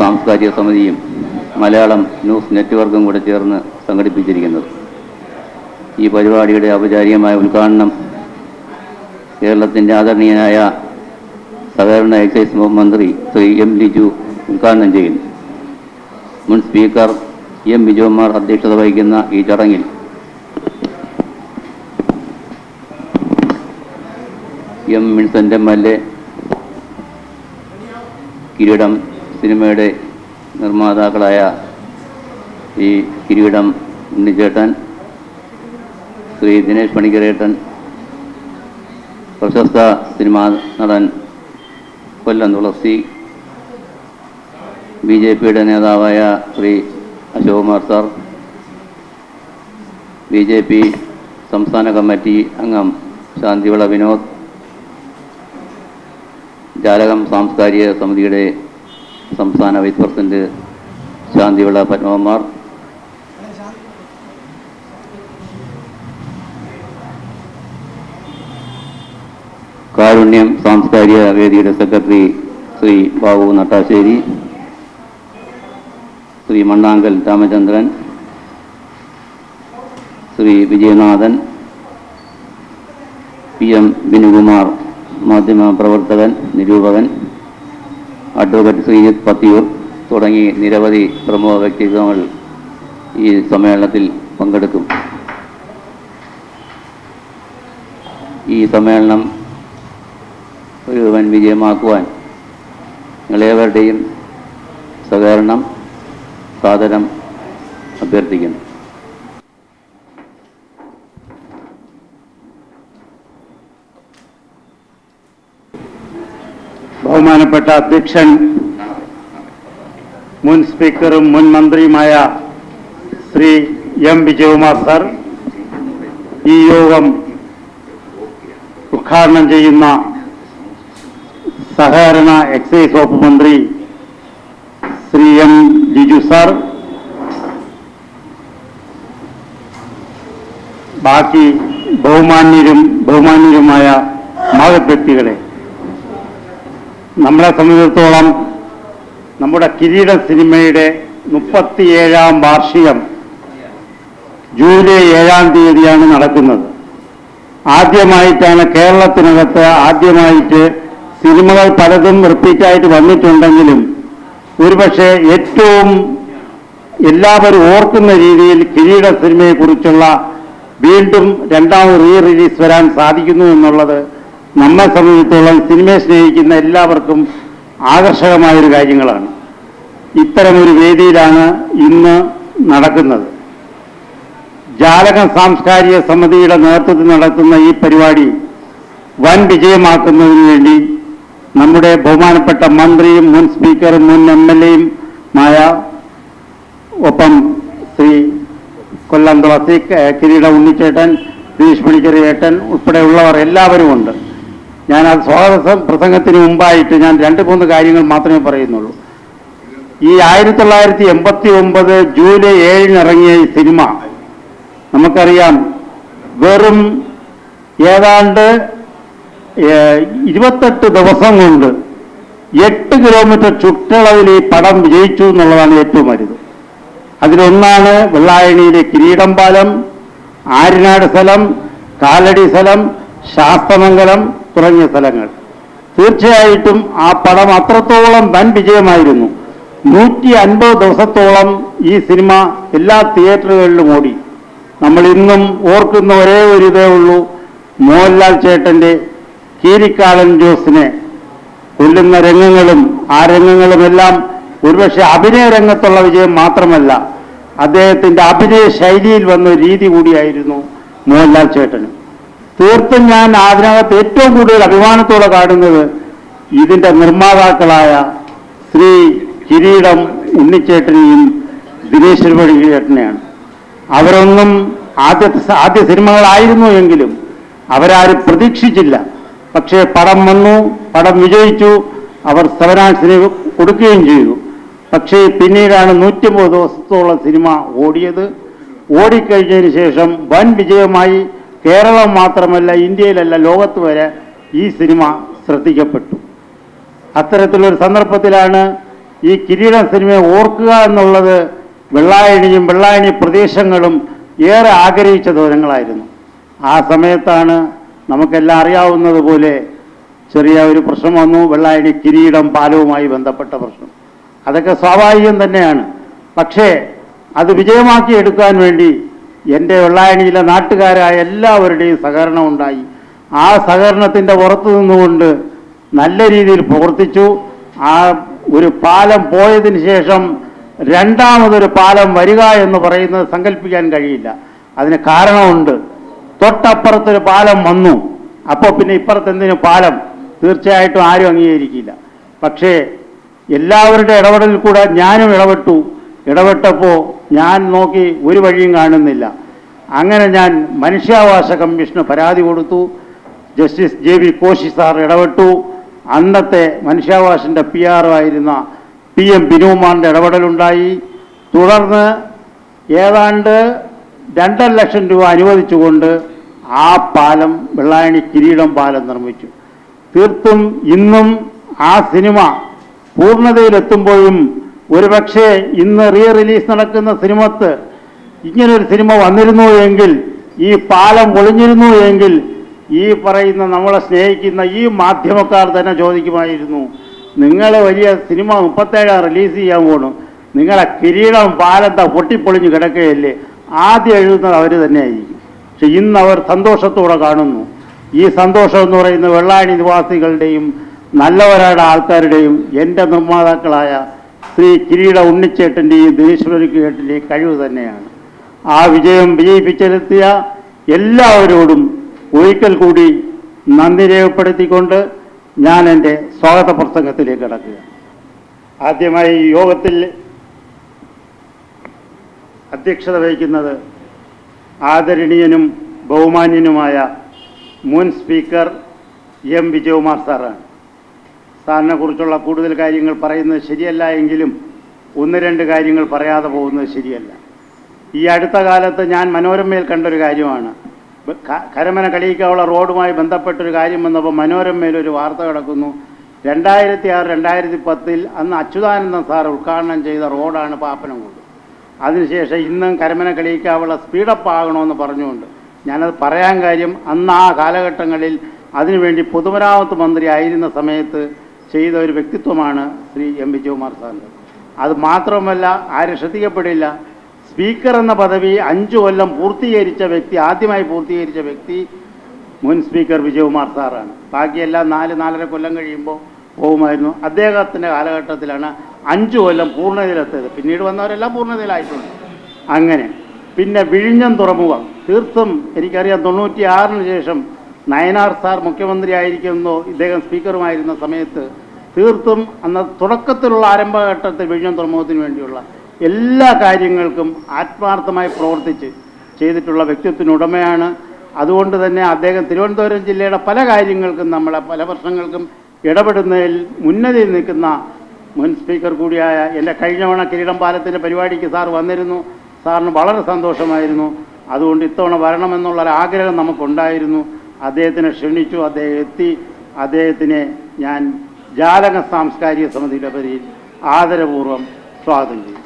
സാംസ്കാരിക സമിതിയും മലയാളം ന്യൂസ് നെറ്റ്വർക്കും കൂടെ ചേർന്ന് സംഘടിപ്പിച്ചിരിക്കുന്നത്. ഈ പരിപാടിയുടെ ഔപചാരികമായ ഉദ്ഘാടനം കേരളത്തിൻ്റെ ആദരണീയനായ സഹകരണ എക്സൈസ് മന്ത്രി ശ്രീ എം ലിജു ഉദ്ഘാടനം ചെയ്യുന്നു. മുൻ സ്പീക്കർ എം വിജയകുമാർ അധ്യക്ഷത വഹിക്കുന്ന ഈ ചടങ്ങിൽ എം വിൻസെൻ്റ് MLA, കിരീടം സിനിമയുടെ നിർമ്മാതാക്കളായ ഈ കിരീടം ഉണ്ണിച്ചേട്ടൻ, ശ്രീ ദിനേശ് പണിക്കരേട്ടൻ, പ്രശസ്ത സിനിമാ നടൻ കൊല്ലം തുളസി, BJPയുടെ നേതാവായ ശ്രീ അശോക് കുമാർ സാർ, BJP സംസ്ഥാന കമ്മിറ്റി അംഗം ശാന്തിവിള വിനോദ്, ജാലകം സാംസ്കാരിക സമിതിയുടെ സംസ്ഥാന വൈസ് പ്രസിഡന്റ് ശാന്തിവിള പത്മകുമാർ, കാരുണ്യം സാംസ്കാരിക വേദിയുടെ സെക്രട്ടറി ശ്രീ ബാബു നട്ടാശ്ശേരി, ശ്രീ മണ്ണാങ്കൽ രാമചന്ദ്രൻ, ശ്രീ വിജയനാഥൻ, PM ബിനുകുമാർ മാധ്യമപ്രവർത്തകൻ, നിരൂപകൻ, അഡ്വക്കേറ്റ് ശ്രീജിത്ത് പത്തിയൂർ തുടങ്ങി നിരവധി പ്രമുഖ വ്യക്തിത്വങ്ങൾ ഈ സമ്മേളനത്തിൽ പങ്കെടുക്കും. ഈ സമ്മേളനം ഒരു വൻ വിജയമാക്കുവാൻ നിങ്ങളേവരുടെയും സഹകരണം സാദരം അഭ്യർത്ഥിക്കുന്നു. ബഹുമാനപ്പെട്ട അധ്യക്ഷൻ, മുൻ സ്പീക്കറും മുൻ മന്ത്രിയുമായ ശ്രീ എം വിജയകുമാർ സാർ, ഈ യോഗം ഉദ്ഘാടനം ചെയ്യുന്ന സഹകരണ എക്സൈസ് വകുപ്പ് മന്ത്രി ശ്രീ എം ലിജു സാർ, ബാക്കി ബഹുമാന്യരുമായ മഹത് വ്യക്തികളെ, നമ്മളെ സംബന്ധിച്ചിടത്തോളം നമ്മുടെ കിരീട സിനിമയുടെ 37ാം വാർഷികം ജൂലൈ 7-ാം തീയതിയാണ് നടക്കുന്നത്. ആദ്യമായിട്ടാണ് കേരളത്തിനകത്ത് സിനിമകൾ പലതും റിപ്പീറ്റായിട്ട് വന്നിട്ടുണ്ടെങ്കിലും ഒരുപക്ഷെ ഏറ്റവും എല്ലാവരും ഓർക്കുന്ന രീതിയിൽ കിരീട സിനിമയെക്കുറിച്ചുള്ള വീണ്ടും രണ്ടാമത് റിലീസ് വരാൻ സാധിക്കുന്നു എന്നുള്ളത് നമ്മെ സംബന്ധിച്ചിടത്തോളം സിനിമയെ സ്നേഹിക്കുന്ന എല്ലാവർക്കും ആകർഷകമായൊരു കാര്യങ്ങളാണ്. ഇത്തരമൊരു വേദിയിലാണ് ഇന്ന് നടക്കുന്നത്. ജാലകം സാംസ്കാരിക സമിതിയുടെ നേതൃത്വത്തിൽ നടത്തുന്ന ഈ പരിപാടി വൻ വിജയമാക്കുന്നതിന് വേണ്ടി നമ്മുടെ ബഹുമാനപ്പെട്ട മന്ത്രിയും മുൻ സ്പീക്കറും മുൻ MLAയുമായ ഒപ്പം ശ്രീ കൊല്ലം തുളസി, കിരീട ഉണ്ണിച്ചേട്ടൻ, ദിനേശ് പണിക്കരേട്ടൻ ഉൾപ്പെടെയുള്ളവർ എല്ലാവരുമുണ്ട്. ഞാൻ ആ സ്വാഗത പ്രസംഗത്തിന് മുമ്പായിട്ട് ഞാൻ 2-3 കാര്യങ്ങൾ മാത്രമേ പറയുന്നുള്ളൂ. ഈ 1989 ജൂലൈ 7-ന് ഇറങ്ങിയ ഈ സിനിമ നമുക്കറിയാം, വെറും ഏതാണ്ട് 28 ദിവസം കൊണ്ട് 8 കിലോമീറ്റർ ചുറ്റളവിൽ ഈ പടം വിജയിച്ചു എന്നുള്ളതാണ് ഏറ്റവും വലുത്. അതിലൊന്നാണ് വെള്ളായണിയിലെ കിരീടം പാലം, ആര്യനാട് സ്ഥലം, കാലടി സ്ഥലം, ശാസ്തമംഗലം തുടങ്ങിയ സ്ഥലങ്ങൾ. തീർച്ചയായിട്ടും ആ പടം അത്രത്തോളം വൻ വിജയമായിരുന്നു. 150 ദിവസത്തോളം ഈ സിനിമ എല്ലാ തിയേറ്ററുകളിലും ഓടി. നമ്മൾ ഇന്നും ഓർക്കുന്ന ഒരേ ഒരു ഇതേ ഉള്ളൂ, മോഹൻലാൽ ചേട്ടൻ്റെ കീരിക്കാലൻ ജോസിനെ കൊല്ലുന്ന രംഗങ്ങളും ആ രംഗങ്ങളുമെല്ലാം ഒരുപക്ഷെ അഭിനയ രംഗത്തുള്ള വിജയം മാത്രമല്ല, അദ്ദേഹത്തിൻ്റെ അഭിനയ ശൈലിയിൽ വന്ന രീതി കൂടിയായിരുന്നു മോഹൻലാൽ ചേട്ടന്. തീർത്തും ഞാൻ അതിനകത്ത് ഏറ്റവും കൂടുതൽ അഭിമാനത്തോടെ കാണുന്നത് ഇതിൻ്റെ നിർമ്മാതാക്കളായ ശ്രീ കിരീടം ഉണ്ണിച്ചേട്ടനെയും ദിനേശ് പണിക്കരേട്ടനെയാണ്. അവരൊന്നും ആദ്യ സിനിമകളായിരുന്നു എങ്കിലും അവരാരും പ്രതീക്ഷിച്ചില്ല. പക്ഷേ പടം വന്നു, പടം വിജയിച്ചു, അവർ സെവനാൻസിന് കൊടുക്കുകയും ചെയ്തു. പക്ഷേ പിന്നീടാണ് 150 ദിവസത്തോളം സിനിമ ഓടിയത്. ഓടിക്കഴിഞ്ഞതിന് ശേഷം വൻ വിജയമായി. കേരളം മാത്രമല്ല, ഇന്ത്യയിലല്ല, ലോകത്ത് വരെ ഈ സിനിമ ശ്രദ്ധിക്കപ്പെട്ടു. അത്തരത്തിലൊരു സന്ദർഭത്തിലാണ് ഈ കിരീടം സിനിമയെ ഓർക്കുക എന്നുള്ളത് വെള്ളായണിയും വെള്ളായണി പ്രദേശങ്ങളും ഏറെ ആഗ്രഹിച്ച ദൂരങ്ങളായിരുന്നു. ആ സമയത്താണ് നമുക്കെല്ലാം അറിയാവുന്നതുപോലെ ചെറിയ ഒരു പ്രശ്നം വന്നു, വെള്ളായണി കിരീടം പാലവുമായി ബന്ധപ്പെട്ട പ്രശ്നം. അതൊക്കെ സ്വാഭാവികം തന്നെയാണ്. പക്ഷേ അത് വിജയമാക്കി എടുക്കാൻ വേണ്ടി എൻ്റെ വെള്ളായണിയിലെ നാട്ടുകാരായ എല്ലാവരുടെയും സഹകരണം ഉണ്ടായി. ആ സഹകരണത്തിൻ്റെ പുറത്തു നിന്നുകൊണ്ട് നല്ല രീതിയിൽ പ്രവർത്തിച്ചു. ആ ഒരു പാലം പോയതിന് ശേഷം രണ്ടാമതൊരു പാലം വരിക എന്ന് പറയുന്നത് സങ്കല്പിക്കാൻ കഴിയില്ല. അതിന് കാരണമുണ്ട്. തൊട്ടപ്പുറത്തൊരു പാലം വന്നു, അപ്പോൾ പിന്നെ ഇപ്പുറത്തെന്തിനു പാലം? തീർച്ചയായിട്ടും ആരും അംഗീകരിക്കില്ല. പക്ഷേ എല്ലാവരുടെ ഇടപെടലിൽ കൂടെ ഞാനും ഇടപെട്ടപ്പോൾ ഞാൻ നോക്കി ഒരു വഴിയും കാണുന്നില്ല. അങ്ങനെ ഞാൻ മനുഷ്യാവകാശ കമ്മീഷന് പരാതി കൊടുത്തു. ജസ്റ്റിസ് JB കോശി സാർ ഇടപെട്ടു. അന്നത്തെ മനുഷ്യാവകാശിൻ്റെ PR ആയിരുന്ന PM ബിനുകുമാറിൻ്റെ ഇടപെടലുണ്ടായി. തുടർന്ന് ഏതാണ്ട് 2.5 ലക്ഷം രൂപ അനുവദിച്ചുകൊണ്ട് ആ പാലം വെള്ളായണി കിരീടം പാലം നിർമ്മിച്ചു. തീർത്തും ഇന്നും ആ സിനിമ പൂർണ്ണതയിലെത്തുമ്പോഴും ഒരുപക്ഷെ ഇന്ന് റിലീസ് നടക്കുന്ന സിനിമത്ത് ഇങ്ങനൊരു സിനിമ വന്നിരുന്നു എങ്കിൽ, ഈ പാലം ഒളിഞ്ഞിരുന്നു എങ്കിൽ, ഈ പറയുന്ന നമ്മളെ സ്നേഹിക്കുന്ന ഈ മാധ്യമക്കാർ തന്നെ ചോദിക്കുമായിരുന്നു, നിങ്ങൾ വലിയ സിനിമ 37 റിലീസ് ചെയ്യാൻ പോകണം, നിങ്ങളെ കിരീടം പാലത്താ പൊട്ടിപ്പൊളിഞ്ഞ് കിടക്കുകയല്ലേ? ആദ്യം എഴുതുന്നത് അവർ തന്നെയായിരിക്കും. പക്ഷെ ഇന്ന് അവർ സന്തോഷത്തോടെ കാണുന്നു. ഈ സന്തോഷം എന്ന് പറയുന്നത് വെള്ളായണി നിവാസികളുടെയും നല്ലവരായ ആൾക്കാരുടെയും എൻ്റെ നിർമ്മാതാക്കളായ ശ്രീ കിരീട ഉണ്ണിച്ചേട്ടൻ്റെയും ദിനേശ്വരൻ്റെയും കഴിവ് തന്നെയാണ്. ആ വിജയം വിജയിപ്പിച്ചെടുത്തിയ എല്ലാവരോടും ഒരിക്കൽ കൂടി നന്ദി രേഖപ്പെടുത്തിക്കൊണ്ട് ഞാൻ എൻ്റെ സ്വാഗത പ്രസംഗത്തിലേക്ക് കടക്കുക. ആദ്യമായി യോഗത്തിൽ അധ്യക്ഷത വഹിക്കുന്നത് ആദരണീയനും ബഹുമാന്യനുമായ മുൻ സ്പീക്കർ വിജയകുമാർ സാറാണ്. സാറിനെ കുറിച്ചുള്ള കൂടുതൽ കാര്യങ്ങൾ പറയുന്നത് ശരിയല്ല എങ്കിലും 1-2 കാര്യങ്ങൾ പറയാതെ പോകുന്നത് ശരിയല്ല. ഈ അടുത്ത കാലത്ത് ഞാൻ മനോരമയിൽ കണ്ടൊരു കാര്യമാണ്. കരമന കളിയിക്കാവുള്ള റോഡുമായി ബന്ധപ്പെട്ടൊരു കാര്യം വന്നപ്പോൾ മനോരമയിലൊരു വാർത്ത കിടക്കുന്നു. 2006-2010 അന്ന് അച്യുതാനന്ദൻ സാർ ഉദ്ഘാടനം ചെയ്ത റോഡാണ് പാപ്പനംകോട്. അതിനുശേഷം ഇന്നും കരമന കളിയിക്കാവുള്ള സ്പീഡപ്പ് ആകണമെന്ന് പറഞ്ഞുകൊണ്ട് ഞാനത് പറയാൻ കാര്യം, അന്ന് ആ കാലഘട്ടങ്ങളിൽ അതിനുവേണ്ടി പൊതുമരാമത്ത് മന്ത്രി ആയിരുന്ന സമയത്ത് ചെയ്ത ഒരു വ്യക്തിത്വമാണ് ശ്രീ വിജയകുമാർ സാറിൻ്റെ. അത് മാത്രമല്ല, ആരും ശ്രദ്ധിക്കപ്പെടില്ല, സ്പീക്കർ എന്ന പദവി 5 കൊല്ലം പൂർത്തീകരിച്ച വ്യക്തി, ആദ്യമായി പൂർത്തീകരിച്ച വ്യക്തി മുൻ സ്പീക്കർ വിജയകുമാർ സാറാണ്. ബാക്കിയെല്ലാം 4-4.5 കൊല്ലം കഴിയുമ്പോൾ പോകുമായിരുന്നു. അദ്ദേഹത്തിൻ്റെ കാലഘട്ടത്തിലാണ് 5 കൊല്ലം പൂർണ്ണതയിലെത്തിയത്. പിന്നീട് വന്നവരെല്ലാം പൂർണ്ണതയിലായിട്ടുണ്ട്. അങ്ങനെ പിന്നെ വിഴിഞ്ഞം തുറമുഖം, തീർത്തും എനിക്കറിയാം 96-ന് ശേഷം നയനാർ സാർ മുഖ്യമന്ത്രി ആയിരിക്കുന്നോ ഇദ്ദേഹം സ്പീക്കറുമായിരുന്ന സമയത്ത് തീർത്തും അന്ന് തുടക്കത്തിലുള്ള ആരംഭഘട്ടത്തിൽ വിഴിഞ്ഞം തുറമുഖത്തിന് വേണ്ടിയുള്ള എല്ലാ കാര്യങ്ങൾക്കും ആത്മാർത്ഥമായി പ്രവർത്തിച്ച് ചെയ്തിട്ടുള്ള വ്യക്തിത്വത്തിനുടമയാണ്. അതുകൊണ്ട് തന്നെ അദ്ദേഹം തിരുവനന്തപുരം ജില്ലയുടെ പല കാര്യങ്ങൾക്കും നമ്മളെ പല പ്രശ്നങ്ങൾക്കും ഇടപെടുന്നതിൽ മുന്നണിയിൽ നിൽക്കുന്ന മുൻ സ്പീക്കർ കൂടിയായ എൻ്റെ കഴിഞ്ഞവണ കിരീടം പാലത്തിൻ്റെ പരിപാടിക്ക് സാർ വന്നിരുന്നു. സാറിന് വളരെ സന്തോഷമായിരുന്നു. അതുകൊണ്ട് ഇത്തവണ വരണമെന്നുള്ളൊരാഗ്രഹം നമുക്കുണ്ടായിരുന്നു. അദ്ദേഹത്തിനെ ക്ഷണിച്ചു, അദ്ദേഹം എത്തി. അദ്ദേഹത്തിനെ ഞാൻ ജാലക സാംസ്കാരിക സമിതിയുടെ പേരിൽ ആദരപൂർവ്വം സ്വാഗതം ചെയ്തു.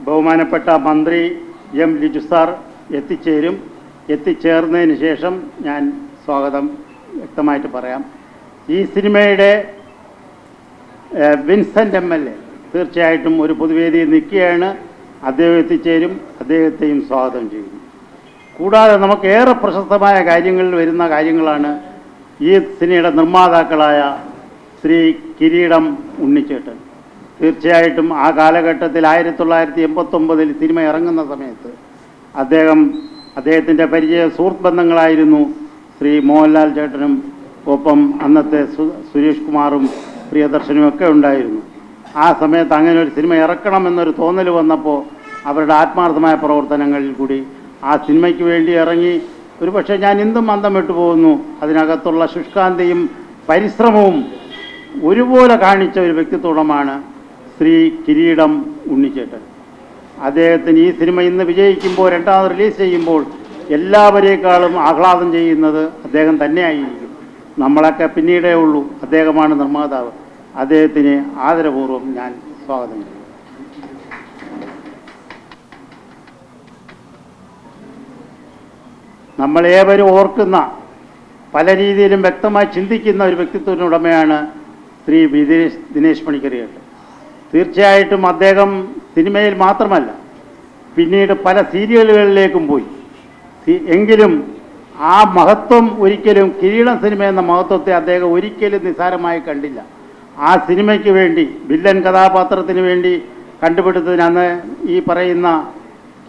ബഹുമാനപ്പെട്ട മന്ത്രി ലിജു സാർ എത്തിച്ചേർന്നതിന് ശേഷം ഞാൻ സ്വാഗതം വ്യക്തമായിട്ട് പറയാം. ഈ സിനിമയുടെ വിൻസെൻ്റ് MLA തീർച്ചയായിട്ടും ഒരു പൊതുവേദിയിൽ നിൽക്കുകയാണ്. അദ്ദേഹം എത്തിച്ചേരും. അദ്ദേഹത്തെയും സ്വാഗതം ചെയ്യുന്നു. കൂടാതെ നമുക്ക് ഏറെ പ്രശസ്തമായ കാര്യങ്ങളിൽ വരുന്ന കാര്യങ്ങളാണ് ഈ സിനിമയുടെ നിർമ്മാതാക്കളായ ശ്രീ കിരീടം ഉണ്ണിച്ചേട്ടൻ. തീർച്ചയായിട്ടും ആ കാലഘട്ടത്തിൽ 1989 സിനിമ ഇറങ്ങുന്ന സമയത്ത് അദ്ദേഹത്തിൻ്റെ സുഹൃത്ത് ബന്ധങ്ങളായിരുന്നു ശ്രീ മോഹൻലാൽ ചേട്ടനും ഒപ്പം അന്നത്തെ സുരേഷ് കുമാറും പ്രിയദർശനും ഒക്കെ ഉണ്ടായിരുന്നു. ആ സമയത്ത് അങ്ങനെ ഒരു സിനിമ ഇറക്കണമെന്നൊരു തോന്നൽ വന്നപ്പോൾ അവരുടെ ആത്മാർത്ഥമായ പ്രവർത്തനങ്ങളിൽ കൂടി ആ സിനിമയ്ക്ക് വേണ്ടി ഇറങ്ങി. ഒരു പക്ഷേ ഞാൻ ഇന്നും അന്തം വിട്ടു പോകുന്നു. അതിനകത്തുള്ള ശുഷ്കാന്തിയും പരിശ്രമവും ഒരുപോലെ കാണിച്ച ഒരു വ്യക്തിത്വമാണ് ശ്രീ കിരീടം ഉണ്ണിച്ചേട്ടൻ. അദ്ദേഹത്തിന് ഈ സിനിമ ഇന്ന് വിജയിക്കുമ്പോൾ, രണ്ടാമത് റിലീസ് ചെയ്യുമ്പോൾ എല്ലാവരേക്കാളും ആഹ്ലാദം ചെയ്യുന്നത് അദ്ദേഹം തന്നെയായിരിക്കും. നമ്മളൊക്കെ പിന്നീടേ ഉള്ളൂ. അദ്ദേഹമാണ് നിർമ്മാതാവ്. അദ്ദേഹത്തിന് ആദരപൂർവ്വം ഞാൻ സ്വാഗതം ചെയ്യും. നമ്മളേവരും ഓർക്കുന്ന, പല രീതിയിലും വ്യക്തമായി ചിന്തിക്കുന്ന ഒരു വ്യക്തിത്വത്തിനുടമയാണ് ശ്രീ ദിനേശ് പണിക്കരേട്ടൻ. തീർച്ചയായിട്ടും അദ്ദേഹം സിനിമയിൽ മാത്രമല്ല, പിന്നീട് പല സീരിയലുകളിലേക്കും പോയി. എങ്കിലും ആ മഹത്വം ഒരിക്കലും, കിരീടം സിനിമ എന്ന മഹത്വത്തെ അദ്ദേഹം ഒരിക്കലും നിസ്സാരമായി കണ്ടില്ല. ആ സിനിമയ്ക്ക് വേണ്ടി, വില്ലൻ കഥാപാത്രത്തിന് വേണ്ടി കണ്ടുപിടുത്തതിന് അന്ന് ഈ പറയുന്ന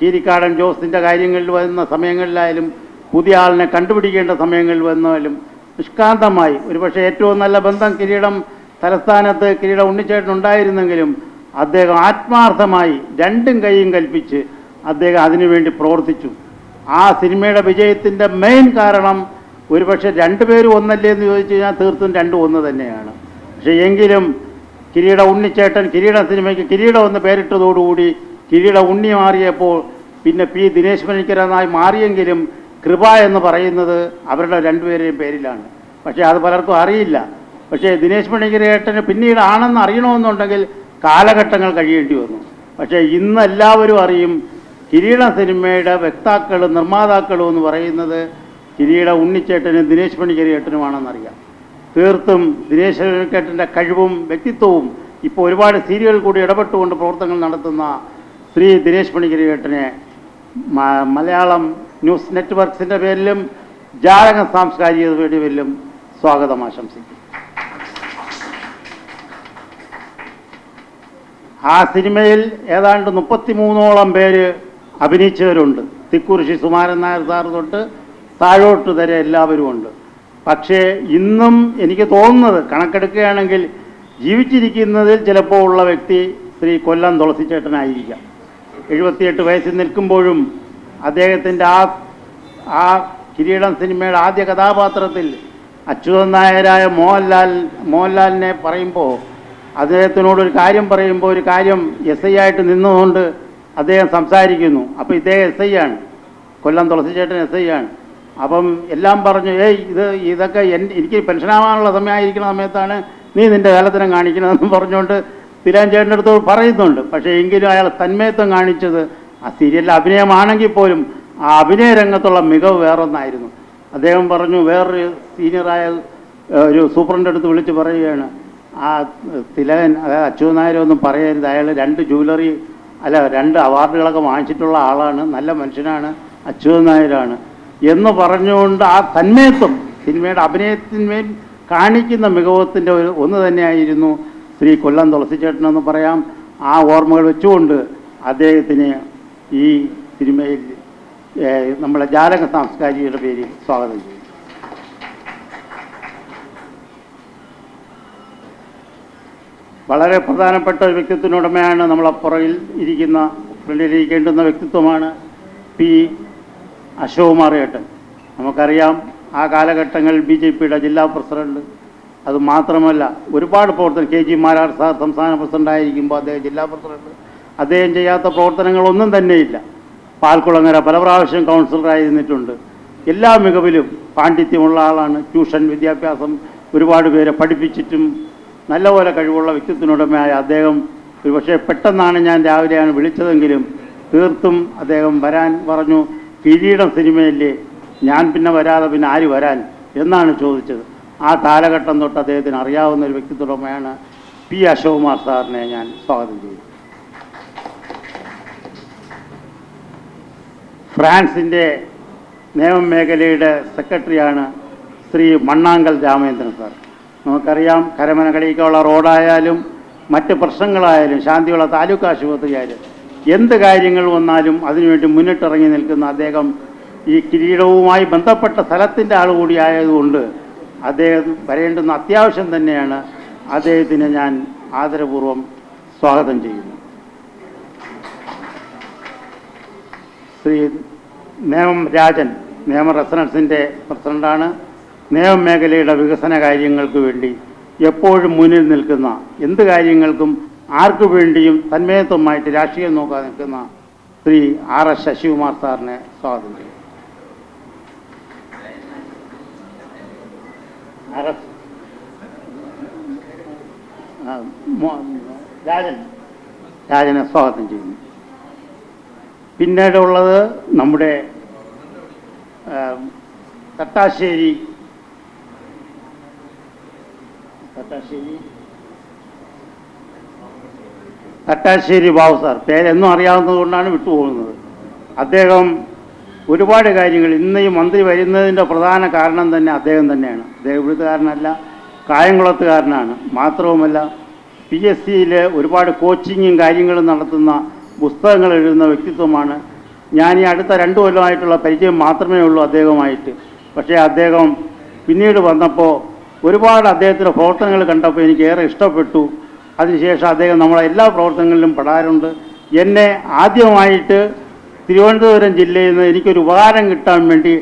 കീരിക്കാടൻ ജോസിൻ്റെ കാര്യങ്ങളിൽ വരുന്ന സമയങ്ങളിലായാലും, പുതിയ ആളിനെ കണ്ടുപിടിക്കേണ്ട സമയങ്ങളിൽ വന്നാലും നിഷ്കാന്തമായി, ഒരുപക്ഷെ ഏറ്റവും നല്ല ബന്ധം കിരീടം തലസ്ഥാനത്ത് കിരീടം ഉണ്ണിച്ചേട്ടനുണ്ടായിരുന്നെങ്കിലും അദ്ദേഹം ആത്മാർത്ഥമായി രണ്ടും കൈയും കൽപ്പിച്ച് അദ്ദേഹം അതിനുവേണ്ടി പ്രവർത്തിച്ചു. ആ സിനിമയുടെ വിജയത്തിൻ്റെ മെയിൻ കാരണം ഒരുപക്ഷെ രണ്ടുപേരും ഒന്നല്ലേ എന്ന് ചോദിച്ചു കഴിഞ്ഞാൽ തീർത്തും രണ്ടും ഒന്ന് തന്നെയാണ്. പക്ഷേ എങ്കിലും കിരീട ഉണ്ണിച്ചേട്ടൻ കിരീട സിനിമയ്ക്ക് കിരീടം എന്ന് പേരിട്ടതോടുകൂടി കിരീട ഉണ്ണി മാറിയപ്പോൾ പിന്നെ പി ദിനേശ് പണിക്കരെന്നായി മാറിയെങ്കിലും കൃപ എന്ന് പറയുന്നത് അവരുടെ രണ്ടുപേരെയും പേരിലാണ്. പക്ഷേ അത് പലർക്കും അറിയില്ല. പക്ഷേ ദിനേശ് പണിക്കരേട്ടന് പിന്നീട് ആണെന്ന് അറിയണമെന്നുണ്ടെങ്കിൽ കാലഘട്ടങ്ങൾ കഴിയേണ്ടി വന്നു. പക്ഷേ ഇന്ന് എല്ലാവരും അറിയും, കിരീട സിനിമയുടെ വക്താക്കളും നിർമ്മാതാക്കളും എന്ന് പറയുന്നത് കിരീട ഉണ്ണിച്ചേട്ടനും ദിനേശ് പണിക്കരേട്ടനുമാണെന്നറിയാം. തീർത്തും ദിനേശ് പണിക്കരേട്ടൻ്റെ കഴിവും വ്യക്തിത്വവും ഇപ്പോൾ ഒരുപാട് സീരിയൽ കൂടി ഇടപെട്ടുകൊണ്ട് പ്രവർത്തനങ്ങൾ നടത്തുന്ന ശ്രീ ദിനേശ് പണിക്കരേട്ടനെ മലയാളം ന്യൂസ് നെറ്റ്വർക്സിൻ്റെ പേരിലും ജാലക സാംസ്കാരിക പേരിലും സ്വാഗതം ആശംസിക്കും. ആ സിനിമയിൽ ഏതാണ്ട് 33ഓളം പേര് അഭിനയിച്ചവരുണ്ട്. തിക്കുറിശി സുമാരൻ നായർ സാർ തൊട്ട് താഴോട്ട് വരെ എല്ലാവരും ഉണ്ട്. പക്ഷേ ഇന്നും എനിക്ക് തോന്നുന്നത്, കണക്കെടുക്കുകയാണെങ്കിൽ ജീവിച്ചിരിക്കുന്നതിൽ ചിലപ്പോൾ ഉള്ള വ്യക്തി ശ്രീ കൊല്ലം തുളസിച്ചേട്ടനായിരിക്കാം. 78 വയസ്സിൽ നിൽക്കുമ്പോഴും അദ്ദേഹത്തിൻ്റെ ആ കിരീടം സിനിമയുടെ ആദ്യ കഥാപാത്രത്തിൽ അച്യുതൻ നായരായ മോഹൻലാലിനെ പറയുമ്പോൾ, അദ്ദേഹത്തിനോടൊരു കാര്യം പറയുമ്പോൾ, ഒരു കാര്യം SI ആയിട്ട് നിന്നുകൊണ്ട് അദ്ദേഹം സംസാരിക്കുന്നു. അപ്പോൾ ഇദ്ദേഹം SI ആണ്, കൊല്ലം തുളസിച്ചേട്ടൻ SI ആണ്. അപ്പം എല്ലാം പറഞ്ഞു, ഇതൊക്കെ എനിക്ക് പെൻഷനാവാനുള്ള സമയമായിരിക്കുന്ന സമയത്താണ് നീ നിൻ്റെ വേലത്തരം കാണിക്കണമെന്ന് പറഞ്ഞുകൊണ്ട് തിരാഞ്ചേട്ടൻ്റെ അടുത്ത് പറയുന്നുണ്ട്. പക്ഷേ എങ്കിലും അയാൾ തന്മയത്വം കാണിച്ചത് ആ സീരിയലിലെ അഭിനയമാണെങ്കിൽ പോലും ആ അഭിനയ രംഗത്തുള്ള മികവ് വേറൊന്നായിരുന്നു. അദ്ദേഹം പറഞ്ഞു, വേറൊരു സീനിയറായ ഒരു സൂപ്രണ്ട് അടുത്ത് വിളിച്ച് പറയുകയാണ്, ആ തിലകൻ, അതായത് അച്യുതൻ നായരൊന്നും പറയരുത്, അയാൾ 2 അവാർഡുകളൊക്കെ വാങ്ങിച്ചിട്ടുള്ള ആളാണ്, നല്ല മനുഷ്യനാണ്, അച്യുതൻ നായരാണ് എന്ന് പറഞ്ഞുകൊണ്ട് ആ തന്മയത്വം സിനിമയുടെ അഭിനയത്തിന്മേൽ കാണിക്കുന്ന മികവത്തിൻ്റെ ഒന്ന് തന്നെയായിരുന്നു ശ്രീ കൊല്ലം തുളസിച്ചേട്ടനെന്ന് പറയാം. ആ ഓർമ്മകൾ വെച്ചുകൊണ്ട് അദ്ദേഹത്തിന് ഈ സിനിമയിൽ നമ്മളെ ജാലക സാംസ്കാരികയുടെ പേരിൽ സ്വാഗതം ചെയ്യും. വളരെ പ്രധാനപ്പെട്ട ഒരു വ്യക്തിത്വത്തിനുടമയാണ് നമ്മളെ പുറകിൽ ഇരിക്കുന്ന, ഫ്രണ്ടിലിരിക്കേണ്ടുന്ന വ്യക്തിത്വമാണ് പി അശോകുമാർ ഏട്ടൻ. നമുക്കറിയാം, ആ കാലഘട്ടങ്ങൾ BJPയുടെ ജില്ലാ പ്രസിഡന്റ്, അതുമാത്രമല്ല ഒരുപാട് പ്രവർത്തനം, KG മാരാർ സാർ സംസ്ഥാന പ്രസിഡൻ്റായിരിക്കുമ്പോൾ അദ്ദേഹം ജില്ലാ പ്രസിഡന്റ്, അദ്ദേഹം ചെയ്യാത്ത പ്രവർത്തനങ്ങളൊന്നും തന്നെയില്ല. പാൽക്കുളങ്ങര പല പ്രാവശ്യം കൗൺസിലറായിരുന്നിട്ടുണ്ട്. എല്ലാ മികവിലും പാണ്ഡിത്യമുള്ള ആളാണ്. ട്യൂഷൻ വിദ്യാഭ്യാസം ഒരുപാട് പേരെ പഠിപ്പിച്ചിട്ടും നല്ലപോലെ കഴിവുള്ള വ്യക്തിത്വത്തിനുടമയായ അദ്ദേഹം ഒരുപക്ഷെ പെട്ടെന്നാണ്, ഞാൻ രാവിലെയാണ് വിളിച്ചതെങ്കിലും തീർത്തും അദ്ദേഹം വരാൻ പറഞ്ഞു. കിരീടം സിനിമയില്ലേ, ഞാൻ പിന്നെ വരാതെ പിന്നെ ആര് വരാൻ എന്നാണ് ചോദിച്ചത്. ആ കാലഘട്ടം തൊട്ട് അദ്ദേഹത്തിന് അറിയാവുന്ന ഒരു വ്യക്തിത്വമാണ് പി അശോകുമാർ സാറിനെ ഞാൻ സ്വാഗതം ചെയ്തു. ഫ്രാൻസിൻ്റെ നിയമമേഖലയുടെ സെക്രട്ടറിയാണ് ശ്രീ മണ്ണാങ്കൽ രാമേന്ദ്രൻ സാർ. നമുക്കറിയാം, കരമനകളിലേക്കുള്ള റോഡായാലും മറ്റ് പ്രശ്നങ്ങളായാലും ശാന്തിയുള്ള താലൂക്ക് ആശുപത്രി ആയാലും എന്ത് കാര്യങ്ങൾ വന്നാലും അതിനുവേണ്ടി മുന്നിട്ടിറങ്ങി നിൽക്കുന്ന അദ്ദേഹം ഈ കിരീടവുമായി ബന്ധപ്പെട്ട സ്ഥലത്തിൻ്റെ ആൾ കൂടി ആയതുകൊണ്ട് അദ്ദേഹം വരേണ്ടുന്ന അത്യാവശ്യം തന്നെയാണ്. അദ്ദേഹത്തിന് ഞാൻ ആദരപൂർവ്വം സ്വാഗതം ചെയ്യുന്നു. ശ്രീ നേമം രാജൻ നേമം റെസിഡൻസിൻ്റെ പ്രസിഡൻ്റാണ്. നേമം മേഖലയുടെ വികസന കാര്യങ്ങൾക്ക് വേണ്ടി എപ്പോഴും മുന്നിൽ നിൽക്കുന്ന, എന്ത് കാര്യങ്ങൾക്കും ആർക്കു വേണ്ടിയും തന്മയത്വമായിട്ട് രാഷ്ട്രീയം നോക്കാൻ നിൽക്കുന്ന ശ്രീ R.S. ശശികുമാർ സാറിനെ സ്വാഗതം ചെയ്യും. രാജനെ സ്വാഗതം ചെയ്യുന്നു. പിന്നീടുള്ളത് നമ്മുടെ തട്ടാശ്ശേരി ബാബു സാർ, പേരെന്നും അറിയാവുന്നത് കൊണ്ടാണ് വിട്ടുപോകുന്നത്. അദ്ദേഹം ഒരുപാട് കാര്യങ്ങൾ, ഇന്ന് ഈ മന്ത്രി വരുന്നതിൻ്റെ പ്രധാന കാരണം തന്നെ അദ്ദേഹം തന്നെയാണ്. അദ്ദേഹം ഇവിടുത്തുകാരനല്ല, കായംകുളത്തുകാരനാണ്. മാത്രവുമല്ല PSCയിൽ ഒരുപാട് കോച്ചിങ്ങും കാര്യങ്ങളും നടത്തുന്ന, പുസ്തകങ്ങൾ എഴുതുന്ന വ്യക്തിത്വമാണ്. ഞാൻ ഈ അടുത്ത 2 കൊല്ലമായിട്ടുള്ള പരിചയം മാത്രമേ ഉള്ളൂ അദ്ദേഹവുമായിട്ട്. പക്ഷേ അദ്ദേഹം പിന്നീട് വന്നപ്പോൾ ഒരുപാട് അദ്ദേഹത്തിൻ്റെ പ്രവർത്തനങ്ങൾ കണ്ടപ്പോൾ എനിക്ക് ഏറെ ഇഷ്ടപ്പെട്ടു. അതിനുശേഷം അദ്ദേഹം നമ്മളെ എല്ലാ പ്രവർത്തനങ്ങളിലും പെടാറുണ്ട്. എന്നെ ആദ്യമായിട്ട് തിരുവനന്തപുരം ജില്ലയിൽ നിന്ന് എനിക്കൊരു ഉപകാരം കിട്ടാൻ വേണ്ടി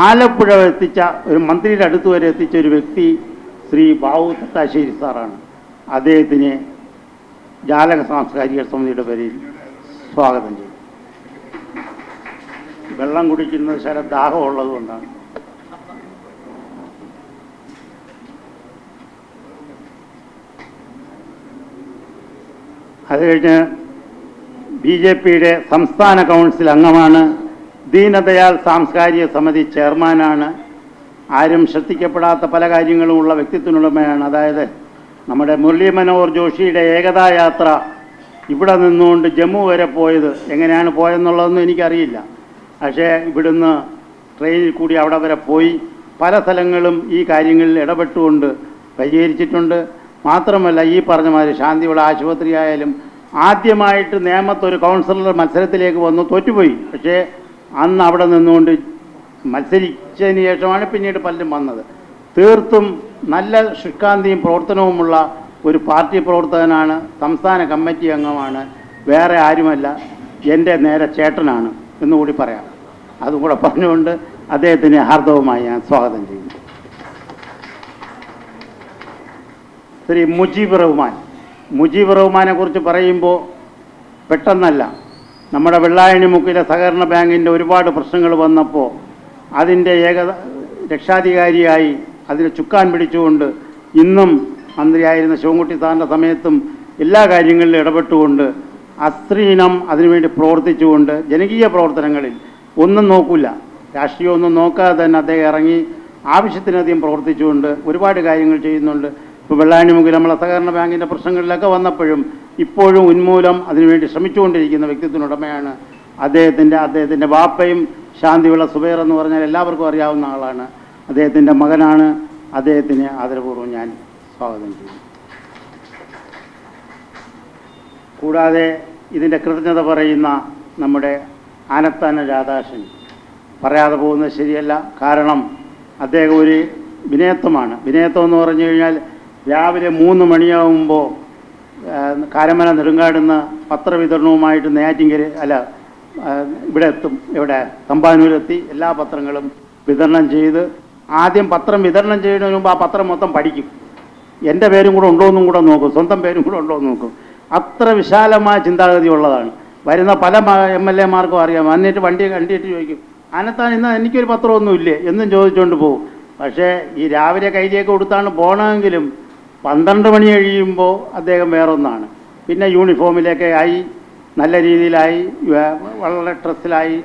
ആലപ്പുഴ എത്തിച്ച, ഒരു മന്ത്രിയുടെ അടുത്ത് വരെ എത്തിച്ച ഒരു വ്യക്തി ശ്രീ ബാബു തട്ടാശ്ശേരി സാറാണ്. അദ്ദേഹത്തിനെ ജാലക സാംസ്കാരിക സമിതിയുടെ പേരിൽ സ്വാഗതം ചെയ്യും. വെള്ളം കുടിക്കുന്നത് ശരം ദാഹമുള്ളത് കൊണ്ടാണ്. അത് കഴിഞ്ഞ് BJPയുടെ സംസ്ഥാന കൗൺസിൽ അംഗമാണ്. ദീനദയാൽ സാംസ്കാരിക സമിതി ചെയർമാനാണ്. ആരും ശ്രദ്ധിക്കപ്പെടാത്ത പല കാര്യങ്ങളുമുള്ള വ്യക്തിത്വനുടമയാണ്. അതായത് നമ്മുടെ മുരളി മനോഹർ ജോഷിയുടെ ഏകതാ യാത്ര ഇവിടെ നിന്നുകൊണ്ട് ജമ്മു വരെ പോയത്, എങ്ങനെയാണ് പോയെന്നുള്ളതൊന്നും എനിക്കറിയില്ല. പക്ഷേ ഇവിടുന്ന് ട്രെയിനിൽ കൂടി അവിടെ വരെ പോയി പല സ്ഥലങ്ങളും ഈ കാര്യങ്ങളിൽ ഇടപെട്ടുകൊണ്ട് പരിഹരിച്ചിട്ടുണ്ട്. മാത്രമല്ല ഈ പറഞ്ഞ മാതിരി ശാന്തിവിള ആശുപത്രി ആയാലും ആദ്യമായിട്ട് നേമത്തൊരു കൗൺസിലർ മത്സരത്തിലേക്ക് വന്നു, തോറ്റുപോയി. പക്ഷേ അന്ന് അവിടെ നിന്നുകൊണ്ട് മത്സരിച്ചതിന് ശേഷമാണ് പിന്നീട് പലരും വന്നത്. തീർത്തും നല്ല ശുഷ്കാന്തിയും പ്രവർത്തനവുമുള്ള ഒരു പാർട്ടി പ്രവർത്തകനാണ്. സംസ്ഥാന കമ്മിറ്റി അംഗമാണ്. വേറെ ആരുമല്ല, എൻ്റെ നേരെ ചേട്ടനാണ് എന്നുകൂടി പറയാം. അതും കൂടെ പറഞ്ഞുകൊണ്ട് അദ്ദേഹത്തിന് ഹാർദവമായി ഞാൻ സ്വാഗതം ചെയ്യുന്നു. ശ്രീ മുജീബ് റഹ്മാനെ കുറിച്ച് പറയുമ്പോൾ പെട്ടെന്നല്ല, നമ്മുടെ വെള്ളായണിമുക്കിലെ സഹകരണ ബാങ്കിൻ്റെ ഒരുപാട് പ്രശ്നങ്ങൾ വന്നപ്പോൾ അതിൻ്റെ രക്ഷാധികാരിയായി അതിനെ ചുക്കാൻ പിടിച്ചുകൊണ്ട് ഇന്നും മന്ത്രിയായിരുന്ന ശിവൻകുട്ടി സാറിൻ്റെ സമയത്തും എല്ലാ കാര്യങ്ങളിലും ഇടപെട്ടുകൊണ്ട് അസ്ത്രീനം അതിനുവേണ്ടി പ്രവർത്തിച്ചുകൊണ്ട് ജനകീയ പ്രവർത്തനങ്ങളിൽ ഒന്നും നോക്കില്ല, രാഷ്ട്രീയമൊന്നും നോക്കാതെ തന്നെ അദ്ദേഹം ഇറങ്ങി ആവശ്യത്തിനധികം പ്രവർത്തിച്ചുകൊണ്ട് ഒരുപാട് കാര്യങ്ങൾ ചെയ്യുന്നുണ്ട്. ഇപ്പോൾ വെള്ളായണിമുക്കിൽ നമ്മളെ സഹകരണ ബാങ്കിൻ്റെ പ്രശ്നങ്ങളിലൊക്കെ വന്നപ്പോഴും ഇപ്പോഴും ഉന്മൂലം അതിനുവേണ്ടി ശ്രമിച്ചുകൊണ്ടിരിക്കുന്ന വ്യക്തിത്വനുടമയാണ്. അദ്ദേഹത്തിൻ്റെ വാപ്പയും ശാന്തിവിള സുബൈർ എന്ന് പറഞ്ഞാൽ എല്ലാവർക്കും അറിയാവുന്ന ആളാണ്. അദ്ദേഹത്തിൻ്റെ മകനാണ്. അദ്ദേഹത്തിന് ആദരപൂർവ്വം ഞാൻ സ്വാഗതം ചെയ്യുന്നു. കൂടാതെ ഇതിൻ്റെ കൃതജ്ഞത പറയുന്ന നമ്മുടെ ആനത്താന രാധാകൃഷ്ണൻ പറയാതെ പോകുന്നത് ശരിയല്ല. കാരണം അദ്ദേഹം ഒരു വിനയത്വമാണ്. വിനയത്വം എന്ന് പറഞ്ഞു കഴിഞ്ഞാൽ രാവിലെ 3 മണിയാകുമ്പോൾ കാരമല നെടുങ്കാടുന്ന് പത്രവിതരണവുമായിട്ട് നെയ്യാറ്റിൻകര ഇവിടെ എത്തും. ഇവിടെ തമ്പാനൂരെത്തി എല്ലാ പത്രങ്ങളും വിതരണം ചെയ്ത്, ആദ്യം പത്രം വിതരണം ചെയ്യുന്നതിന് മുമ്പ് ആ പത്രം മൊത്തം പഠിക്കും. എൻ്റെ പേരും കൂടെ ഉണ്ടോയെന്നും കൂടെ നോക്കും, സ്വന്തം പേരും കൂടെ ഉണ്ടോയെന്ന് നോക്കും. അത്ര വിശാലമായ ചിന്താഗതി ഉള്ളതാണ്. വരുന്ന പല MLA മാർക്കും അറിയാം. വന്നിട്ട് വണ്ടി കണ്ടിട്ട് ചോദിക്കും, അനത്താൻ ഇന്ന് എനിക്കൊരു പത്രമൊന്നുമില്ലേ എന്നും ചോദിച്ചുകൊണ്ട് പോകും. പക്ഷേ ഈ രാവിലെ കയ്യിലേക്ക് കൊടുത്താണ് പോകണമെങ്കിലും 12 മണി കഴിയുമ്പോൾ അദ്ദേഹം വേറൊന്നാണ്. പിന്നെ യൂണിഫോമിലേക്ക് ആയി, നല്ല രീതിയിലായി, വളരെ ഡ്രസ്സിലായി,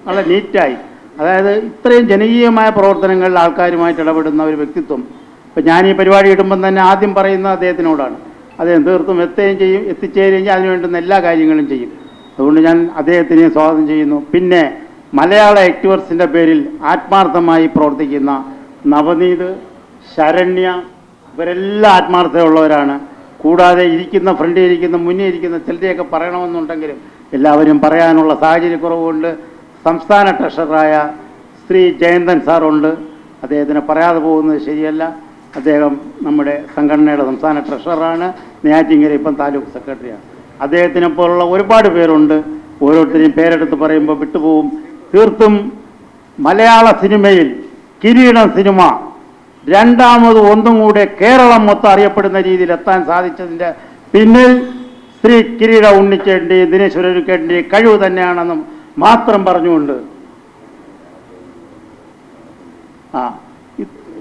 വളരെ നീറ്റായി. അതായത് ഇത്രയും ജനകീയമായ പ്രവർത്തനങ്ങളിൽ ആൾക്കാരുമായിട്ട് ഇടപെടുന്ന ഒരു വ്യക്തിത്വം. ഇപ്പം ഞാൻ ഈ പരിപാടി ഇടുമ്പം തന്നെ ആദ്യം പറയുന്ന അദ്ദേഹത്തിനോടാണ്. അദ്ദേഹം തീർത്തും എത്തിച്ചേരുകയും അതിനുവേണ്ടുന്ന എല്ലാ കാര്യങ്ങളും ചെയ്യും. അതുകൊണ്ട് ഞാൻ അദ്ദേഹത്തിനെ സ്വാഗതം ചെയ്യുന്നു. പിന്നെ മലയാള ആക്ടിവേഴ്സിൻ്റെ പേരിൽ ആത്മാർത്ഥമായി പ്രവർത്തിക്കുന്ന നവനീത്, ശരണ്യ, ഇവരെല്ലാം ആത്മാർത്ഥതയുള്ളവരാണ്. കൂടാതെ ഫ്രണ്ടിൽ ഇരിക്കുന്ന മുന്നിൽ ഇരിക്കുന്ന ചിലരെയൊക്കെ പറയണമെന്നുണ്ടെങ്കിലും എല്ലാവരും പറയാനുള്ള സാഹചര്യക്കുറവുകൊണ്ട് സംസ്ഥാന ട്രഷററായ ശ്രീ ജയന്തൻ സാറുണ്ട്. അദ്ദേഹത്തിന് പറയാതെ പോകുന്നത് ശരിയല്ല. അദ്ദേഹം നമ്മുടെ സംഘടനയുടെ സംസ്ഥാന ട്രഷററാണ്. നെയ്യാറ്റിൻകര ഇപ്പം താലൂക്ക് സെക്രട്ടറിയാണ്. അദ്ദേഹത്തിനെ പോലുള്ള ഒരുപാട് പേരുണ്ട്. ഓരോരുത്തരെയും പേരെടുത്ത് പറയുമ്പോൾ വിട്ടുപോകും. തീർത്തും മലയാള സിനിമയിൽ കിരീടം സിനിമ രണ്ടാമത് ഒന്നും കൂടെ കേരളം മൊത്തം അറിയപ്പെടുന്ന രീതിയിൽ എത്താൻ സാധിച്ചതിൻ്റെ പിന്നിൽ ശ്രീ കിരീട ഉണ്ണിച്ചേട്ടൻ്റെയും ദിനേശ് ഉരുക്കേട്ടൻ്റെയും കഴിവ് തന്നെയാണെന്നും മാത്രം പറഞ്ഞുകൊണ്ട്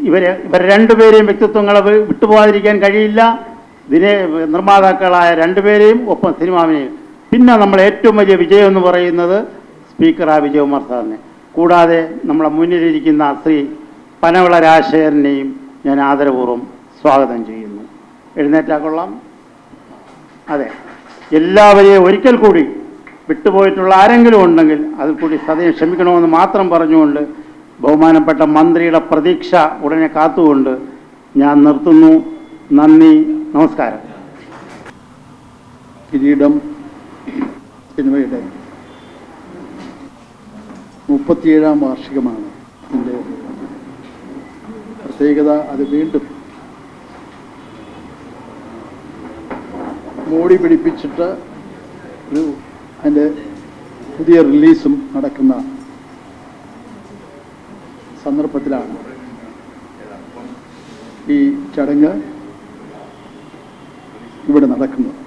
ഇവരെ രണ്ടുപേരെയും വ്യക്തിത്വങ്ങളെ വിട്ടുപോകാതിരിക്കാൻ കഴിയില്ല. നിർമ്മാതാക്കളായ രണ്ടുപേരെയും ഒപ്പം സിനിമാവിനെയും. പിന്നെ നമ്മൾ ഏറ്റവും വലിയ വിജയം എന്ന് പറയുന്നത് സ്പീക്കർ വിജയകുമാർ സാറിനെ, കൂടാതെ നമ്മളെ മുന്നിലിരിക്കുന്ന ശ്രീ പനവിള രാജശേഖരനെയും ഞാൻ ആദരപൂർവ്വം സ്വാഗതം ചെയ്യുന്നു. എഴുന്നേറ്റാ കൊള്ളാം. അതെ, എല്ലാവരെയും ഒരിക്കൽ കൂടി വിട്ടുപോയിട്ടുള്ള ആരെങ്കിലും ഉണ്ടെങ്കിൽ അതിൽ കൂടി സദയം ക്ഷമിക്കണമെന്ന് മാത്രം പറഞ്ഞുകൊണ്ട് ബഹുമാനപ്പെട്ട മന്ത്രിയുടെ പ്രതീക്ഷ ഉടനെ കാത്തുകൊണ്ട് ഞാൻ നിർത്തുന്നു. നന്ദി, നമസ്കാരം. കിരീടം സിനിമയുടെ 37ാം വാർഷികമാണ്. അതിൻ്റെ പ്രത്യേകത അത് വീണ്ടും മോടി പിടിപ്പിച്ചിട്ട് അതിൻ്റെ പുതിയ റിലീസും നടക്കുന്ന സന്ദർഭത്തിലാണ് ഈ ചടങ്ങ് ഇവിടെ നടക്കുന്നത്.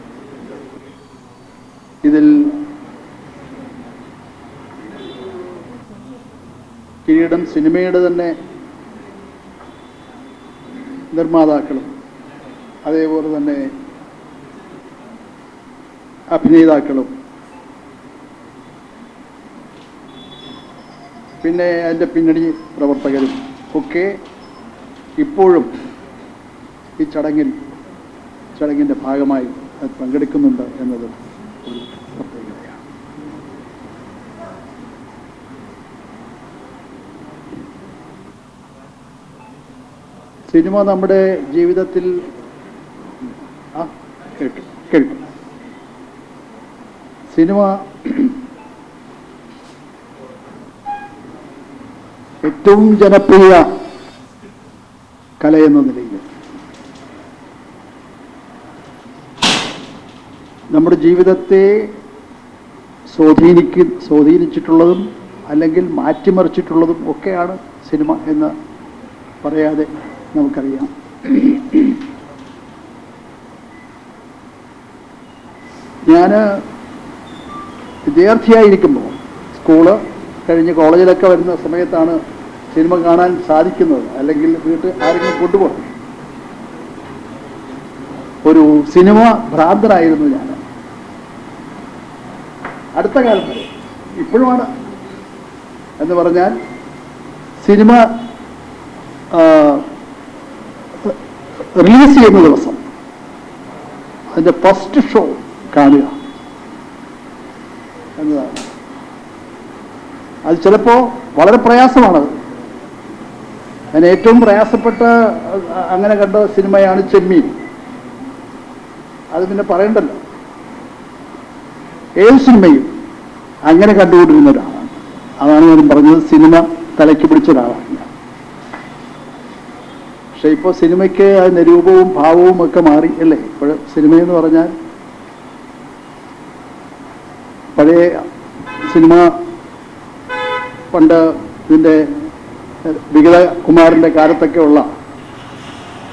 ഇതിൽ കിരീടം സിനിമയുടെ തന്നെ നിർമ്മാതാക്കളും അതേപോലെ തന്നെ അഭിനേതാക്കളും പിന്നെ അതിൻ്റെ പിന്നണി പ്രവർത്തകരും ഒക്കെ ഇപ്പോഴും ഈ ചടങ്ങിൻ്റെ ഭാഗമായി അത് പങ്കെടുക്കുന്നുണ്ട് എന്നത് ഒരു പ്രത്യേകതയാണ്. സിനിമ നമ്മുടെ ജീവിതത്തിൽ കേൾക്കും. സിനിമ ഏറ്റവും ജനപ്രിയ കലയെന്ന നിലയിൽ നമ്മുടെ ജീവിതത്തെ സ്വാധീനിച്ചിട്ടുള്ളതും അല്ലെങ്കിൽ മാറ്റിമറിച്ചിട്ടുള്ളതും ഒക്കെയാണ് സിനിമ എന്ന് പറയാതെ നമുക്കറിയാം. ഞാൻ വിദ്യാർത്ഥിയായിരിക്കുമ്പോൾ സ്കൂള് കഴിഞ്ഞ് കോളേജിലൊക്കെ വരുന്ന സമയത്താണ് സിനിമ കാണാൻ സാധിക്കുന്നത്, അല്ലെങ്കിൽ വീട്ടിൽ ആരെങ്കിലും കൊണ്ടുപോകണം. ഒരു സിനിമ ഭ്രാന്തനായിരുന്നു ഞാൻ. അടുത്ത കാലം വരെ ഇപ്പോഴുമാണ് എന്ന് പറഞ്ഞാൽ സിനിമ റിലീസ് ചെയ്യുന്ന ദിവസം അതിൻ്റെ ഫസ്റ്റ് ഷോ കാണുക എന്നതാണ്. അത് ചിലപ്പോൾ വളരെ പ്രയാസമാണത്. ഞാൻ ഏറ്റവും പ്രയാസപ്പെട്ട അങ്ങനെ കണ്ട സിനിമയാണ് ചെമ്മീൻ. അത് പിന്നെ പറയണ്ടല്ലോ. ഏത് സിനിമയും അങ്ങനെ കണ്ടുകൊണ്ടിരുന്ന ഒരാളാണ്. അതാണ് ഞാൻ പറഞ്ഞത്, സിനിമ തലയ്ക്ക് പിടിച്ച ഒരാളാണ് ഞാൻ. പക്ഷെ ഇപ്പോൾ സിനിമയ്ക്ക് അതിൻ്റെ രൂപവും ഭാവവും ഒക്കെ മാറി അല്ലേ. ഇപ്പോൾ സിനിമയെന്ന് പറഞ്ഞാൽ പഴയ സിനിമ പണ്ട് ഇതിൻ്റെ വിഗതകുമാരൻ്റെ കാലത്തൊക്കെ ഉള്ള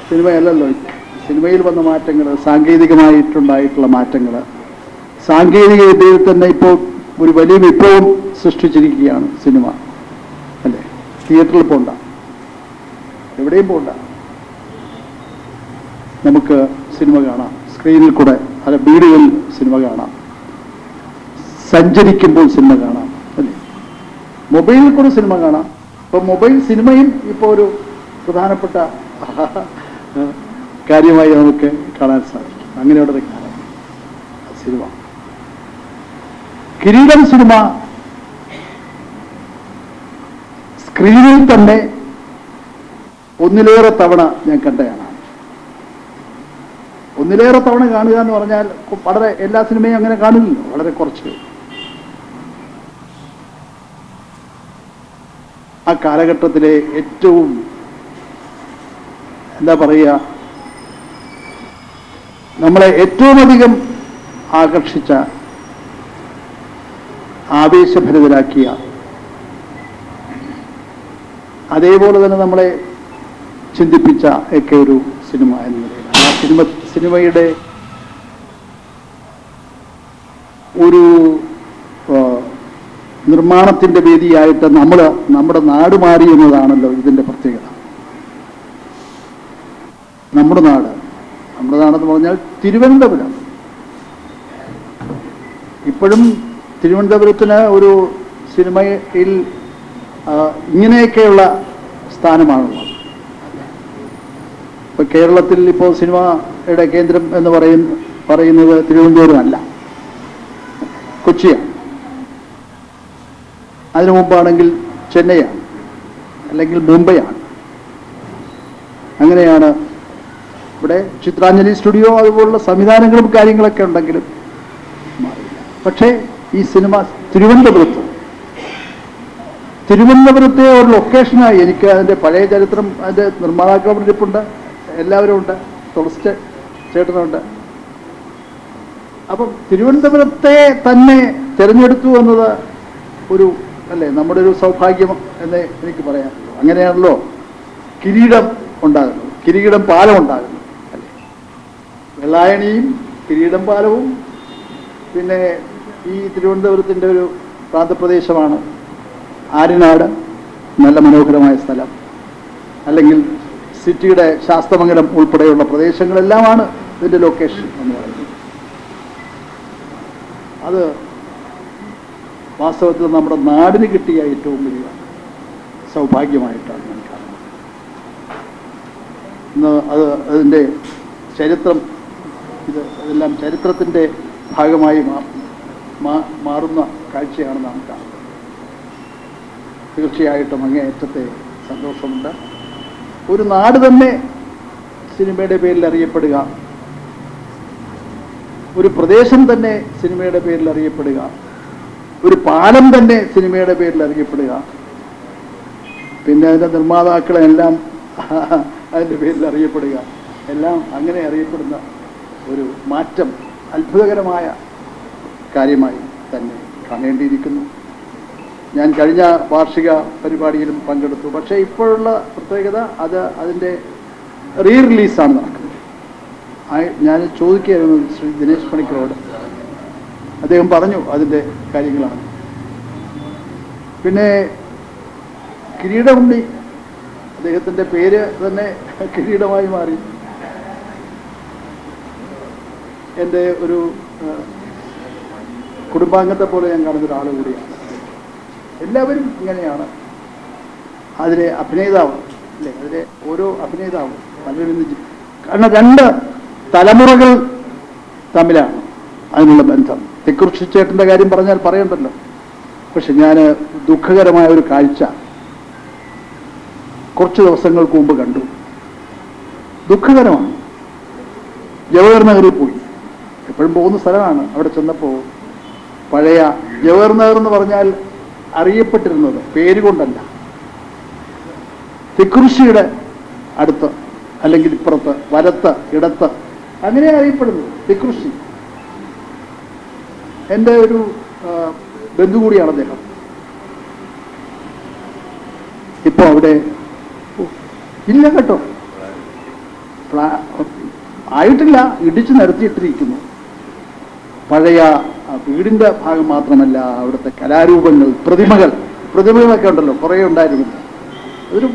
സിനിമയല്ലല്ലോ. സിനിമയിൽ വന്ന മാറ്റങ്ങൾ, സാങ്കേതികമായിട്ടുണ്ടായിട്ടുള്ള മാറ്റങ്ങൾ, സാങ്കേതിക വിദ്യയിൽ തന്നെ ഇപ്പോൾ ഒരു വലിയ വിപ്ലവം സൃഷ്ടിച്ചിരിക്കുകയാണ് സിനിമ അല്ലേ. തിയേറ്ററിൽ പോണ്ട, എവിടെയും പോണ്ട, നമുക്ക് സിനിമ കാണാം. സ്ക്രീനിൽ കൂടെ അല്ല വീടുകളിൽ സിനിമ കാണാം, സഞ്ചരിക്കുമ്പോൾ സിനിമ കാണാം അല്ലേ, മൊബൈലിൽ കൂടെ സിനിമ കാണാം. ഇപ്പോൾ മൊബൈൽ സിനിമയും ഇപ്പോൾ ഒരു പ്രധാനപ്പെട്ട കാര്യമായി നമുക്ക് കാണാൻ സാധിക്കും. അങ്ങനെയുള്ള കാലം സിനിമ. കിരീടം സിനിമ സ്ക്രീനിൽ തന്നെ ഒന്നിലേറെ തവണ ഞാൻ കണ്ടതാണ്. ഒന്നിലേറെ തവണ കാണുക എന്ന് പറഞ്ഞാൽ വളരെ എല്ലാ സിനിമയും അങ്ങനെ കാണില്ലല്ലോ, വളരെ കുറച്ച്. ആ കാലഘട്ടത്തിലെ ഏറ്റവും എന്താ പറയുക, നമ്മളെ ഏറ്റവും അധികം ആകർഷിച്ച, ആവേശഭരിതരാക്കിയ, അതേപോലെ തന്നെ നമ്മളെ ചിന്തിപ്പിച്ച ഒക്കെ ഒരു സിനിമ എന്ന നിലയിലാണ്. ആ സിനിമയുടെ ഒരു നിർമ്മാണത്തിൻ്റെ വേദിയായിട്ട് നമ്മുടെ നാട് മാറി എന്നതാണല്ലോ ഇതിൻ്റെ പ്രത്യേകത. നമ്മുടെ നാടെന്ന് പറഞ്ഞാൽ തിരുവനന്തപുരം. ഇപ്പോഴും തിരുവനന്തപുരത്തിന് ഒരു സിനിമയിൽ ഇങ്ങനെയൊക്കെയുള്ള സ്ഥാനമാണുള്ളത്. ഇപ്പൊ കേരളത്തിൽ ഇപ്പോൾ സിനിമയുടെ കേന്ദ്രം എന്ന് പറയുന്നത് തിരുവനന്തപുരം അല്ല, കൊച്ചിയാണ്. അതിനു മുമ്പാണെങ്കിൽ ചെന്നൈയാണ്, അല്ലെങ്കിൽ മുംബൈയാണ്. അങ്ങനെയാണ് ഇവിടെ ചിത്രാഞ്ജലി സ്റ്റുഡിയോ അതുപോലുള്ള സംവിധാനങ്ങളും കാര്യങ്ങളൊക്കെ ഉണ്ടെങ്കിലും മാറില്ല. പക്ഷേ ഈ സിനിമ തിരുവനന്തപുരത്തെ ഒരു ലൊക്കേഷനായി എനിക്ക് അതിൻ്റെ പഴയ ചരിത്രം, അതിൻ്റെ നിർമ്മാതാക്കളും ഇരിപ്പുണ്ട്, എല്ലാവരും ഉണ്ട്, തുളസി ചേട്ടനുണ്ട്. അപ്പം തിരുവനന്തപുരത്തെ തന്നെ തിരഞ്ഞെടുത്തു എന്നത് അല്ലേ നമ്മുടെ ഒരു സൗഭാഗ്യം എന്ന് എനിക്ക് പറയാനുള്ളൂ. അങ്ങനെയാണല്ലോ കിരീടം ഉണ്ടാകുന്നത്, കിരീടം പാലം ഉണ്ടാകുന്നത് അല്ലേ. വെള്ളായണിയും കിരീടം പാലവും പിന്നെ ഈ തിരുവനന്തപുരത്തിൻ്റെ ഒരു പ്രാന്തപ്രദേശമാണ് ആര്യനാട്, നല്ല മനോഹരമായ സ്ഥലം, അല്ലെങ്കിൽ സിറ്റിയുടെ ശാസ്തമംഗലം ഉൾപ്പെടെയുള്ള പ്രദേശങ്ങളെല്ലാമാണ് ഇതിൻ്റെ ലൊക്കേഷൻ എന്ന് പറയുന്നത്. അത് വാസ്തവത്തിൽ നമ്മുടെ നാടിന് കിട്ടിയ ഏറ്റവും വലിയ സൗഭാഗ്യമായിട്ടാണ് ഞാൻ കാണുന്നത്. ഇന്ന് അതിൻ്റെ ചരിത്രം, അതെല്ലാം ചരിത്രത്തിൻ്റെ ഭാഗമായി മാറുന്ന കാഴ്ചയാണ് നാം കാണുന്നത്. തീർച്ചയായിട്ടും അങ്ങേയറ്റത്തെ സന്തോഷമുണ്ട്. ഒരു നാട് തന്നെ സിനിമയുടെ പേരിൽ അറിയപ്പെടുക, ഒരു പ്രദേശം തന്നെ സിനിമയുടെ പേരിൽ അറിയപ്പെടുക, ഒരു പാലം തന്നെ സിനിമയുടെ പേരിൽ അറിയപ്പെടുക, പിന്നെ അതിൻ്റെ നിർമ്മാതാക്കളെല്ലാം അതിൻ്റെ പേരിൽ അറിയപ്പെടുക, എല്ലാം അങ്ങനെ അറിയപ്പെടുന്ന ഒരു മാറ്റം അത്ഭുതകരമായ കാര്യമായി തന്നെ കാണേണ്ടിയിരിക്കുന്നു. ഞാൻ കഴിഞ്ഞ വാർഷിക പരിപാടിയിലും പങ്കെടുത്തു. പക്ഷേ ഇപ്പോഴുള്ള പ്രത്യേകത അതിൻ്റെ റീ റിലീസാണ് നടക്കുന്നത്. ഞാൻ ചോദിക്കുകയായിരുന്നു ശ്രീ ദിനേശ് പണിക്കരോട്, അദ്ദേഹം പറഞ്ഞു അതിൻ്റെ കാര്യങ്ങളാണ്. പിന്നെ കിരീടമുണ്ണി, അദ്ദേഹത്തിൻ്റെ പേര് തന്നെ കിരീടമായി മാറി. എൻ്റെ ഒരു കുടുംബാംഗത്തെ പോലെ ഞാൻ കാണുന്ന ഒരാൾ കൂടിയാണ്. എല്ലാവരും ഇങ്ങനെയാണ്. അതിലെ അഭിനേതാവ് അല്ലേ, അതിലെ ഓരോ അഭിനേതാവും പലരും, കാരണം രണ്ട് തലമുറകൾ തമ്മിലാണ് അതിനുള്ള ബന്ധം. തെക്കുറിശി ചേട്ടൻ്റെ കാര്യം പറഞ്ഞാൽ പറയണ്ടല്ലോ. പക്ഷെ ഞാൻ ദുഃഖകരമായ ഒരു കാഴ്ച കുറച്ച് ദിവസങ്ങൾക്ക് മുമ്പ് കണ്ടു. ദുഃഖകരമാണ്. ജവഹർ നഗറിൽ പോയി, എപ്പോഴും പോകുന്ന സ്ഥലമാണ്. അവിടെ ചെന്നപ്പോൾ പഴയ ജവഹർ നഗർ എന്ന് പറഞ്ഞാൽ അറിയപ്പെട്ടിരുന്നത് പേരുകൊണ്ടല്ല, തെക്കുറിശിയുടെ അടുത്ത് അല്ലെങ്കിൽ ഇപ്പുറത്ത്, വലത്ത്, ഇടത്ത്, അങ്ങനെ അറിയപ്പെടുന്നത് തെക്കുറിശി. എൻ്റെ ഒരു ബന്ധു കൂടിയാണ് അദ്ദേഹം. ഇപ്പോൾ അവിടെ ഇല്ല കേട്ടോ, ആയിട്ടില്ല, ഇടിച്ചു നിരത്തിയിട്ടിരിക്കുന്നു. പഴയ വീടിൻ്റെ ഭാഗം മാത്രമല്ല, അവിടുത്തെ കലാരൂപങ്ങൾ, പ്രതിമകളൊക്കെ ഉണ്ടല്ലോ, കുറേ ഉണ്ടായിരുന്നു. അതൊരു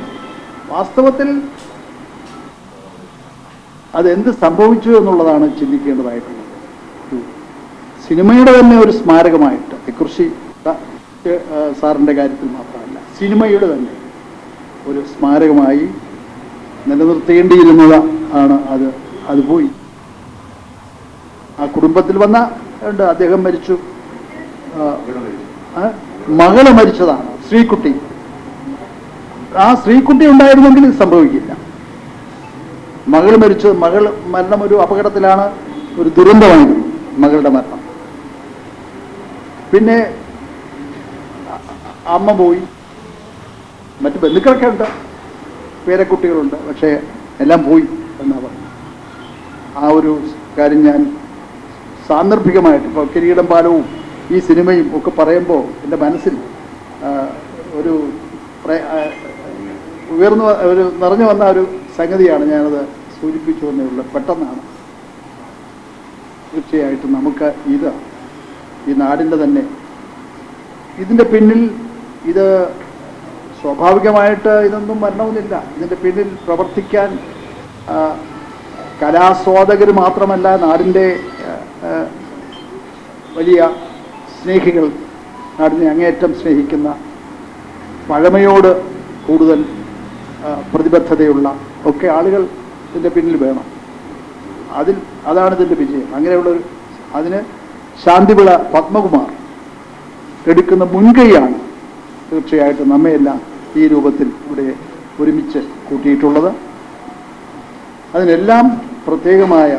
വാസ്തവത്തിൽ അതെന്ത് സംഭവിച്ചു എന്നുള്ളതാണ് ചിന്തിക്കേണ്ടതായിട്ടുള്ളത്. സിനിമയുടെ തന്നെ ഒരു സ്മാരകമായിട്ട്, തെക്കുറിശി സാറിൻ്റെ കാര്യത്തിൽ മാത്രമല്ല, സിനിമയുടെ തന്നെ ഒരു സ്മാരകമായി നിലനിർത്തേണ്ടിയിരുന്നത് ആണ്. അത് പോയി. ആ കുടുംബത്തിൽ വന്ന അദ്ദേഹം മരിച്ചു, മകള് മരിച്ചതാണ്, ശ്രീകുട്ടി. ആ ശ്രീകുട്ടി ഉണ്ടായിരുന്നെങ്കിൽ ഇത് സംഭവിക്കില്ല. മകൾ മരണം ഒരു അപകടത്തിലാണ്, ഒരു ദുരന്തമായിരുന്നു മകളുടെ മരണം. പിന്നെ അമ്മ പോയി, മറ്റു ബന്ധുക്കളൊക്കെ ഉണ്ട്, പേരക്കുട്ടികളുണ്ട്, പക്ഷേ എല്ലാം പോയി എന്നാ പറഞ്ഞു. ആ ഒരു കാര്യം ഞാൻ സാന്ദർഭികമായിട്ട്, ഇപ്പോൾ കിരീടം പാലവും ഈ സിനിമയും ഒക്കെ പറയുമ്പോൾ എൻ്റെ മനസ്സിൽ ഒരു നിറഞ്ഞു വന്ന ഒരു സംഗതിയാണ്. ഞാനത് സൂചിപ്പിച്ചു എന്നേ ഉള്ളൂ. പെട്ടെന്നാണ്. തീർച്ചയായിട്ടും നമുക്ക് ഇത് ഈ നാടിൻ്റെ തന്നെ. ഇതിൻ്റെ പിന്നിൽ ഇത് സ്വാഭാവികമായിട്ട് ഇതൊന്നും വരണമെന്നില്ല. ഇതിൻ്റെ പിന്നിൽ പ്രവർത്തിക്കാൻ കലാസ്വാദകർ മാത്രമല്ല, നാടിൻ്റെ വലിയ സ്നേഹികൾ, നാടിനെ അങ്ങേയറ്റം സ്നേഹിക്കുന്ന, പഴമയോട് കൂടുതൽ പ്രതിബദ്ധതയുള്ള ഒക്കെ ആളുകൾ ഇതിൻ്റെ പിന്നിൽ വേണം. അതാണ് ഇതിൻ്റെ വിജയം. അങ്ങനെയുള്ളൊരു അതിന് ശാന്തിവിള പത്മകുമാർ എടുക്കുന്ന മുൻകൈയാണ് തീർച്ചയായിട്ടും നമ്മയെല്ലാം ഈ രൂപത്തിൽ ഇവിടെ ഒരുമിച്ച് കൂട്ടിയിട്ടുള്ളത്. അതിനെല്ലാം പ്രത്യേകമായ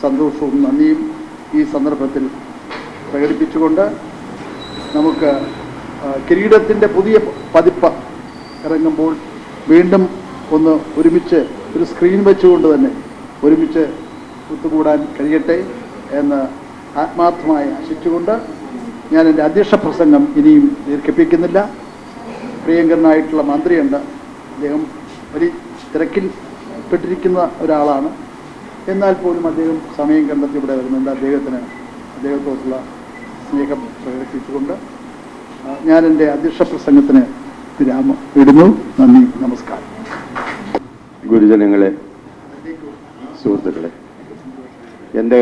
സന്തോഷവും നന്ദിയും ഈ സന്ദർഭത്തിൽ പ്രകടിപ്പിച്ചുകൊണ്ട് നമുക്ക് കിരീടത്തിൻ്റെ പുതിയ പതിപ്പ് ഇറങ്ങുമ്പോൾ വീണ്ടും ഒന്ന് ഒരുമിച്ച് ഒരു സ്ക്രീൻ വെച്ചുകൊണ്ട് തന്നെ ഒരുമിച്ച് ഒത്തുകൂടാൻ കഴിയട്ടെ എന്ന് ആത്മാർത്ഥമായി ആശിച്ചുകൊണ്ട് ഞാൻ എൻ്റെ അധ്യക്ഷ പ്രസംഗം ഇനിയും ദീർഘിപ്പിക്കുന്നില്ല. പ്രിയങ്കരനായിട്ടുള്ള മന്ത്രിയുണ്ട്, അദ്ദേഹം വലിയ തിരക്കിൽ പെട്ടിരിക്കുന്ന ഒരാളാണ്. എന്നാൽ പോലും അദ്ദേഹം സമയം കണ്ടെത്തി ഇവിടെ വരുന്നുണ്ട്. അദ്ദേഹത്തോടുള്ള സ്നേഹം പ്രകടിപ്പിച്ചുകൊണ്ട് ഞാൻ എൻ്റെ അധ്യക്ഷ പ്രസംഗത്തിന് വിരാമം ഇടുന്നു. നന്ദി, നമസ്കാരം. ഗുരുജനങ്ങളെ, സുഹൃത്തുക്കളെ, എൻ്റെ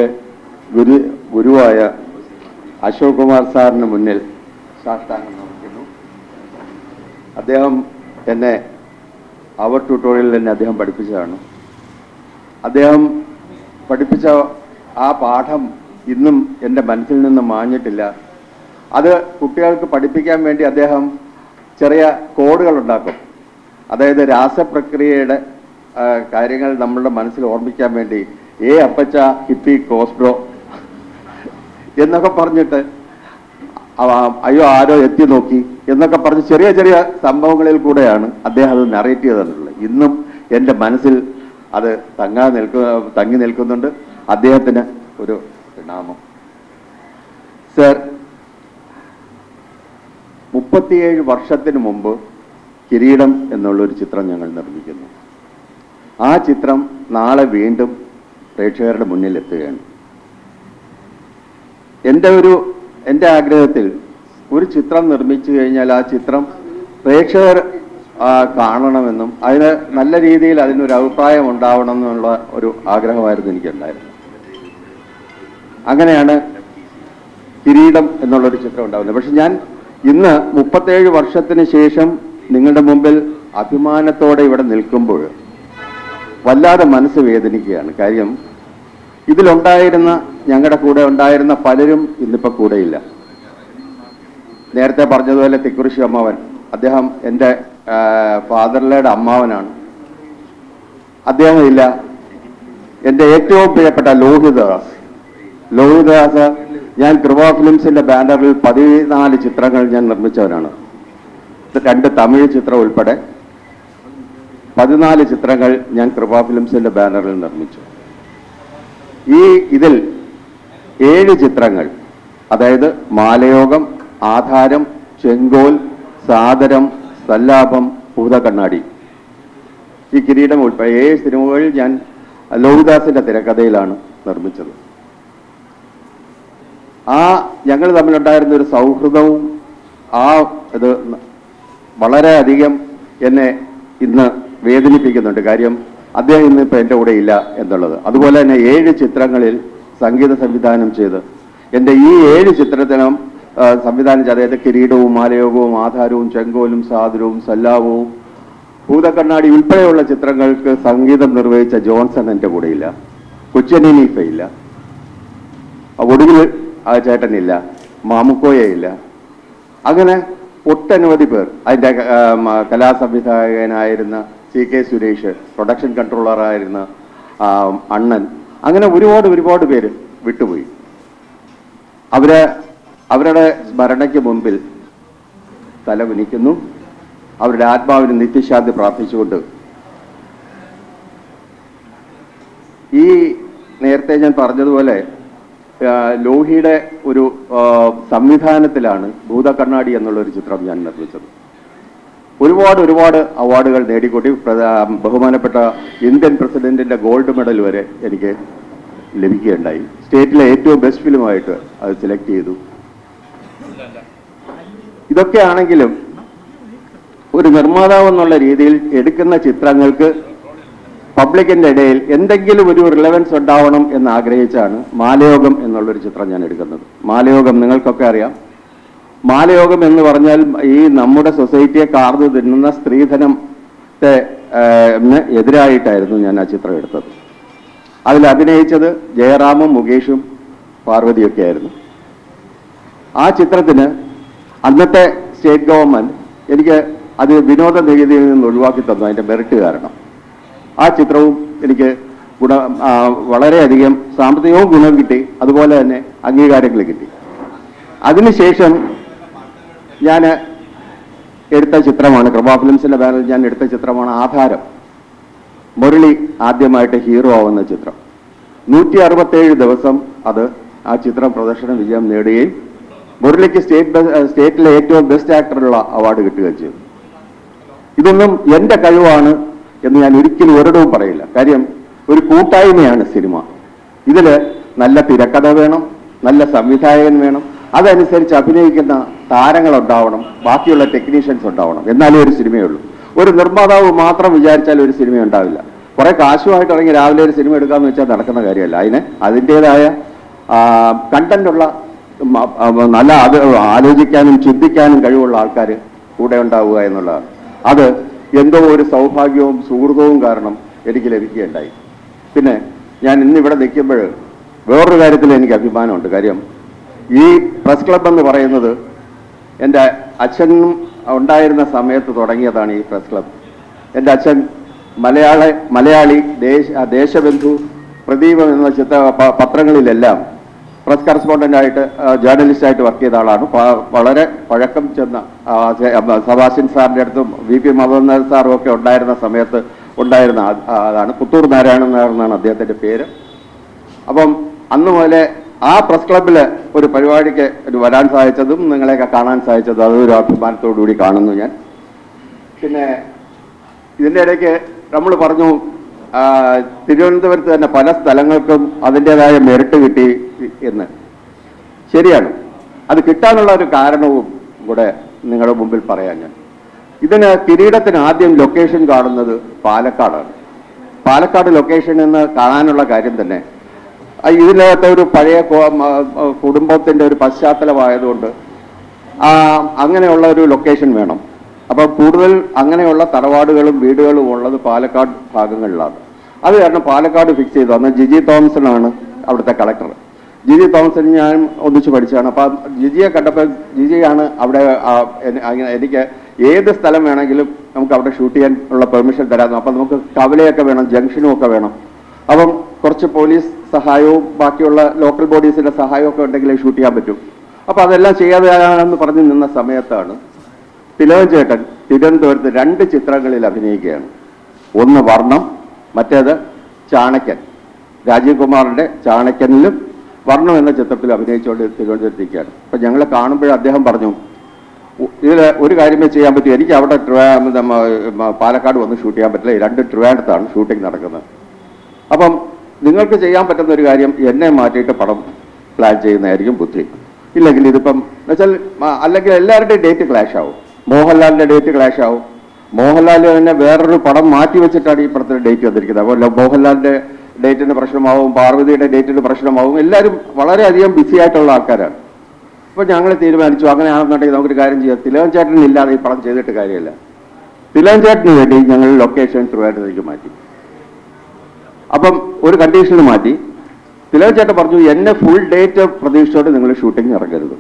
ഗുരുവായ അശോക് കുമാർ സാറിന് മുന്നിൽ സാഷ്ടാംഗം നമിക്കുന്നു. അദ്ദേഹം എന്നെ അവർ ട്യൂട്ടോറിയലിൽ എന്നെ അദ്ദേഹം പഠിപ്പിച്ചതാണ്. അദ്ദേഹം പഠിപ്പിച്ച ആ പാഠം ഇന്നും എൻ്റെ മനസ്സിൽ നിന്ന് മാഞ്ഞിട്ടില്ല. അത് കുട്ടികൾക്ക് പഠിപ്പിക്കാൻ വേണ്ടി അദ്ദേഹം ചെറിയ കോഡുകൾ ഉണ്ടാക്കും. അതായത് രാസപ്രക്രിയയുടെ കാര്യങ്ങൾ നമ്മളുടെ മനസ്സിൽ ഓർമ്മിക്കാൻ വേണ്ടി അപ്പച്ച ഹിപ്പി കോസ്ബ്രോ എന്നൊക്കെ പറഞ്ഞിട്ട് അയ്യോ ആരോ എത്തി നോക്കി എന്നൊക്കെ പറഞ്ഞ് ചെറിയ ചെറിയ സംഭവങ്ങളിൽ കൂടെയാണ് അദ്ദേഹം അത് നറേറ്റ് ചെയ്തിട്ടുള്ളത്. ഇന്നും എൻ്റെ മനസ്സിൽ അത് തങ്ങി നിൽക്കുന്നുണ്ട്. അദ്ദേഹത്തിന് ഒരു പ്രണാമം. സർ, 37 വർഷത്തിന് മുമ്പ് കിരീടം എന്നുള്ളൊരു ചിത്രം ഞങ്ങൾ നിർമ്മിക്കുന്നു. ആ ചിത്രം നാളെ വീണ്ടും പ്രേക്ഷകരുടെ മുന്നിൽ എത്തുകയാണ്. എൻ്റെ ആഗ്രഹത്തിൽ ഒരു ചിത്രം നിർമ്മിച്ചു കഴിഞ്ഞാൽ ആ ചിത്രം പ്രേക്ഷകർ കാണണമെന്നും അതിന് നല്ല രീതിയിൽ അതിനൊരു അഭിപ്രായം ഉണ്ടാവണം എന്നുള്ള ഒരു ആഗ്രഹമായിരുന്നു എനിക്കുണ്ടായിരുന്നത്. അങ്ങനെയാണ് കിരീടം എന്നുള്ളൊരു ചിത്രം ഉണ്ടാവുന്നത്. പക്ഷെ ഞാൻ ഇന്ന് 37 വർഷത്തിന് ശേഷം നിങ്ങളുടെ മുമ്പിൽ അഭിമാനത്തോടെ ഇവിടെ നിൽക്കുമ്പോൾ വല്ലാതെ മനസ്സ് വേദനിക്കുകയാണ്. കാര്യം ഇതിലുണ്ടായിരുന്ന ഞങ്ങളുടെ കൂടെ ഉണ്ടായിരുന്ന പലരും ഇന്നിപ്പോൾ കൂടെയില്ല. നേരത്തെ പറഞ്ഞതുപോലെ തിക്കുറിശി അമ്മാവൻ, അദ്ദേഹം എൻ്റെ ഫാദറിലയുടെ അമ്മാവനാണ്. അദ്ദേഹം ഇല്ല. എൻ്റെ ഏറ്റവും പ്രിയപ്പെട്ട ലോഹിതദാസ് ഞാൻ കൃപ ഫിലിംസിൻ്റെ ബാനറിൽ 14 ചിത്രങ്ങൾ ഞാൻ നിർമ്മിച്ചവനാണ്. 2 തമിഴ് ചിത്രം ഉൾപ്പെടെ 14 ചിത്രങ്ങൾ ഞാൻ കൃപ ഫിലിംസിൻ്റെ ബാനറിൽ നിർമ്മിച്ചു. ഇതിൽ 7 ചിത്രങ്ങൾ, അതായത് മാലയോഗം, ആധാരം, ചെങ്കോൽ, സാദരം, സല്ലാപം, ഭൂതകണ്ണാടി, ഈ കിരീടം ഉൾപ്പെടെ 7 സിനിമകളിൽ ഞാൻ ലോഹിദാസിന്റെ തിരക്കഥയിലാണ് നിർമ്മിച്ചത്. ഞങ്ങൾ തമ്മിലുണ്ടായിരുന്ന ഒരു സൗഹൃദവും ഇത് വളരെയധികം എന്നെ ഇന്ന് വേദനിപ്പിക്കുന്നുണ്ട്. കാര്യം അദ്ദേഹം ഇന്നിപ്പോൾ എൻ്റെ കൂടെ ഇല്ല എന്നുള്ളത്. അതുപോലെ തന്നെ 7 ചിത്രങ്ങളിൽ സംഗീത സംവിധാനം ചെയ്ത് എൻ്റെ ഈ 7 ചിത്രത്തിനും സംവിധാനം ചെയ്ത്, അതായത് കിരീടവും, മാലയോഗവും, ആധാരവും, ചെങ്കോലും, സാദരവും, സല്ലാപവും, ഭൂതകണ്ണാടി ഉൾപ്പെടെയുള്ള ചിത്രങ്ങൾക്ക് സംഗീതം നിർവഹിച്ച ജോൺസൺ എൻ്റെ കൂടെയില്ല, കൊച്ചനീഫയില്ല, ഒടുവിൽ ആ ചേട്ടനില്ല, മാമുക്കോയയില്ല. അങ്ങനെ ഒട്ടനവധി പേർ, അതിൻ്റെ കലാസംവിധായകനായിരുന്ന CK സുരേഷ്, പ്രൊഡക്ഷൻ കൺട്രോളറായിരുന്ന അണ്ണൻ, അങ്ങനെ ഒരുപാട് പേര് വിട്ടുപോയി. അവരുടെ സ്മരണയ്ക്ക് മുമ്പിൽ തല കുനിക്കുന്നു. അവരുടെ ആത്മാവിന് നിത്യശാന്തി പ്രാർത്ഥിച്ചുകൊണ്ട് നേരത്തെ ഞാൻ പറഞ്ഞതുപോലെ ലോഹിയുടെ ഒരു സംവിധാനത്തിലാണ് ഭൂതകണ്ണാടി എന്നുള്ളൊരു ചിത്രം ഞാൻ നിർമ്മിച്ചത്. ഒരുപാട് അവാർഡുകൾ നേടിക്കൂട്ടി. ബഹുമാനപ്പെട്ട ഇന്ത്യൻ പ്രസിഡന്റിന്റെ ഗോൾഡ് മെഡൽ വരെ എനിക്ക് ലഭിക്കുകയുണ്ടായി. സ്റ്റേറ്റിലെ ഏറ്റവും ബെസ്റ്റ് ഫിലിമായിട്ട് അത് സെലക്ട് ചെയ്തു. ഇതൊക്കെ ആണെങ്കിലും ഒരു നിർമ്മാതാവ് എന്നുള്ള രീതിയിൽ എടുക്കുന്ന ചിത്രങ്ങൾക്ക് പബ്ലിക്കിന്റെ ഇടയിൽ എന്തെങ്കിലും ഒരു റിലവൻസ് ഉണ്ടാവണം എന്ന് ആഗ്രഹിച്ചാണ് മാലയോഗം എന്നുള്ളൊരു ചിത്രം ഞാൻ എടുക്കുന്നത്. മാലയോഗം നിങ്ങൾക്കൊക്കെ അറിയാം. മാലയോഗം എന്ന് പറഞ്ഞാൽ ഈ നമ്മുടെ സൊസൈറ്റിയെ കാർന്നു തിന്നുന്ന സ്ത്രീധനത്തെ എതിരായിട്ടായിരുന്നു ഞാൻ ആ ചിത്രം എടുത്തത്. അതിൽ അഭിനയിച്ചത് ജയറാമും മുകേഷും പാർവതിയൊക്കെ ആയിരുന്നു. ആ ചിത്രത്തിന് അന്നത്തെ സ്റ്റേറ്റ് ഗവൺമെന്റ് എനിക്ക് അത് വിനോദ നികുതിയിൽ നിന്ന് ഒഴിവാക്കി തന്നു, അതിന്റെ മെറിറ്റ് കാരണം. ആ ചിത്രവും എനിക്ക് വളരെയധികം സാമ്പത്തികവും ഗുണം കിട്ടി, അതുപോലെ തന്നെ അംഗീകാരങ്ങൾ കിട്ടി. അതിനുശേഷം ഞാൻ എടുത്ത ചിത്രമാണ്, കൃപ ഫിലിംസിന്റെ ബാനറിൽ ഞാൻ എടുത്ത ചിത്രമാണ് ആധാരം. മുരളി ആദ്യമായിട്ട് ഹീറോ ആവുന്ന ചിത്രം. 167 ദിവസം അത് ആ ചിത്രം പ്രദർശന വിജയം നേടുകയും മുരളിക്ക് സ്റ്റേറ്റിലെ ഏറ്റവും ബെസ്റ്റ് ആക്ടറുള്ള അവാർഡ് കിട്ടുകയും ചെയ്തു. ഇതൊന്നും എൻ്റെ കഴിവാണ് എന്ന് ഞാൻ ഒരിക്കലും ഒരിടവും പറയില്ല. കാര്യം ഒരു കൂട്ടായ്മയാണ് സിനിമ. ഇതിൽ നല്ല തിരക്കഥ വേണം, നല്ല സംവിധായകൻ വേണം, അതനുസരിച്ച് അഭിനയിക്കുന്ന താരങ്ങളുണ്ടാവണം, ബാക്കിയുള്ള ടെക്നീഷ്യൻസ് ഉണ്ടാവണം, എന്നാലേ ഒരു സിനിമയുള്ളൂ. ഒരു നിർമ്മാതാവ് മാത്രം വിചാരിച്ചാൽ ഒരു സിനിമ ഉണ്ടാവില്ല. കുറെ കാശുമായിട്ട് ഇറങ്ങി രാവിലെ ഒരു സിനിമ എടുക്കാമെന്ന് വെച്ചാൽ നടക്കുന്ന കാര്യമല്ല. അതിന് അതിൻ്റെതായ കണ്ടന്റുള്ള നല്ല അത് ആലോചിക്കാനും ചിന്തിക്കാനും കഴിവുള്ള ആൾക്കാർ കൂടെ ഉണ്ടാവുക എന്നുള്ളതാണ്. അത് എന്തോ ഒരു സൗഭാഗ്യവും സുഹൃതവും കാരണം എനിക്ക് ലഭിക്കുകയുണ്ടായി. പിന്നെ ഞാൻ ഇന്നിവിടെ നിൽക്കുമ്പോൾ വേറൊരു കാര്യത്തിൽ എനിക്ക് അഭിമാനമുണ്ട്. കാര്യം ഈ പ്രസ് ക്ലബ് എന്ന് പറയുന്നത് എൻ്റെ അച്ഛനും ഉണ്ടായിരുന്ന സമയത്ത് തുടങ്ങിയതാണ് ഈ പ്രസ് ക്ലബ്. എൻ്റെ അച്ഛൻ മലയാളി ദേശബന്ധു, പ്രദീപം എന്ന പത്രങ്ങളിലെല്ലാം പ്രസ് കറസ്പോണ്ടൻ്റായിട്ട് ജേർണലിസ്റ്റായിട്ട് വർക്ക് ചെയ്ത ആളാണ്. വളരെ പഴക്കം ചെന്ന സബാഷിൻ സാറിൻ്റെ അടുത്തും VP മധുനാഥ് സാറും ഒക്കെ ഉണ്ടായിരുന്ന സമയത്ത് ഉണ്ടായിരുന്ന അതാണ്. പുത്തൂർ നാരായണൻ നായർ എന്നാണ് അദ്ദേഹത്തിൻ്റെ പേര്. അപ്പം അന്ന് മുതലേ ആ പ്രസ് ക്ലബിൽ ഒരു പരിപാടിക്ക് വരാൻ സാധിച്ചതും നിങ്ങളെയൊക്കെ കാണാൻ സാധിച്ചതും അതൊരു അഭിമാനത്തോടു കൂടി കാണുന്നു ഞാൻ. പിന്നെ ഇതിൻ്റെ ഇടയ്ക്ക് നമ്മൾ പറഞ്ഞു തിരുവനന്തപുരത്ത് തന്നെ പല സ്ഥലങ്ങൾക്കും അതിൻ്റെതായ മെറിറ്റ് കിട്ടി എന്ന്. ശരിയാണ്, അത് കിട്ടാനുള്ള ഒരു കാരണവും കൂടെ നിങ്ങളുടെ മുമ്പിൽ പറയാൻ ഞാൻ. ഇതിന് കിരീടത്തിന് ആദ്യം ലൊക്കേഷൻ കാണുന്നത് പാലക്കാടാണ്. പാലക്കാട് ലൊക്കേഷൻ എന്ന് കാണാനുള്ള കാര്യം തന്നെ ഇതിനകത്ത് ഒരു പഴയ കുടുംബത്തിൻ്റെ ഒരു പശ്ചാത്തലമായതുകൊണ്ട് അങ്ങനെയുള്ള ഒരു ലൊക്കേഷൻ വേണം. അപ്പം കൂടുതൽ അങ്ങനെയുള്ള തറവാടുകളും വീടുകളും ഉള്ളത് പാലക്കാട് ഭാഗങ്ങളിലാണ്. അത് കാരണം പാലക്കാട് ഫിക്സ് ചെയ്തു. അന്ന് ജിജി തോമസനാണ് അവിടുത്തെ കളക്ടർ. ജിജി തോമസൻ ഞാൻ ഒന്നിച്ച് പഠിച്ചതാണ്. അപ്പം ജിജിയെ കണ്ടപ്പോൾ ജിജിയാണ് അവിടെ എനിക്ക് ഏത് സ്ഥലം വേണമെങ്കിലും നമുക്ക് അവിടെ ഷൂട്ട് ചെയ്യാൻ ഉള്ള പെർമിഷൻ തരാമെന്ന്. അപ്പം നമുക്ക് കവലയൊക്കെ വേണം, ജംഗ്ഷനും ഒക്കെ വേണം. അപ്പം കുറച്ച് പോലീസ് സഹായവും ബാക്കിയുള്ള ലോക്കൽ ബോഡീസിൻ്റെ സഹായവും ഒക്കെ ഉണ്ടെങ്കിലേ ഷൂട്ട് ചെയ്യാൻ പറ്റും. അപ്പം അതെല്ലാം ചെയ്യാതെയാണെന്ന് പറഞ്ഞ് നിന്ന സമയത്താണ് തിലകൻ ചേട്ടൻ തിരുവനന്തപുരത്ത് 2 ചിത്രങ്ങളിൽ അഭിനയിക്കുകയാണ്. ഒന്ന് വർണ്ണം, മറ്റേത് ചാണക്യൻ. രാജീവ് കുമാറിൻ്റെ ചാണക്യനിലും വർണ്ണം എന്ന ചിത്രത്തിൽ അഭിനയിച്ചുകൊണ്ട് തിരുവനന്തപുരത്തേക്കാണ്. അപ്പം ഞങ്ങളെ കാണുമ്പോൾ അദ്ദേഹം പറഞ്ഞു, ഇതിൽ ഒരു കാര്യമേ ചെയ്യാൻ പറ്റൂ, എനിക്ക് അവിടെ പാലക്കാട് വന്ന് ഷൂട്ട് ചെയ്യാൻ പറ്റില്ല, 2 ട്രിവാൻഡ്രത്താണ് ഷൂട്ടിംഗ് നടക്കുന്നത്. അപ്പം നിങ്ങൾക്ക് ചെയ്യാൻ പറ്റുന്ന ഒരു കാര്യം എന്നെ മാറ്റിയിട്ട് പടം പ്ലാൻ ചെയ്യുന്നതായിരിക്കും ബുദ്ധി. ഇല്ലെങ്കിൽ ഇതിപ്പം എന്നുവെച്ചാൽ അല്ലെങ്കിൽ എല്ലാവരുടെയും ഡേറ്റ് ക്ലാഷ് ആവും. മോഹൻലാലിൻ്റെ ഡേറ്റ് ക്ലാഷ് ആവും. മോഹൻലാൽ തന്നെ വേറൊരു പടം മാറ്റി വെച്ചിട്ടാണ് ഈ പടത്തിന് ഡേറ്റ് വന്നിരിക്കുന്നത്. അപ്പോൾ മോഹൻലാലിൻ്റെ ഡേറ്റിന് പ്രശ്നമാവും, പാർവതിയുടെ ഡേറ്റിന് പ്രശ്നമാവും. എല്ലാവരും വളരെയധികം ബിസി ആയിട്ടുള്ള ആൾക്കാരാണ്. അപ്പോൾ ഞങ്ങൾ തീരുമാനിച്ചു, അങ്ങനെയാണെന്നുണ്ടെങ്കിൽ നമുക്കൊരു കാര്യം ചെയ്യാം, തിലകൻ ചേട്ടൻ ഇല്ലാതെ ഈ പടം ചെയ്തിട്ട് കാര്യമില്ല. തിലകൻ ചേട്ടന് വേണ്ടി ഞങ്ങൾ ലൊക്കേഷൻ ട്രിവാൻഡ്രത്തേക്ക് മാറ്റി. അപ്പം ഒരു കണ്ടീഷനിൽ മാറ്റി. തിലകൻ ചേട്ടൻ പറഞ്ഞു, എന്നെ ഫുൾ ഡേറ്റ് പ്രതീക്ഷിച്ചോട്ട് നിങ്ങൾ ഷൂട്ടിംഗ് ഇറങ്ങരുത്,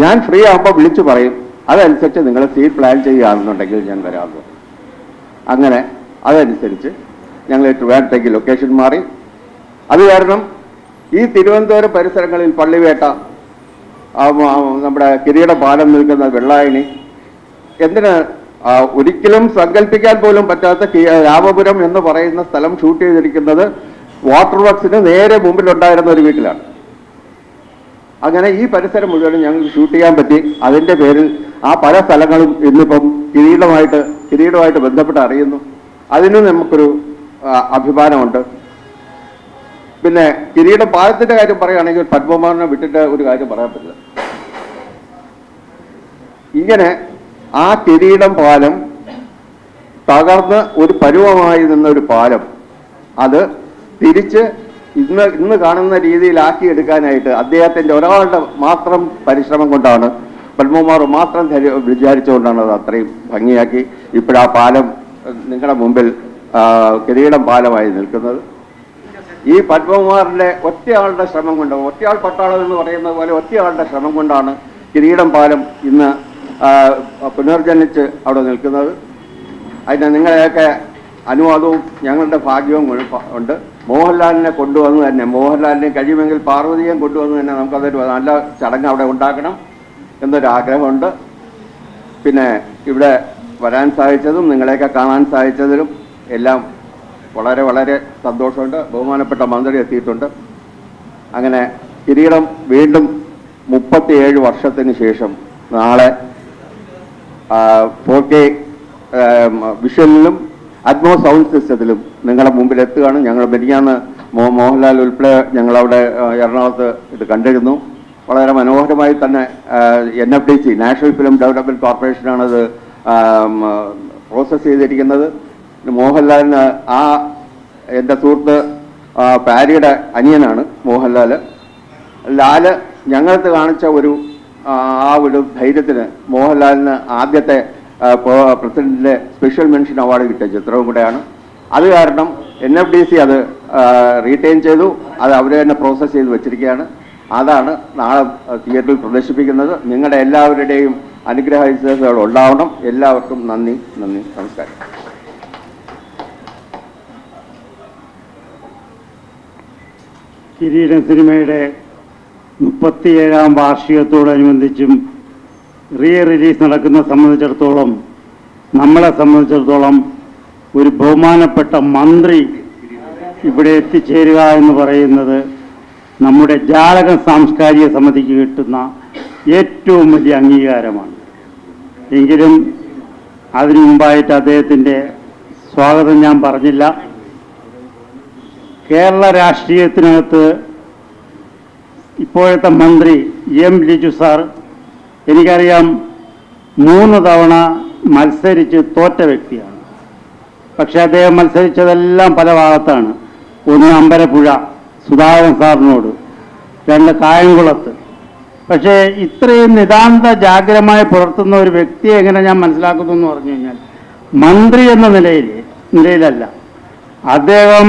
ഞാൻ ഫ്രീ ആകുമ്പോൾ വിളിച്ചു പറയും, അതനുസരിച്ച് നിങ്ങൾ സീൻ പ്ലാൻ ചെയ്യുകയാണെന്നുണ്ടെങ്കിൽ ഞാൻ വരാമെന്ന്. അങ്ങനെ അതനുസരിച്ച് ഞങ്ങൾ ട്രിവാൻഡ്രത്തേക്ക് ലൊക്കേഷൻ മാറി. അത് കാരണം ഈ തിരുവനന്തപുരം പരിസരങ്ങളിൽ പള്ളിവേട്ട, നമ്മുടെ കിരീട പാലം നിൽക്കുന്ന വെള്ളായണി, എന്തിന് ഒരിക്കലും സങ്കല്പിക്കാൻ പോലും പറ്റാത്ത രാമപുരം എന്ന് പറയുന്ന സ്ഥലം ഷൂട്ട് ചെയ്തിരിക്കുന്നത് വാട്ടർ വർക്സിന് നേരെ മുമ്പിലുണ്ടായിരുന്ന ഒരു വീട്ടിലാണ്. അങ്ങനെ ഈ പരിസരം മുഴുവനും ഞങ്ങൾക്ക് ഷൂട്ട് ചെയ്യാൻ പറ്റി. അതിൻ്റെ പേരിൽ ആ പല സ്ഥലങ്ങളും ഇന്നിപ്പം കിരീടമായിട്ട് ബന്ധപ്പെട്ട് അറിയുന്നു. അതിനും നമുക്കൊരു അഭിമാനമുണ്ട്. പിന്നെ കിരീടം പാലത്തിന്റെ കാര്യം പറയുകയാണെങ്കിൽ പത്മകുമാറിനെ വിട്ടിട്ട് ഒരു കാര്യം പറയാൻ പറ്റില്ല. ഇങ്ങനെ ആ കിരീടം പാലം തകർന്ന് ഒരു പരുവമായി നിന്ന ഒരു പാലം അത് തിരിച്ച് ഇന്ന് കാണുന്ന രീതിയിലാക്കിയെടുക്കാനായിട്ട് അദ്ദേഹത്തിന്റെ ഒരാളുടെ മാത്രം പരിശ്രമം കൊണ്ടാണ്, പത്മകുമാർ മാത്രം വിചാരിച്ചുകൊണ്ടാണ് അത് അത്രയും ഭംഗിയാക്കി ഇപ്പോഴാ പാലം നിങ്ങളുടെ മുമ്പിൽ കിരീടം പാലമായി നിൽക്കുന്നത്. ഈ പത്മകുമാറിന്റെ ഒറ്റയാളുടെ ശ്രമം കൊണ്ട്, ഒറ്റയാൾ പട്ടാളം എന്ന് പറയുന്നത് പോലെ ഒറ്റയാളുടെ ശ്രമം കൊണ്ടാണ് കിരീടം പാലം ഇന്ന് പുനർജനിച്ച് അവിടെ നിൽക്കുന്നത്. അതിന് നിങ്ങളെയൊക്കെ അനുവാദവും ഞങ്ങളുടെ ഭാഗ്യവും ഉണ്ട്. മോഹൻലാലിനെ കൊണ്ടുവന്ന് തന്നെ, മോഹൻലാലിനെ കഴിയുമെങ്കിൽ പാർവതിയെ കൊണ്ടുവന്ന് തന്നെ നമുക്കതൊരു നല്ല ചടങ്ങ് അവിടെ ഉണ്ടാക്കണം എന്നൊരാഗ്രഹമുണ്ട്. പിന്നെ ഇവിടെ വരാൻ സാധിച്ചതും നിങ്ങളെയൊക്കെ കാണാൻ സാധിച്ചതിലും എല്ലാം വളരെ വളരെ സന്തോഷമുണ്ട്. ബഹുമാനപ്പെട്ട മന്ത്രി എത്തിയിട്ടുണ്ട്. അങ്ങനെ കിരീടം വീണ്ടും 37 വർഷത്തിന് ശേഷം നാളെ 4K വിഷ്വലിലും അറ്റ്മോ സൗണ്ട് സിസ്റ്റത്തിലും നിങ്ങളുടെ മുമ്പിൽ എത്തുകയാണ്. ഞങ്ങൾ മെനിഞ്ഞാന്ന് മോഹൻലാൽ ഉൾപ്പെടെ ഞങ്ങളവിടെ എറണാകുളത്ത് ഇത് കണ്ടിരുന്നു. വളരെ മനോഹരമായി തന്നെ NFDC നാഷണൽ ഫിലിം ഡെവലപ്മെൻറ്റ് കോർപ്പറേഷനാണത് പ്രോസസ്സ് ചെയ്തിരിക്കുന്നത്. മോഹൻലാലിന് എൻ്റെ സുഹൃത്ത് പാരിയുടെ അനിയനാണ് മോഹൻലാൽ. ലാല് ഞങ്ങൾക്ക് കാണിച്ച ഒരു ധൈര്യത്തിന് മോഹൻലാലിന് ആദ്യത്തെ പ്രസിഡന്റിന്റെ സ്പെഷ്യൽ മെൻഷൻ അവാർഡ് കിട്ടിയ ചിത്രവും കൂടെയാണ്. അത് കാരണം NFDC അത് റീറ്റെയിൻ ചെയ്തു. അത് അവർ തന്നെ പ്രോസസ്സ് ചെയ്ത് വെച്ചിരിക്കുകയാണ്. അതാണ് നാളെ തിയേറ്ററിൽ പ്രദർശിപ്പിക്കുന്നത്. നിങ്ങളുടെ എല്ലാവരുടെയും അനുഗ്രഹങ്ങൾ ഉണ്ടാവണം. എല്ലാവർക്കും നന്ദി, നമസ്കാരം. കിരീടം സിനിമയുടെ 37ാം വാർഷികത്തോടനുബന്ധിച്ചും റിലീസ് നടക്കുന്ന സംബന്ധിച്ചിടത്തോളം, നമ്മളെ സംബന്ധിച്ചിടത്തോളം ഒരു ബഹുമാനപ്പെട്ട മന്ത്രി ഇവിടെ എത്തിച്ചേരുക എന്ന് പറയുന്നത് നമ്മുടെ ജാലകം സാംസ്കാരിക സമിതിക്ക് കിട്ടുന്ന ഏറ്റവും വലിയ അംഗീകാരമാണ്. എങ്കിലും അതിനു മുമ്പായിട്ട് അദ്ദേഹത്തിൻ്റെ സ്വാഗതം ഞാൻ പറഞ്ഞില്ല. കേരള രാഷ്ട്രീയത്തിനകത്ത് ഇപ്പോഴത്തെ മന്ത്രി M. ലിജു സാർ, എനിക്കറിയാം, 3 തവണ മത്സരിച്ച് തോറ്റ വ്യക്തിയാണ്. പക്ഷെ അദ്ദേഹം മത്സരിച്ചതെല്ലാം പല ഭാഗത്താണ്. 1 അമ്പലപ്പുഴ സുധാകരൻ സാറിനോട്, 2 കായംകുളത്ത്. പക്ഷേ ഇത്രയും നിതാന്ത ജാഗ്രമായി പുലർത്തുന്ന ഒരു വ്യക്തിയെ എങ്ങനെ ഞാൻ മനസ്സിലാക്കുന്നു എന്ന് പറഞ്ഞു കഴിഞ്ഞാൽ, മന്ത്രി എന്ന നിലയിലല്ല അദ്ദേഹം.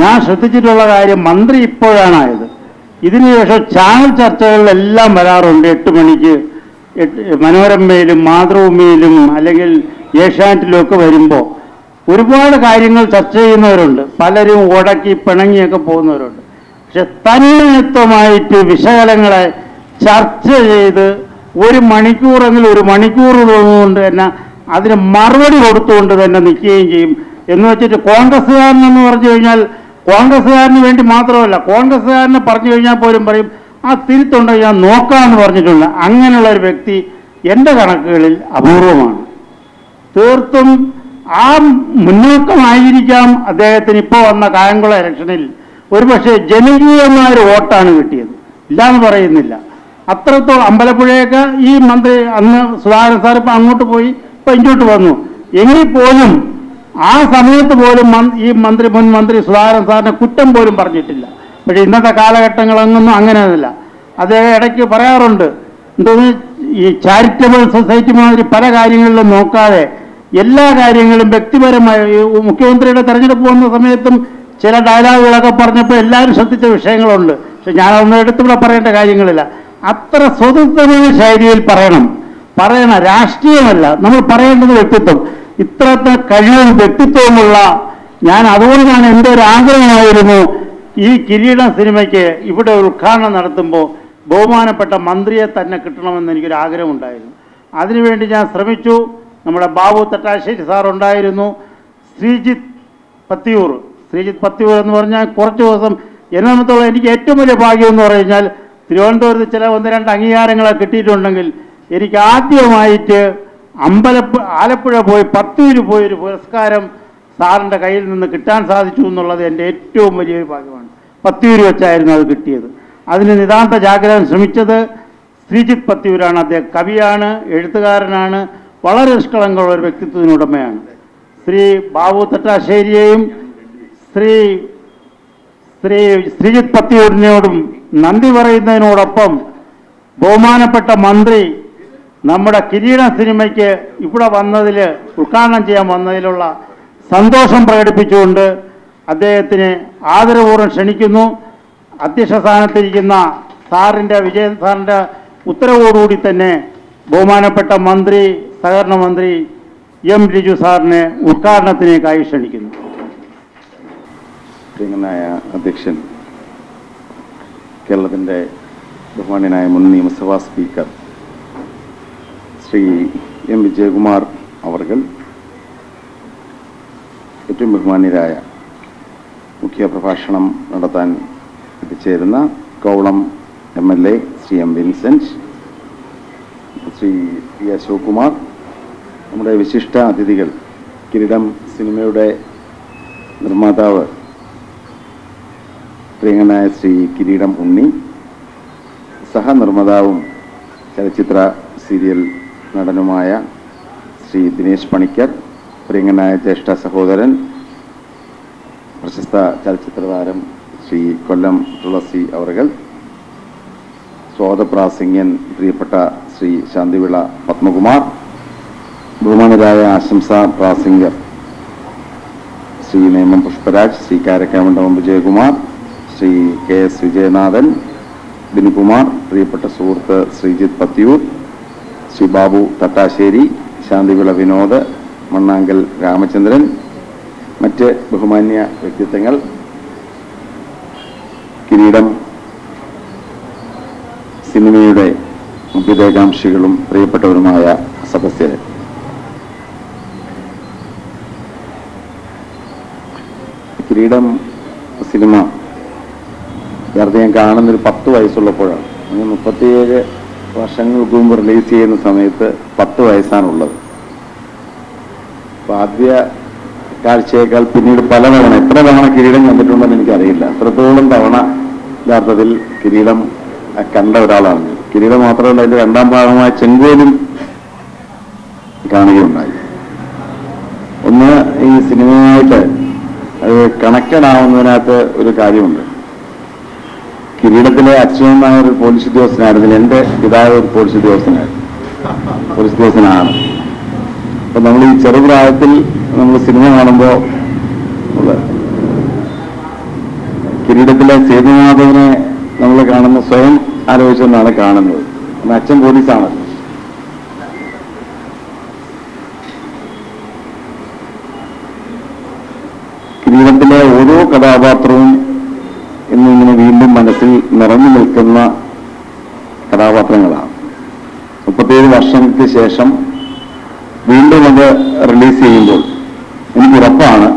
ഞാൻ ശ്രദ്ധിച്ചിട്ടുള്ള കാര്യം, മന്ത്രി ഇപ്പോഴാണായത്. ഇതിനുശേഷം ചാനൽ ചർച്ചകളിലെല്ലാം വരാറുണ്ട്. 8 മണിക്ക് മനോരമയിലും മാതൃഭൂമിയിലും അല്ലെങ്കിൽ ഏഷ്യാനെറ്റിലും ഒക്കെ വരുമ്പോൾ ഒരുപാട് കാര്യങ്ങൾ ചർച്ച ചെയ്യുന്നവരുണ്ട്. പലരും ഉടക്കി പിണങ്ങിയൊക്കെ പോകുന്നവരുണ്ട്. പക്ഷെ തന്മയത്വമായിട്ട് വിശകലങ്ങളെ ചർച്ച ചെയ്ത് 1 മണിക്കൂറെങ്കിലും 1 മണിക്കൂർ തോന്നുകൊണ്ട് തന്നെ അതിന് മറുപടി കൊടുത്തുകൊണ്ട് തന്നെ നിൽക്കുകയും ചെയ്യും. എന്ന് വെച്ചിട്ട് കോൺഗ്രസ്സുകാരനെന്ന് പറഞ്ഞു കഴിഞ്ഞാൽ കോൺഗ്രസ്സുകാരന് വേണ്ടി മാത്രമല്ല, കോൺഗ്രസ്സുകാരനെ പറഞ്ഞു കഴിഞ്ഞാൽ പോലും പറയും ആ തിരുത്തുണ്ടോ ഞാൻ നോക്കാമെന്ന് പറഞ്ഞിട്ടുണ്ട്. അങ്ങനെയുള്ള ഒരു വ്യക്തി എൻ്റെ കണക്കുകളിൽ അപൂർവമാണ്. തീർത്തും ആ മുന്നോക്കമായിരിക്കാം അദ്ദേഹത്തിന് ഇപ്പോൾ വന്ന കായംകുളം ഇലക്ഷനിൽ ഒരുപക്ഷെ ജനകീയമായൊരു വോട്ടാണ് കിട്ടിയത്, ഇല്ലാന്ന് പറയുന്നില്ല. അത്രത്തോളം അമ്പലപ്പുഴയൊക്കെ ഈ മന്ത്രി അന്ന് സുധാകരൻ സാർ ഇപ്പം അങ്ങോട്ട് പോയി, ഇപ്പം ഇങ്ങോട്ട് വന്നു. എങ്കിൽ പോലും ആ സമയത്ത് പോലും ഈ മുൻ മന്ത്രി സുധാകരൻ സാറിനെ കുറ്റം പോലും പറഞ്ഞിട്ടില്ല. പക്ഷേ ഇന്നത്തെ കാലഘട്ടങ്ങളൊന്നും അങ്ങനെയൊന്നുമില്ല. അദ്ദേഹം ഇടയ്ക്ക് പറയാറുണ്ട്, എന്തോന്ന് ഈ ചാരിറ്റബിൾ സൊസൈറ്റി മാതിരി പല കാര്യങ്ങളിലും നോക്കാതെ എല്ലാ കാര്യങ്ങളും വ്യക്തിപരമായി, മുഖ്യമന്ത്രിയുടെ തെരഞ്ഞെടുപ്പ് വന്ന സമയത്തും ചില ഡയലോഗുകളൊക്കെ പറഞ്ഞപ്പോൾ എല്ലാവരും ശ്രദ്ധിച്ച വിഷയങ്ങളുണ്ട്. പക്ഷെ ഞാനൊന്നും എടുത്തുകൂടെ പറയേണ്ട കാര്യങ്ങളില്ല. അത്ര സ്വതന്ത്രമായ ശൈലിയിൽ പറയണം. രാഷ്ട്രീയമല്ല നമ്മൾ പറയേണ്ടത് വ്യക്തിത്വം. ഇത്രത്തെ കഴിവും വ്യക്തിത്വമുള്ള ഞാൻ, അതുകൊണ്ടാണ് എൻ്റെ ഒരു ആഗ്രഹമായിരുന്നു ഈ കിരീടം സിനിമയ്ക്ക് ഇവിടെ ഉദ്ഘാടനം നടത്തുമ്പോൾ ബഹുമാനപ്പെട്ട മന്ത്രിയെ തന്നെ കിട്ടണമെന്ന് എനിക്കൊരു ആഗ്രഹമുണ്ടായിരുന്നു. അതിനുവേണ്ടി ഞാൻ ശ്രമിച്ചു. നമ്മുടെ ബാബു തട്ടാശ്ശേരി സാർ ഉണ്ടായിരുന്നു, ശ്രീജിത്ത് പത്തിയൂർ എന്ന് പറഞ്ഞാൽ കുറച്ച് ദിവസം എന്നെ സംബന്ധിച്ചോളം എനിക്ക് ഏറ്റവും വലിയ ഭാഗ്യം എന്ന് പറഞ്ഞു കഴിഞ്ഞാൽ തിരുവനന്തപുരത്ത് ചില 1-2 അംഗീകാരങ്ങളെ കിട്ടിയിട്ടുണ്ടെങ്കിൽ എനിക്ക് ആദ്യമായിട്ട് ആലപ്പുഴ പോയി പത്തൂര് പോയി ഒരു പുരസ്കാരം സാറിൻ്റെ കയ്യിൽ നിന്ന് കിട്ടാൻ സാധിച്ചു എന്നുള്ളത് എൻ്റെ ഏറ്റവും വലിയൊരു ഭാഗ്യമാണ്. പത്തിയൂർ വെച്ചായിരുന്നു അത് കിട്ടിയത്. അതിന് നിതാന്ത ജാഗ്രത ശ്രമിച്ചത് ശ്രീജിത്ത് പത്തിയൂരാണ്. അദ്ദേഹം കവിയാണ്, എഴുത്തുകാരനാണ്, വളരെ നിഷ്കളങ്കമുള്ള ഒരു വ്യക്തിത്വത്തിനുടമയാണ്. ശ്രീ ബാബു തട്ടാശ്ശേരിയെയും ശ്രീജിത്ത് പത്തിയൂരിനോടും നന്ദി പറയുന്നതിനോടൊപ്പം ബഹുമാനപ്പെട്ട മന്ത്രി നമ്മുടെ കിരീടം സിനിമയ്ക്ക് ഇവിടെ വന്നതിൽ, ഉദ്ഘാടനം ചെയ്യാൻ വന്നതിലുള്ള സന്തോഷം പ്രകടിപ്പിച്ചുകൊണ്ട് അദ്ദേഹത്തിന് ആദരപൂർവ്വം ക്ഷണിക്കുന്നു. അധ്യക്ഷ സ്ഥാനത്തിരിക്കുന്ന വിജയൻ സാറിൻ്റെ ഉത്തരവോടുകൂടി തന്നെ ബഹുമാനപ്പെട്ട മന്ത്രി, സഹകരണ മന്ത്രി എം ലിജു സാറിനെ ഉദ്ഘാടനത്തിനേക്കായി ക്ഷണിക്കുന്നു. പ്രിയങ്കനായ അധ്യക്ഷൻ, കേരളത്തിൻ്റെ ബഹുമാന്യനായ മുൻ നിയമസഭാ സ്പീക്കർ ശ്രീ എം വിജയകുമാർ അവർകൾ, ഏറ്റവും ബഹുമാന്യരായ മുഖ്യ പ്രഭാഷണം നടത്താൻ എത്തിച്ചേരുന്ന Kovalam MLA Shri M Vincent, Shri P Ashok Kumar, നമ്മുടെ വിശിഷ്ട അതിഥികൾ, കിരീടം സിനിമയുടെ നിർമ്മാതാവ് പ്രിയങ്കനായ ശ്രീ കിരീടം ഉണ്ണി, സഹനിർമ്മാതാവും ചലച്ചിത്ര സീരിയൽ നടനുമായ ശ്രീ ദിനേശ് പണിക്കർ, പ്രിയങ്കനായ ജ്യേഷ്ഠ സഹോദരൻ പ്രശസ്ത ചലച്ചിത്ര താരം ശ്രീ കൊല്ലം തുളസി അവർകൾ, സ്വാഗതപ്രാസംഗ്യൻ പ്രിയപ്പെട്ട ശ്രീ ശാന്തിവിള പത്മകുമാർ, ബഹുമാനരായ ആശംസാ പ്രാസംഗർ ശ്രീ നേമം പുഷ്പരാജ്, ശ്രീ കാരക്കാമണ്ഡപം വിജയകുമാർ, ശ്രീ KS വിജയനാഥൻ, ബിനുകുമാർ, പ്രിയപ്പെട്ട സുഹൃത്ത് ശ്രീജിത്ത് പത്തിയൂർ, ശ്രീ ബാബു തട്ടാശ്ശേരി, ശാന്തിവിള വിനോദ്, മണ്ണാങ്കൽ രാമചന്ദ്രൻ, മറ്റ് ബഹുമാന്യ വ്യക്തിത്വങ്ങൾ, കിരീടം സിനിമയുടെ അഭ്യുദയകാംക്ഷികളും പ്രിയപ്പെട്ടവരുമായ സദസ്യരെ, കിരീടം സിനിമ യഥാർത്ഥം ഞാൻ കാണുന്നൊരു 10 വയസ്സുള്ളപ്പോഴാണ്. 37 വർഷങ്ങൾക്ക് മുമ്പ് റിലീസ് ചെയ്യുന്ന സമയത്ത് 10 വയസ്സാണുള്ളത്. അപ്പോൾ ആദ്യ കാഴ്ചയേക്കാൾ പിന്നീട് പലതവണ, എത്ര തവണ കിരീടം കണ്ടിട്ടുണ്ടെന്ന് എനിക്കറിയില്ല. അത്രത്തോളം തവണ യഥാർത്ഥത്തിൽ കിരീടം കണ്ട ഒരാളാണ്. കിരീടം മാത്രമല്ല, അതിൻ്റെ രണ്ടാം ഭാഗമായ ചെങ്കോലും കാണുകയുണ്ടായി. ഒന്ന്, ഈ സിനിമയുമായിട്ട് അത് കണക്റ്റഡ് ആവുന്നതിനകത്ത് ഒരു കാര്യമുണ്ട്. കിരീടത്തിലെ അച്യുതൻ നായർ ഒരു പോലീസ് ഉദ്യോഗസ്ഥനായിരുന്നില്ല. എൻ്റെ പിതാവ് ഒരു പോലീസ് ഉദ്യോഗസ്ഥനാണ്. അപ്പൊ നമ്മൾ ഈ ചെറുപ്രായത്തിൽ നമ്മൾ സിനിമ കാണുമ്പോൾ കിരീടത്തിലെ സേതുമാധവനെ നമ്മൾ കാണുന്ന സ്വയം ആലോചിച്ചെന്നാണ് കാണുന്നത്. അച്ഛൻ പോലീസാണ്. കിരീടത്തിലെ ഓരോ കഥാപാത്രവും ഇന്നിങ്ങനെ വീണ്ടും മനസ്സിൽ നിറഞ്ഞു നിൽക്കുന്ന കഥാപാത്രങ്ങളാണ്. 37 വർഷങ്ങൾക്ക് ശേഷം വീണ്ടും അത് റിലീസ് ചെയ്യുമ്പോൾ എനിക്ക് ഉറപ്പാണ്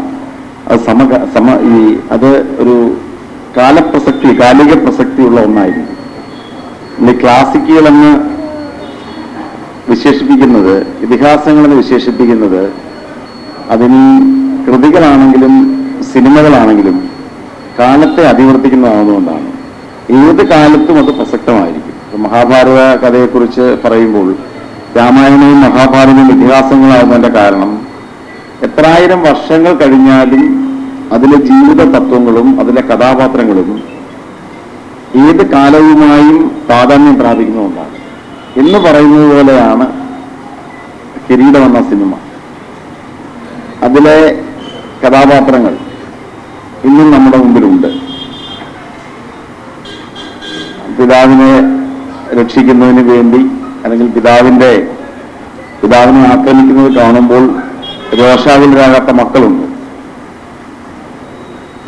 അത് ഒരു കാലിക പ്രസക്തിയുള്ള ഒന്നായിരുന്നു. ഈ ക്ലാസിക്കുകളെന്ന് വിശേഷിപ്പിക്കുന്നത്, ഇതിഹാസങ്ങളെന്ന് വിശേഷിപ്പിക്കുന്നത്, അതിന് കൃതികളാണെങ്കിലും സിനിമകളാണെങ്കിലും കാലത്തെ അതിവർത്തിക്കുന്നതാവുന്നതുകൊണ്ടാണ്. ഏത് കാലത്തും അത് പ്രസക്തമായിരിക്കും. മഹാഭാരത കഥയെക്കുറിച്ച് പറയുമ്പോൾ രാമായണവും മഹാഭാരതവും ഇതിഹാസങ്ങളാവുന്നതിൻ്റെ കാരണം എത്രായിരം വർഷങ്ങൾ കഴിഞ്ഞാലും അതിലെ ജീവിത തത്വങ്ങളും അതിലെ കഥാപാത്രങ്ങളും ഏത് കാലവുമായും പ്രാധാന്യം പ്രാപിക്കുന്നതുകൊണ്ടാണ്. എന്ന് പറയുന്നത് പോലെയാണ് കിരീടം എന്ന സിനിമ. അതിലെ കഥാപാത്രങ്ങൾ ഇന്നും നമ്മുടെ മുമ്പിലുണ്ട്. പിതാവിനെ രക്ഷിക്കുന്നതിന് വേണ്ടി, അല്ലെങ്കിൽ പിതാവിനെ ആക്രമിക്കുന്നത് കാണുമ്പോൾ രോഷാകുലരാകാത്ത മക്കളുണ്ട്.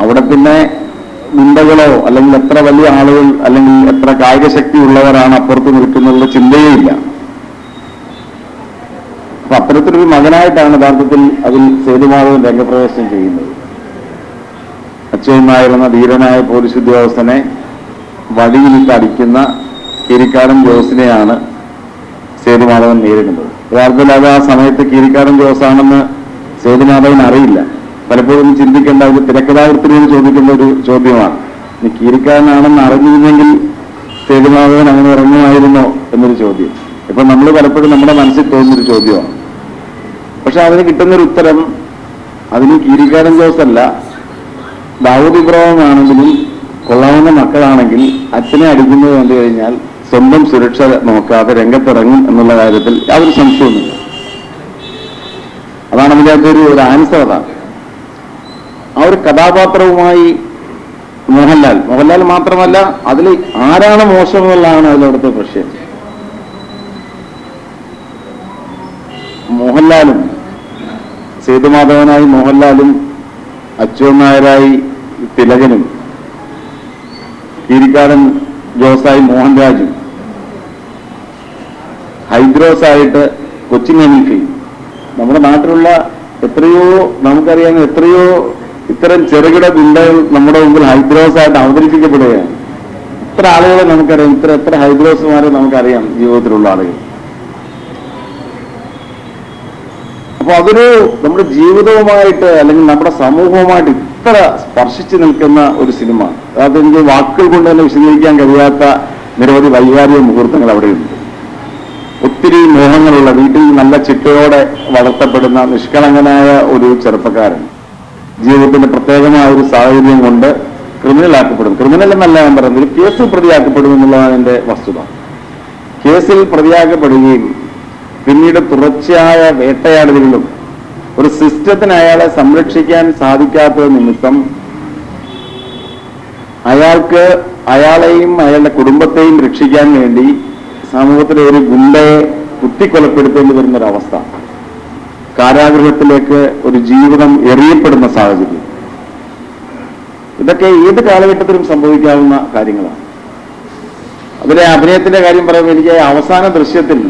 അവിടെ പിന്നെ ഗുണ്ടകളോ അല്ലെങ്കിൽ എത്ര വലിയ ആളുകൾ അല്ലെങ്കിൽ എത്ര കായിക ശക്തി ഉള്ളവരാണ് അപ്പുറത്ത് നിൽക്കുന്നുള്ള ചിന്തയേ ഇല്ല. അപ്പൊ അത്തരത്തിലൊരു മകനായിട്ടാണ് യഥാർത്ഥത്തിൽ അതിൽ സേതുമാധവൻ രംഗപ്രവേശനം ചെയ്യുന്നത്. അച്യുതൻ നായർ എന്ന ധീരനായ പോലീസ് ഉദ്യോഗസ്ഥനെ വടിയിലിട്ട് അടിക്കുന്ന കീരിക്കാടൻ ജോസിനെയാണ് സേതുമാധവൻ നേരിടുന്നത്. യഥാർത്ഥത്തിൽ അത് ആ സമയത്ത് കീരിക്കാടൻ ജോസാണെന്ന് സേതുമാധവൻ അറിയില്ല. പലപ്പോഴും ചിന്തിക്കേണ്ട ഒരു തിരക്കഥാകൃത്തിനോട് ചോദിക്കുന്ന ഒരു ചോദ്യമാണ്. ഇനി കീരിക്കാരനാണെന്ന് അറിഞ്ഞിരുന്നെങ്കിൽ സേതുമാധവൻ അങ്ങനെ ഇറങ്ങുമായിരുന്നോ എന്നൊരു ചോദ്യം ഇപ്പൊ നമ്മൾ പലപ്പോഴും നമ്മുടെ മനസ്സിൽ തോന്നുന്നൊരു ചോദ്യമാണ്. പക്ഷെ അതിന് കിട്ടുന്നൊരു ഉത്തരം അതിന് കീരിക്കാരൻ ജോസല്ല, ദാവൂദ് ഇബ്രാഹിം ആണെങ്കിലും കൊള്ളാവുന്ന മക്കളാണെങ്കിൽ അച്ഛനെ അടിക്കുന്നത് കണ്ടു കഴിഞ്ഞാൽ സ്വന്തം സുരക്ഷ നോക്കാതെ രംഗത്തിറങ്ങും എന്നുള്ള കാര്യത്തിൽ യാതൊരു സംശയവുമില്ല. അതാണ് അതിൻ്റെ ഒരു ആൻസർ. അതാണ് ആ ഒരു കഥാപാത്രവുമായി മോഹൻലാൽ മാത്രമല്ല, അതിൽ ആരാണ് മോശം എന്നുള്ളതാണ് അതിലവിടുത്തെ പ്രശ്നം. മോഹൻലാലും സേതുമാധവനായി മോഹൻലാലും, അച്യുതൻ നായരായി തിലകനും, കീരിക്കാരൻ ജോസായി മോഹൻരാജും, ഹൈദ്രോസായിട്ട് കൊച്ചിൻ ഹനീഫയും, നമ്മുടെ നാട്ടിലുള്ള എത്രയോ നമുക്കറിയാവുന്ന എത്രയോ ഇത്തരം ചെറുകിട ഗുണ്ടകൾ നമ്മുടെ മുമ്പിൽ ഹൈദ്രോസായിട്ട് അവതരിപ്പിക്കപ്പെടുകയാണ്. ഇത്ര ആളുകളെ നമുക്കറിയാം, എത്ര ഹൈദ്രോസുമാരെ നമുക്കറിയാം ജീവിതത്തിലുള്ള ആളുകൾ. അപ്പൊ അതൊരു നമ്മുടെ ജീവിതവുമായിട്ട് അല്ലെങ്കിൽ നമ്മുടെ സമൂഹവുമായിട്ട് ഇത്ര സ്പർശിച്ചു നിൽക്കുന്ന ഒരു സിനിമ, അതെനിക്ക് വാക്കുകൾ കൊണ്ട് തന്നെ വിശദീകരിക്കാൻ കഴിയാത്ത നിരവധി വൈകാരിക മുഹൂർത്തങ്ങൾ അവിടെയുണ്ട്. ഒത്തിരി മോഹങ്ങളുള്ള, വീട്ടിൽ നല്ല ചിട്ടയോടെ വളർത്തപ്പെടുന്ന നിഷ്കളങ്കനായ ഒരു ചെറുപ്പക്കാരൻ ജീവിതത്തിന്റെ പ്രത്യേകമായ ഒരു സാഹചര്യം കൊണ്ട് ക്രിമിനലാക്കപ്പെടും. ക്രിമിനൽ എന്നല്ല ഞാൻ പറയുന്നത്, ഒരു കേസിൽ പ്രതിയാക്കപ്പെടും എന്നുള്ളതാണ് എന്റെ വസ്തുത. കേസിൽ പ്രതിയാക്കപ്പെടുകയും പിന്നീട് തുടർച്ചയായ വേട്ടയാടലുകളും ഒരു സിസ്റ്റത്തിന് അയാളെ സംരക്ഷിക്കാൻ സാധിക്കാത്തത് നിമിത്തം അയാൾക്ക് അയാളെയും അയാളുടെ കുടുംബത്തെയും രക്ഷിക്കാൻ വേണ്ടി സമൂഹത്തിലെ ഒരു ഗുണ്ടയെ കുത്തിക്കൊലപ്പെടുത്തേണ്ടി വരുന്നൊരവസ്ഥ, കാരാഗൃഹത്തിലേക്ക് ഒരു ജീവിതം എറിയപ്പെടുന്ന സാഹചര്യം, ഇതൊക്കെ ഏത് കാലഘട്ടത്തിലും സംഭവിക്കാവുന്ന കാര്യങ്ങളാണ്. അതിലെ അഭിനയത്തിന്റെ കാര്യം പറയുമ്പോൾ എനിക്ക് അവസാന ദൃശ്യത്തിൽ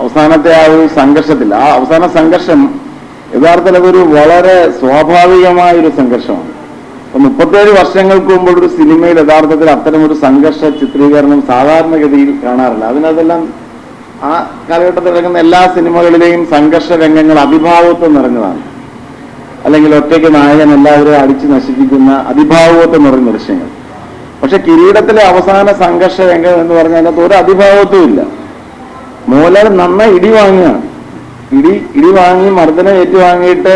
അവസാനത്തെ ആ ഒരു സംഘർഷത്തിൽ, ആ അവസാന സംഘർഷം യഥാർത്ഥത്തിൽ അതൊരു വളരെ സ്വാഭാവികമായ ഒരു സംഘർഷമാണ്. 37 വർഷങ്ങൾക്ക് മുമ്പ് ഒരു സിനിമയിൽ യഥാർത്ഥത്തിൽ അത്തരം ഒരു സംഘർഷ ചിത്രീകരണം സാധാരണഗതിയിൽ കാണാറില്ല. അതിനതെല്ലാം ആ കാലഘട്ടത്തിൽ ഇറങ്ങുന്ന എല്ലാ സിനിമകളിലെയും സംഘർഷ രംഗങ്ങൾ അതിഭാവത്വം നിറഞ്ഞതാണ്. അല്ലെങ്കിൽ ഒറ്റയ്ക്ക് നായകൻ എല്ലാവരെയും അടിച്ചു നശിപ്പിക്കുന്ന അതിഭാവത്വം നിറഞ്ഞ ദൃശ്യങ്ങൾ. പക്ഷെ കിരീടത്തിലെ അവസാന സംഘർഷ രംഗം എന്ന് പറഞ്ഞാൽ അതിനകത്ത് ഒരു അതിഭാവത്വവും ഇല്ല. മോഹൻലാൽ നന്നായി ഇടി വാങ്ങുകയാണ്. ഇടി വാങ്ങി മർദ്ദനം ഏറ്റുവാങ്ങിയിട്ട്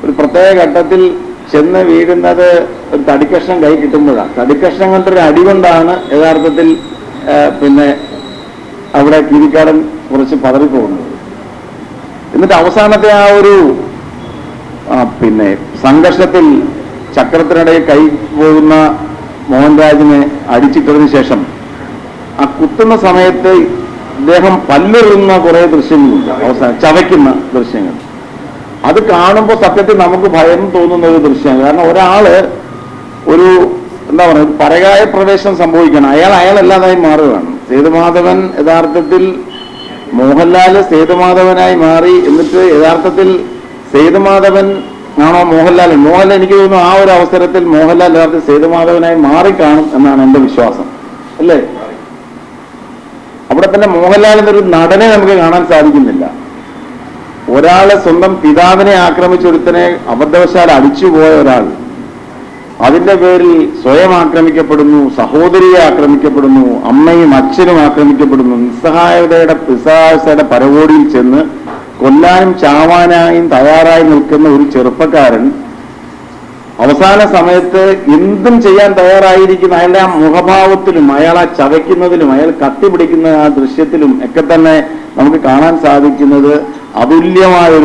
ഒരു പ്രത്യേക ഘട്ടത്തിൽ ചെന്ന് വീഴുന്നത് ഒരു തടിക്കഷ്ണം കൈ കിട്ടുമ്പോഴാണ്. തടിക്കഷ്ണം കൊണ്ടൊരു അടി കൊണ്ടാണ് യഥാർത്ഥത്തിൽ പിന്നെ അവിടെ കീരിക്കാരൻ കുറച്ച് പതറിപ്പോകുന്നത്. എന്നിട്ട് അവസാനത്തെ ആ ഒരു പിന്നെ സംഘർഷത്തിൽ ചക്രത്തിനിടയിൽ കൈ പോകുന്ന മോഹൻരാജിനെ അടിച്ചിട്ടതിന് ശേഷം ആ കുത്തുന്ന സമയത്ത് ഇദ്ദേഹം പല്ലെറുന്ന കുറെ ദൃശ്യങ്ങളുണ്ട്, അവസാനം ചവയ്ക്കുന്ന ദൃശ്യങ്ങൾ. അത് കാണുമ്പോൾ സത്യത്തിൽ നമുക്ക് ഭയം തോന്നുന്ന ഒരു ദൃശ്യമാണ്. കാരണം ഒരാള് ഒരു എന്താ പറയുക, പരകായ പ്രവേശം സംഭവിക്കണം, അയാളല്ലാതായി മാറുകയാണ്. സേതുമാധവൻ യഥാർത്ഥത്തിൽ മോഹൻലാല് സേതുമാധവനായി മാറി. എന്നിട്ട് യഥാർത്ഥത്തിൽ സേതുമാധവൻ ആണോ മോഹൻലാൽ എനിക്ക് തോന്നുന്നു ആ ഒരു അവസരത്തിൽ മോഹൻലാൽ യഥാർത്ഥത്തിൽ സേതുമാധവനായി മാറിക്കാണും എന്നാണ് എന്റെ വിശ്വാസം, അല്ലേ? അവിടെ തന്നെ മോഹൻലാൽ എന്നൊരു നടനെ നമുക്ക് കാണാൻ സാധിക്കുന്നില്ല. ഒരാളെ സ്വന്തം പിതാവിനെ ആക്രമിച്ചൊരുത്തനെ അബദ്ധവശാൽ അടിച്ചുപോയ ഒരാൾ, അതിന്റെ പേരിൽ സ്വയം ആക്രമിക്കപ്പെടുന്നു, സഹോദരിയെ ആക്രമിക്കപ്പെടുന്നു, അമ്മയും അച്ഛനും ആക്രമിക്കപ്പെടുന്നു. നിസ്സഹായതയുടെ പരകോടിയിൽ ചെന്ന് കൊല്ലാനും ചാവാനായും തയ്യാറായി നിൽക്കുന്ന ഒരു ചെറുപ്പക്കാരൻ അവസാന സമയത്ത് എന്തും ചെയ്യാൻ തയ്യാറായിരിക്കുന്ന അയാളുടെ ആ മുഖഭാവത്തിലും അയാളെ ചവയ്ക്കുന്നതിലും അയാൾ കത്തിപിടിക്കുന്ന ആ ദൃശ്യത്തിലും ഒക്കെ തന്നെ നമുക്ക് കാണാൻ സാധിക്കുന്നത് അതുല്യമായ ഒരു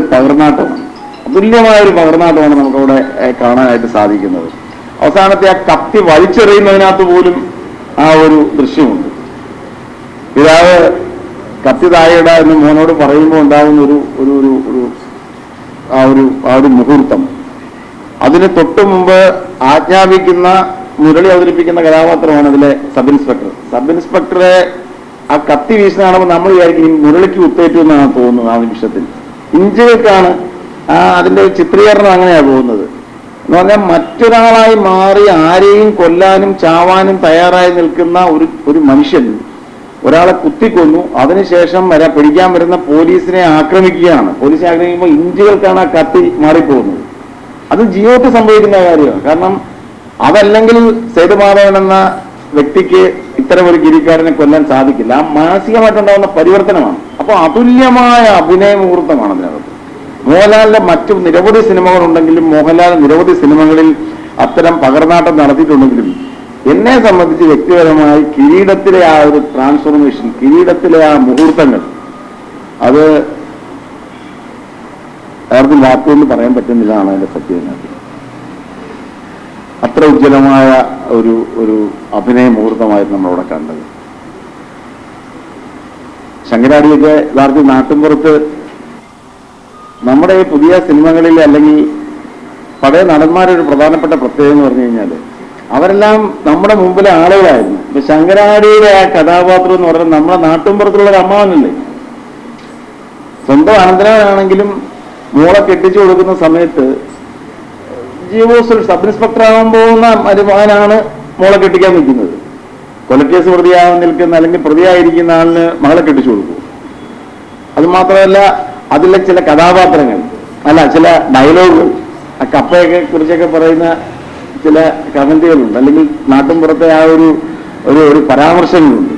പകർന്നാട്ടമാണ് നമുക്കവിടെ കാണാനായിട്ട് സാധിക്കുന്നത്. അവസാനത്തെ ആ കത്തി വലിച്ചെറിയുന്നതിനകത്ത് പോലും ആ ഒരു ദൃശ്യമുണ്ട്. പിതാവ് കത്തി താഴെയിട എന്ന് മോനോട് പറയുമ്പോൾ ഉണ്ടാകുന്ന ഒരു മുഹൂർത്തം, അതിന് തൊട്ടു മുമ്പ് ആജ്ഞാപിക്കുന്ന മുരളി അവതരിപ്പിക്കുന്ന കഥാപാത്രമാണ് അതിലെ സബ് ഇൻസ്പെക്ടറെ ആ കത്തി വീശുന്ന കാണുമ്പോൾ നമ്മൾ വിചാരിക്കും മുരളിക്ക് കുത്തേറ്റു എന്നാണ് തോന്നുന്നത്. ആ നിമിഷത്തിൽ ഇഞ്ചുകൾക്കാണ് അതിന്റെ ചിത്രീകരണം അങ്ങനെയാണ് പോകുന്നത്. എന്ന് പറഞ്ഞാൽ മറ്റൊരാളായി മാറി ആരെയും കൊല്ലാനും ചാവാനും തയ്യാറായി നിൽക്കുന്ന ഒരു മനുഷ്യൻ ഒരാളെ കുത്തിക്കൊന്നു. അതിനുശേഷം പിടിക്കാൻ വരുന്ന പോലീസിനെ ആക്രമിക്കുകയാണ്. പോലീസിനെ ആക്രമിക്കുമ്പോൾ ഇഞ്ചുകൾക്കാണ് ആ കത്തി മാറിപ്പോകുന്നത്. അത് ജീവിതത്തിൽ സംഭവിക്കുന്ന കാര്യമാണ്. കാരണം അതല്ലെങ്കിൽ സേതുമാധവൻ എന്ന വ്യക്തിക്ക് ഇത്തരം ഒരു ഗിരിക്കാരനെ കൊല്ലാൻ സാധിക്കില്ല. ആ മാനസികമായിട്ടുണ്ടാകുന്ന പരിവർത്തനമാണ്. അപ്പോൾ അതുല്യമായ അഭിനയ മുഹൂർത്തമാണ് അതിനകത്ത്. മോഹൻലാലിന്റെ മറ്റു നിരവധി സിനിമകളുണ്ടെങ്കിലും മോഹൻലാൽ നിരവധി സിനിമകളിൽ അത്തരം പകർന്നാട്ടം നടത്തിയിട്ടുണ്ടെങ്കിലും എന്നെ സംബന്ധിച്ച് വ്യക്തിപരമായി കിരീടത്തിലെ ആ ഒരു ട്രാൻസ്ഫോർമേഷൻ, കിരീടത്തിലെ ആ മുഹൂർത്തങ്ങൾ, അത് ആർക്കും വാക്കുകൊണ്ട് പറയാൻ പറ്റുന്നില്ലാണ് അതിന്റെ സത്യം. അത്ര ഉജ്ജ്വലമായ ഒരു അഭിനയ മുഹൂർത്തമായിരുന്നു നമ്മളവിടെ കണ്ടത്. ശങ്കരാടിയൊക്കെ യഥാർത്ഥ നാട്ടിൻപുറത്ത് നമ്മുടെ ഈ പുതിയ സിനിമകളിൽ അല്ലെങ്കിൽ പഴയ നടന്മാരുടെ ഒരു പ്രധാനപ്പെട്ട പ്രത്യേകത എന്ന് പറഞ്ഞു കഴിഞ്ഞാൽ അവരെല്ലാം നമ്മുടെ മുമ്പിലെ ആളുകളായിരുന്നു. ഇപ്പൊ ശങ്കരാടിയുടെ ആ കഥാപാത്രം എന്ന് പറഞ്ഞാൽ നമ്മുടെ നാട്ടിൻപുറത്തുള്ള ഒരു അമ്മാവനല്ലേ. സ്വന്തം അനന്തരവനാണെങ്കിലും മോളെ കെട്ടിച്ചു കൊടുക്കുന്ന സമയത്ത് ജീവോസിൽ സബ് ഇൻസ്പെക്ടർ ആകാൻ പോകുന്ന മരുമകനാണ് മോളെ കെട്ടിക്കാൻ നിൽക്കുന്നത്. കൊലക്കേസ് പ്രതിയാകാൻ നിൽക്കുന്ന അല്ലെങ്കിൽ പ്രതിയായിരിക്കുന്ന ആളിന് മകളെ കെട്ടിച്ചു കൊടുക്കും. അതുമാത്രമല്ല അതിലെ ചില കഥാപാത്രങ്ങൾ, അല്ല ചില ഡയലോഗുകൾ, ആ കപ്പയൊക്കെ കുറിച്ചൊക്കെ പറയുന്ന ചില കമന്റുകളുണ്ട്, അല്ലെങ്കിൽ നാട്ടിൻപുറത്തെ ആ ഒരു പരാമർശങ്ങളുണ്ട്.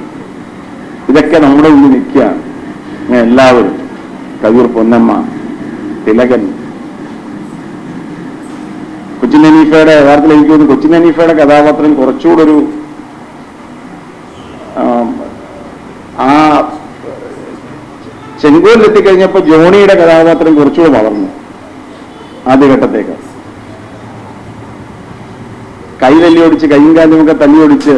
ഇതൊക്കെ നമ്മുടെ മുന്നിൽ നിൽക്കുകയാണ്. എല്ലാവരും, കവിയൂർ പൊന്നമ്മ, തിലകൻ, കൊച്ചിൻ ഹനീഫയുടെ യഥാർത്ഥത്തിൽ എനിക്ക് തോന്നുന്നു കൊച്ചിൻ ഹനീഫയുടെ കഥാപാത്രം കുറച്ചുകൂടെ ആ ചെങ്കോലിലെത്തിക്കഴിഞ്ഞപ്പോൾ ജോണിയുടെ കഥാപാത്രം കുറച്ചുകൂടെ വളർന്നു ആദ്യഘട്ടത്തേക്ക്. കൈ തല്ലിയൊടിച്ച് കൈയും കാലുമൊക്കെ തല്ലിയൊടിച്ച്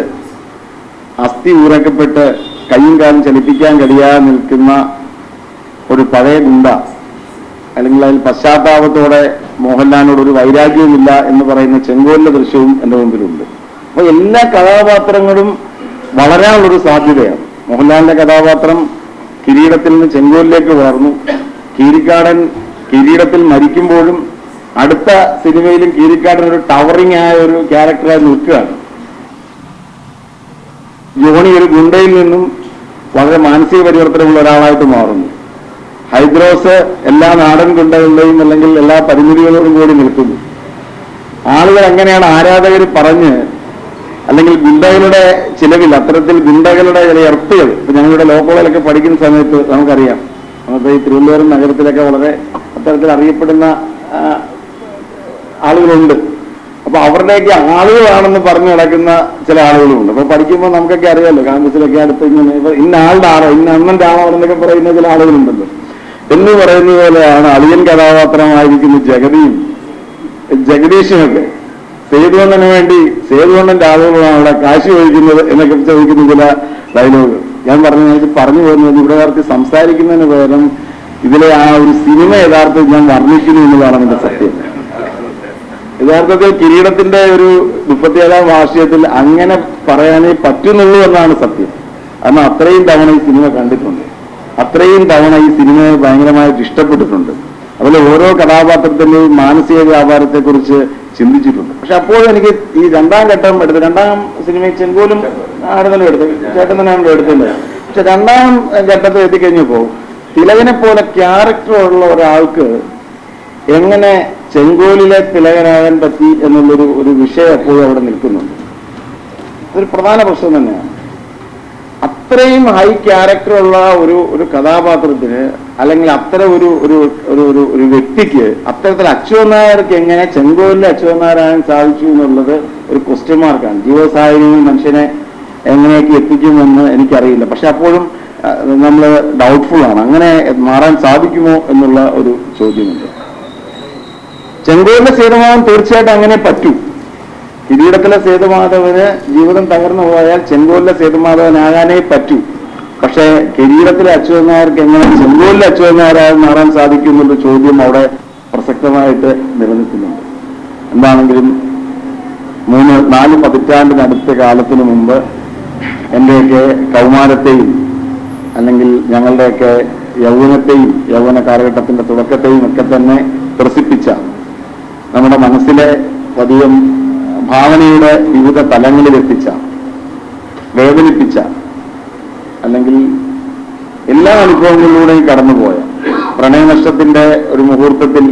അസ്ഥി ഊറക്കപ്പെട്ട് കൈയും കാലും ചലിപ്പിക്കാൻ കഴിയാതെ നിൽക്കുന്ന ഒരു പഴയ ഗുണ്ട, അല്ലെങ്കിൽ അതിൽ പശ്ചാത്താപത്തോടെ മോഹൻലാലിനോട് ഒരു വൈരാഗ്യവുമില്ല എന്ന് പറയുന്ന ചെങ്കോലിന്റെ ദൃശ്യവും എൻ്റെ മുമ്പിലുണ്ട്. അപ്പൊ എല്ലാ കഥാപാത്രങ്ങളും വളരാനുള്ളൊരു സാധ്യതയാണ്. മോഹൻലാലിന്റെ കഥാപാത്രം കിരീടത്തിൽ നിന്ന് ചെങ്കോലിലേക്ക് വളർന്നു. കീരിക്കാടൻ കിരീടത്തിൽ മരിക്കുമ്പോഴും അടുത്ത സിനിമയിലും കീരിക്കാടൻ ഒരു ടവറിംഗ് ആയ ഒരു ക്യാരക്ടറായി നിൽക്കുകയാണ്. ജോണി ഒരു ഗുണ്ടയിൽ നിന്നും വളരെ മാനസിക പരിവർത്തനമുള്ള ഒരാളായിട്ട് മാറുന്നു. ഹൈദ്രോസ് എല്ലാ നാടൻ ഗുണ്ടകളുടെയും അല്ലെങ്കിൽ എല്ലാ പരിമിതികളോടും കൂടി നിൽക്കുന്നു. ആളുകൾ എങ്ങനെയാണ് ആരാധകർ പറഞ്ഞ് അല്ലെങ്കിൽ ഗുണ്ടകളുടെ ചിലവിൽ അത്തരത്തിൽ ഗുണ്ടകളുടെ ചില എർത്തുകൾ, ഇപ്പൊ ഞങ്ങളുടെ ലോ കോളേജിലൊക്കെ പഠിക്കുന്ന സമയത്ത് നമുക്കറിയാം, നമുക്ക് ഈ തിരുവനന്തപുരം നഗരത്തിലൊക്കെ വളരെ അത്തരത്തിൽ അറിയപ്പെടുന്ന ആളുകളുണ്ട്. അപ്പൊ അവരുടെയൊക്കെ ആളുകളാണെന്ന് പറഞ്ഞു നടക്കുന്ന ചില ആളുകളുണ്ട്. അപ്പൊ പഠിക്കുമ്പോൾ നമുക്കൊക്കെ അറിയാമല്ലോ, ക്യാമ്പസിലൊക്കെ അടുത്ത് ഇങ്ങനെ ഇന്ന ആളുടെ ആളോ ഇന്ന അണ്ണന്റെ ആളോ എന്നൊക്കെ പറയുന്ന ചില ആളുകളുണ്ടല്ലോ. എന്ന് പറയുന്ന പോലെയാണ് അളിയൻ കഥാപാത്രമായിരിക്കുന്ന ജഗദീഷുമൊക്കെ സേതുവണ്ണന് വേണ്ടി സേതുവണ്ണന്റെ ആളുകളാണ് അവിടെ കാശി ഒഴിക്കുന്നത് എന്നൊക്കെ ചോദിക്കുന്ന ചില ഡയലോഗ്. ഞാൻ പറഞ്ഞു പോകുന്നത് ഇവിടെ സംസാരിക്കുന്നതിന് പകരം ഇതിലെ ആ ഒരു സിനിമ യഥാർത്ഥത്തിൽ ഞാൻ വർണ്ണിക്കുന്നു എന്നതാണ് എന്റെ സത്യം. യഥാർത്ഥത്തിൽ കിരീടത്തിന്റെ ഒരു 37ാം വാർഷികത്തിൽ അങ്ങനെ പറയാനേ പറ്റുന്നുള്ളൂ എന്നാണ് സത്യം. കാരണം അത്രയും തവണ ഈ സിനിമ കണ്ടിട്ടുണ്ട്, അത്രയും തവണ ഈ സിനിമയെ ഭയങ്കരമായിട്ട് ഇഷ്ടപ്പെട്ടിട്ടുണ്ട്. അതുപോലെ ഓരോ കഥാപാത്രത്തിന്റെയും മാനസിക വ്യാപാരത്തെക്കുറിച്ച് ചിന്തിച്ചിട്ടുണ്ട്. പക്ഷെ അപ്പോഴും എനിക്ക് ഈ രണ്ടാം ഘട്ടം എടുത്ത്, രണ്ടാം സിനിമയിൽ ചെങ്കോലും ആരെങ്കിലും എടുത്ത് ചേട്ടൻ തന്നെയാണ് എടുത്തത്. പക്ഷെ രണ്ടാം ഘട്ടത്തിൽ എത്തിക്കഴിഞ്ഞപ്പോൾ തിലകനെ പോലെ ക്യാരക്ടറുള്ള ഒരാൾക്ക് എങ്ങനെ ചെങ്കോലിലെ തിലകനാകാൻ പറ്റി എന്നുള്ളൊരു വിഷയം എപ്പോഴും അവിടെ നിൽക്കുന്നുണ്ട്. അതൊരു പ്രധാന പ്രശ്നം തന്നെയാണ്. അത്രയും ഹൈ ക്യാരക്ടറുള്ള ഒരു കഥാപാത്രത്തിന് അല്ലെങ്കിൽ അത്തരം ഒരു വ്യക്തിക്ക് അത്തരത്തിൽ അച്യുതൻ നായർക്ക് എങ്ങനെ ചെങ്കോലിലെ അച്യുതൻ നായരാകാൻ സാധിച്ചു എന്നുള്ളത് ഒരു ക്വസ്റ്റ്യൻ മാർക്കാണ്. ജീവസാഹചര്യങ്ങൾ മനുഷ്യനെ എങ്ങനെയൊക്കെ എത്തിക്കുമെന്ന് എനിക്കറിയില്ല. പക്ഷെ അപ്പോഴും നമ്മൾ ഡൗട്ട്ഫുൾ ആണ്, അങ്ങനെ മാറാൻ സാധിക്കുമോ എന്നുള്ള ഒരു ചോദ്യമുണ്ട്. ചെങ്കോലിലെ സേതുമാധവൻ തീർച്ചയായിട്ടും അങ്ങനെ പറ്റൂ. കിരീടത്തിലെ സേതുമാധവന് ജീവിതം തകർന്നു പോയാൽ ചെങ്കോലിലെ സേതുമാധവനാകാനേ പറ്റൂ. പക്ഷേ കിരീടത്തിലെ അച്യുതൻ നായർക്ക് എങ്ങനെ ചെങ്കോലിലെ അച്യുതൻ നായരായി മാറാൻ സാധിക്കും എന്നുള്ള ചോദ്യം അവിടെ പ്രസക്തമായിട്ട് നിലനിൽക്കുന്നുണ്ട്. എന്താണെങ്കിലും 3-4 പതിറ്റാണ്ടിനടുത്ത കാലത്തിന് മുമ്പ് എൻ്റെയൊക്കെ കൗമാരത്തെയും അല്ലെങ്കിൽ ഞങ്ങളുടെയൊക്കെ യൗവനത്തെയും യൗവന കാലഘട്ടത്തിന്റെ തുടക്കത്തെയും ഒക്കെ തന്നെ ത്രസിപ്പിച്ച, നമ്മുടെ മനസ്സിലെ വലിയ ഭാവനയുടെ വിവിധ തലങ്ങളിലെത്തിച്ച, വേദനിപ്പിച്ച, അല്ലെങ്കിൽ എല്ലാ അനുഭവങ്ങളിലൂടെയും കടന്നുപോയ, പ്രണയനഷ്ടത്തിന്റെ ഒരു മുഹൂർത്തത്തിൽ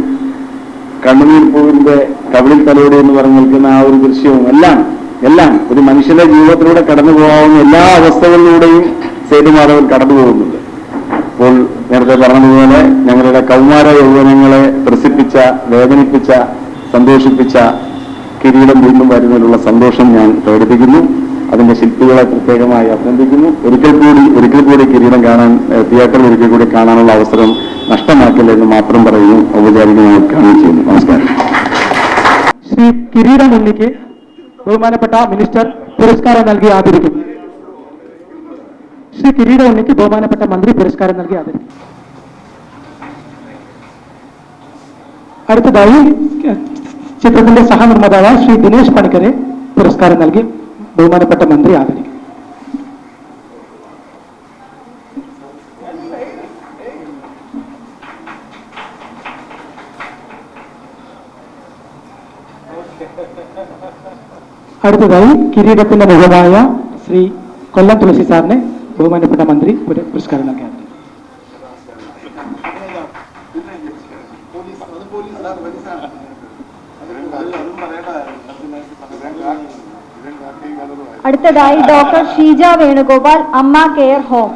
കണ്ണുനീർ പൂവിന്റെ കവിളിൽ തലോടി എന്ന് പറഞ്ഞു നിൽക്കുന്ന ആ ഒരു ദൃശ്യവും എല്ലാം ഒരു മനുഷ്യന്റെ ജീവിതത്തിലൂടെ കടന്നു പോകാവുന്ന എല്ലാ അവസ്ഥകളിലൂടെയും സേതുമാധവൻ കടന്നു പോകുന്നുണ്ട്. അപ്പോൾ നേരത്തെ പറഞ്ഞതുപോലെ ഞങ്ങളുടെ കൗമാര യൗവനങ്ങളെ ത്രസിപ്പിച്ച, വേദനിപ്പിച്ച, സന്തോഷിപ്പിച്ച കിരീടം വീണ്ടും വരുന്നതിനുള്ള സന്തോഷം ഞാൻ പ്രകടിപ്പിക്കുന്നു. അതിന്റെ ശില്പികളെ പ്രത്യേകമായി അഭിനന്ദിക്കുന്നു. ഒരിക്കൽ കൂടി കിരീടം കാണാൻ, തിയേറ്ററിൽ ഒരിക്കൽ കൂടി കാണാനുള്ള അവസരം നഷ്ടമാക്കില്ല എന്ന് മാത്രം പറയുന്നു. ഔപചാരികമായി ഉദ്ഘാടനം ചെയ്യുന്നു. നമസ്കാരം. ശ്രീ കിരീടം ഉണ്ണിക്ക് ബഹുമാനപ്പെട്ട മിനിസ്റ്റർ പുരസ്കാരം നൽകി ആദരിക്കും. ശ്രീ കിരീടം ഉണ്ണിക്ക് ബഹുമാനപ്പെട്ട മന്ത്രി പുരസ്കാരം നൽകി ആദരിക്കും. അടുത്തതായി ചിത്രത്തിന്റെ സഹനിർമ്മാതാവായ ശ്രീ ദിനേശ് പണിക്കരെ പുരസ്കാരം നൽകി ബഹുമാനപ്പെട്ട മന്ത്രി ആദരിക്കും. അടുത്തതായി കിരീടത്തിന്റെ മുഖമായ ശ്രീ കൊല്ലം തുളസി സാറിനെ ബഹുമാനപ്പെട്ട മന്ത്രി പുരസ്കാരം നൽകി ആദരിക്കും. അടുത്തതായി doctor Sheeja Venugopal, Amma care home.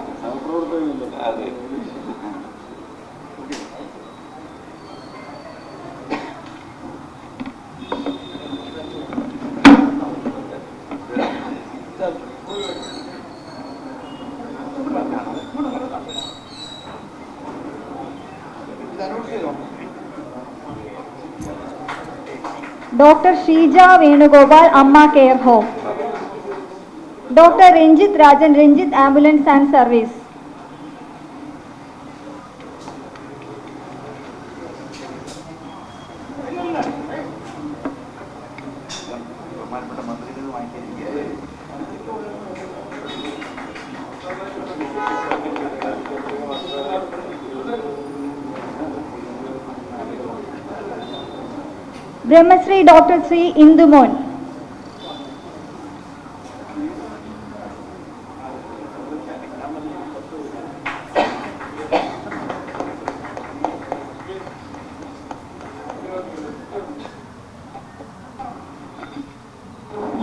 Doctor Sheeja Venugopal, Amma care home. Doctor Ranjith Rajan, Ranjith ambulance and service. Brahmashri doctor Shri Indumon.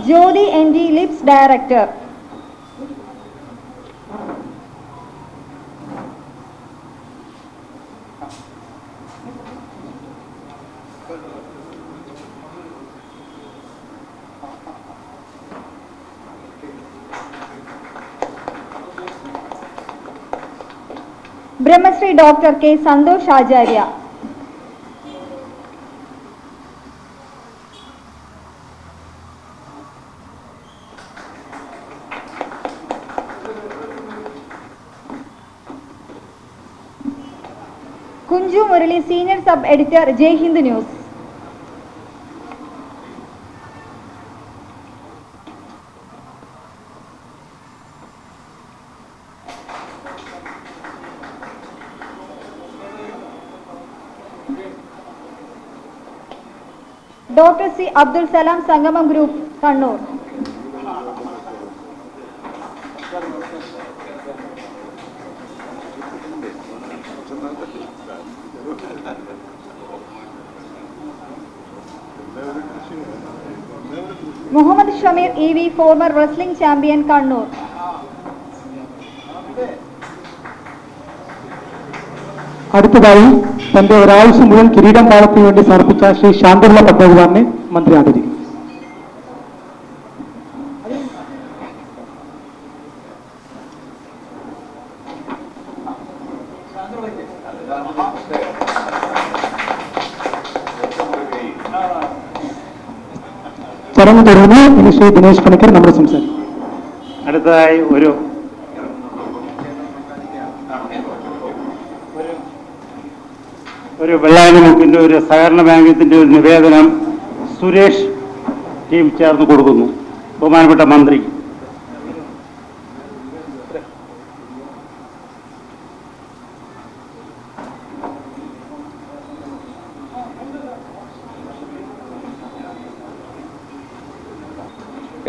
Jyothi ND lips director. Brahmashri doctor K Santhosh Acharya. Kunju Murali, senior sub editor, Jai Hind news. Doctor C Abdul Salam, Sangamam group, Kannur. Muhammad Shameer EV, former wrestling champion, Kannur. അടുത്തതായി തന്റെ ഒരാഴ്ച മുഴുവൻ കിരീടം പാലത്തിന് വേണ്ടി സമർപ്പിച്ച ശ്രീ ശാന്തിയുള്ള പത്മകുമാറിനെ മന്ത്രി ആദരിക്കും. ചടങ്ങ് തുടർന്ന് ഇനി ശ്രീ ദിനേശ് പണിക്കർ നമ്മുടെ സംസാരിക്കും. അടുത്തതായി ഒരു വെള്ളായണിമുക്കിൻ്റെ ഒരു സഹകരണ ബാങ്കിൻ്റെ ഒരു നിവേദനം സുരേഷ് ടീം ചേർന്ന് കൊടുക്കുന്നു. ബഹുമാനപ്പെട്ട മന്ത്രി.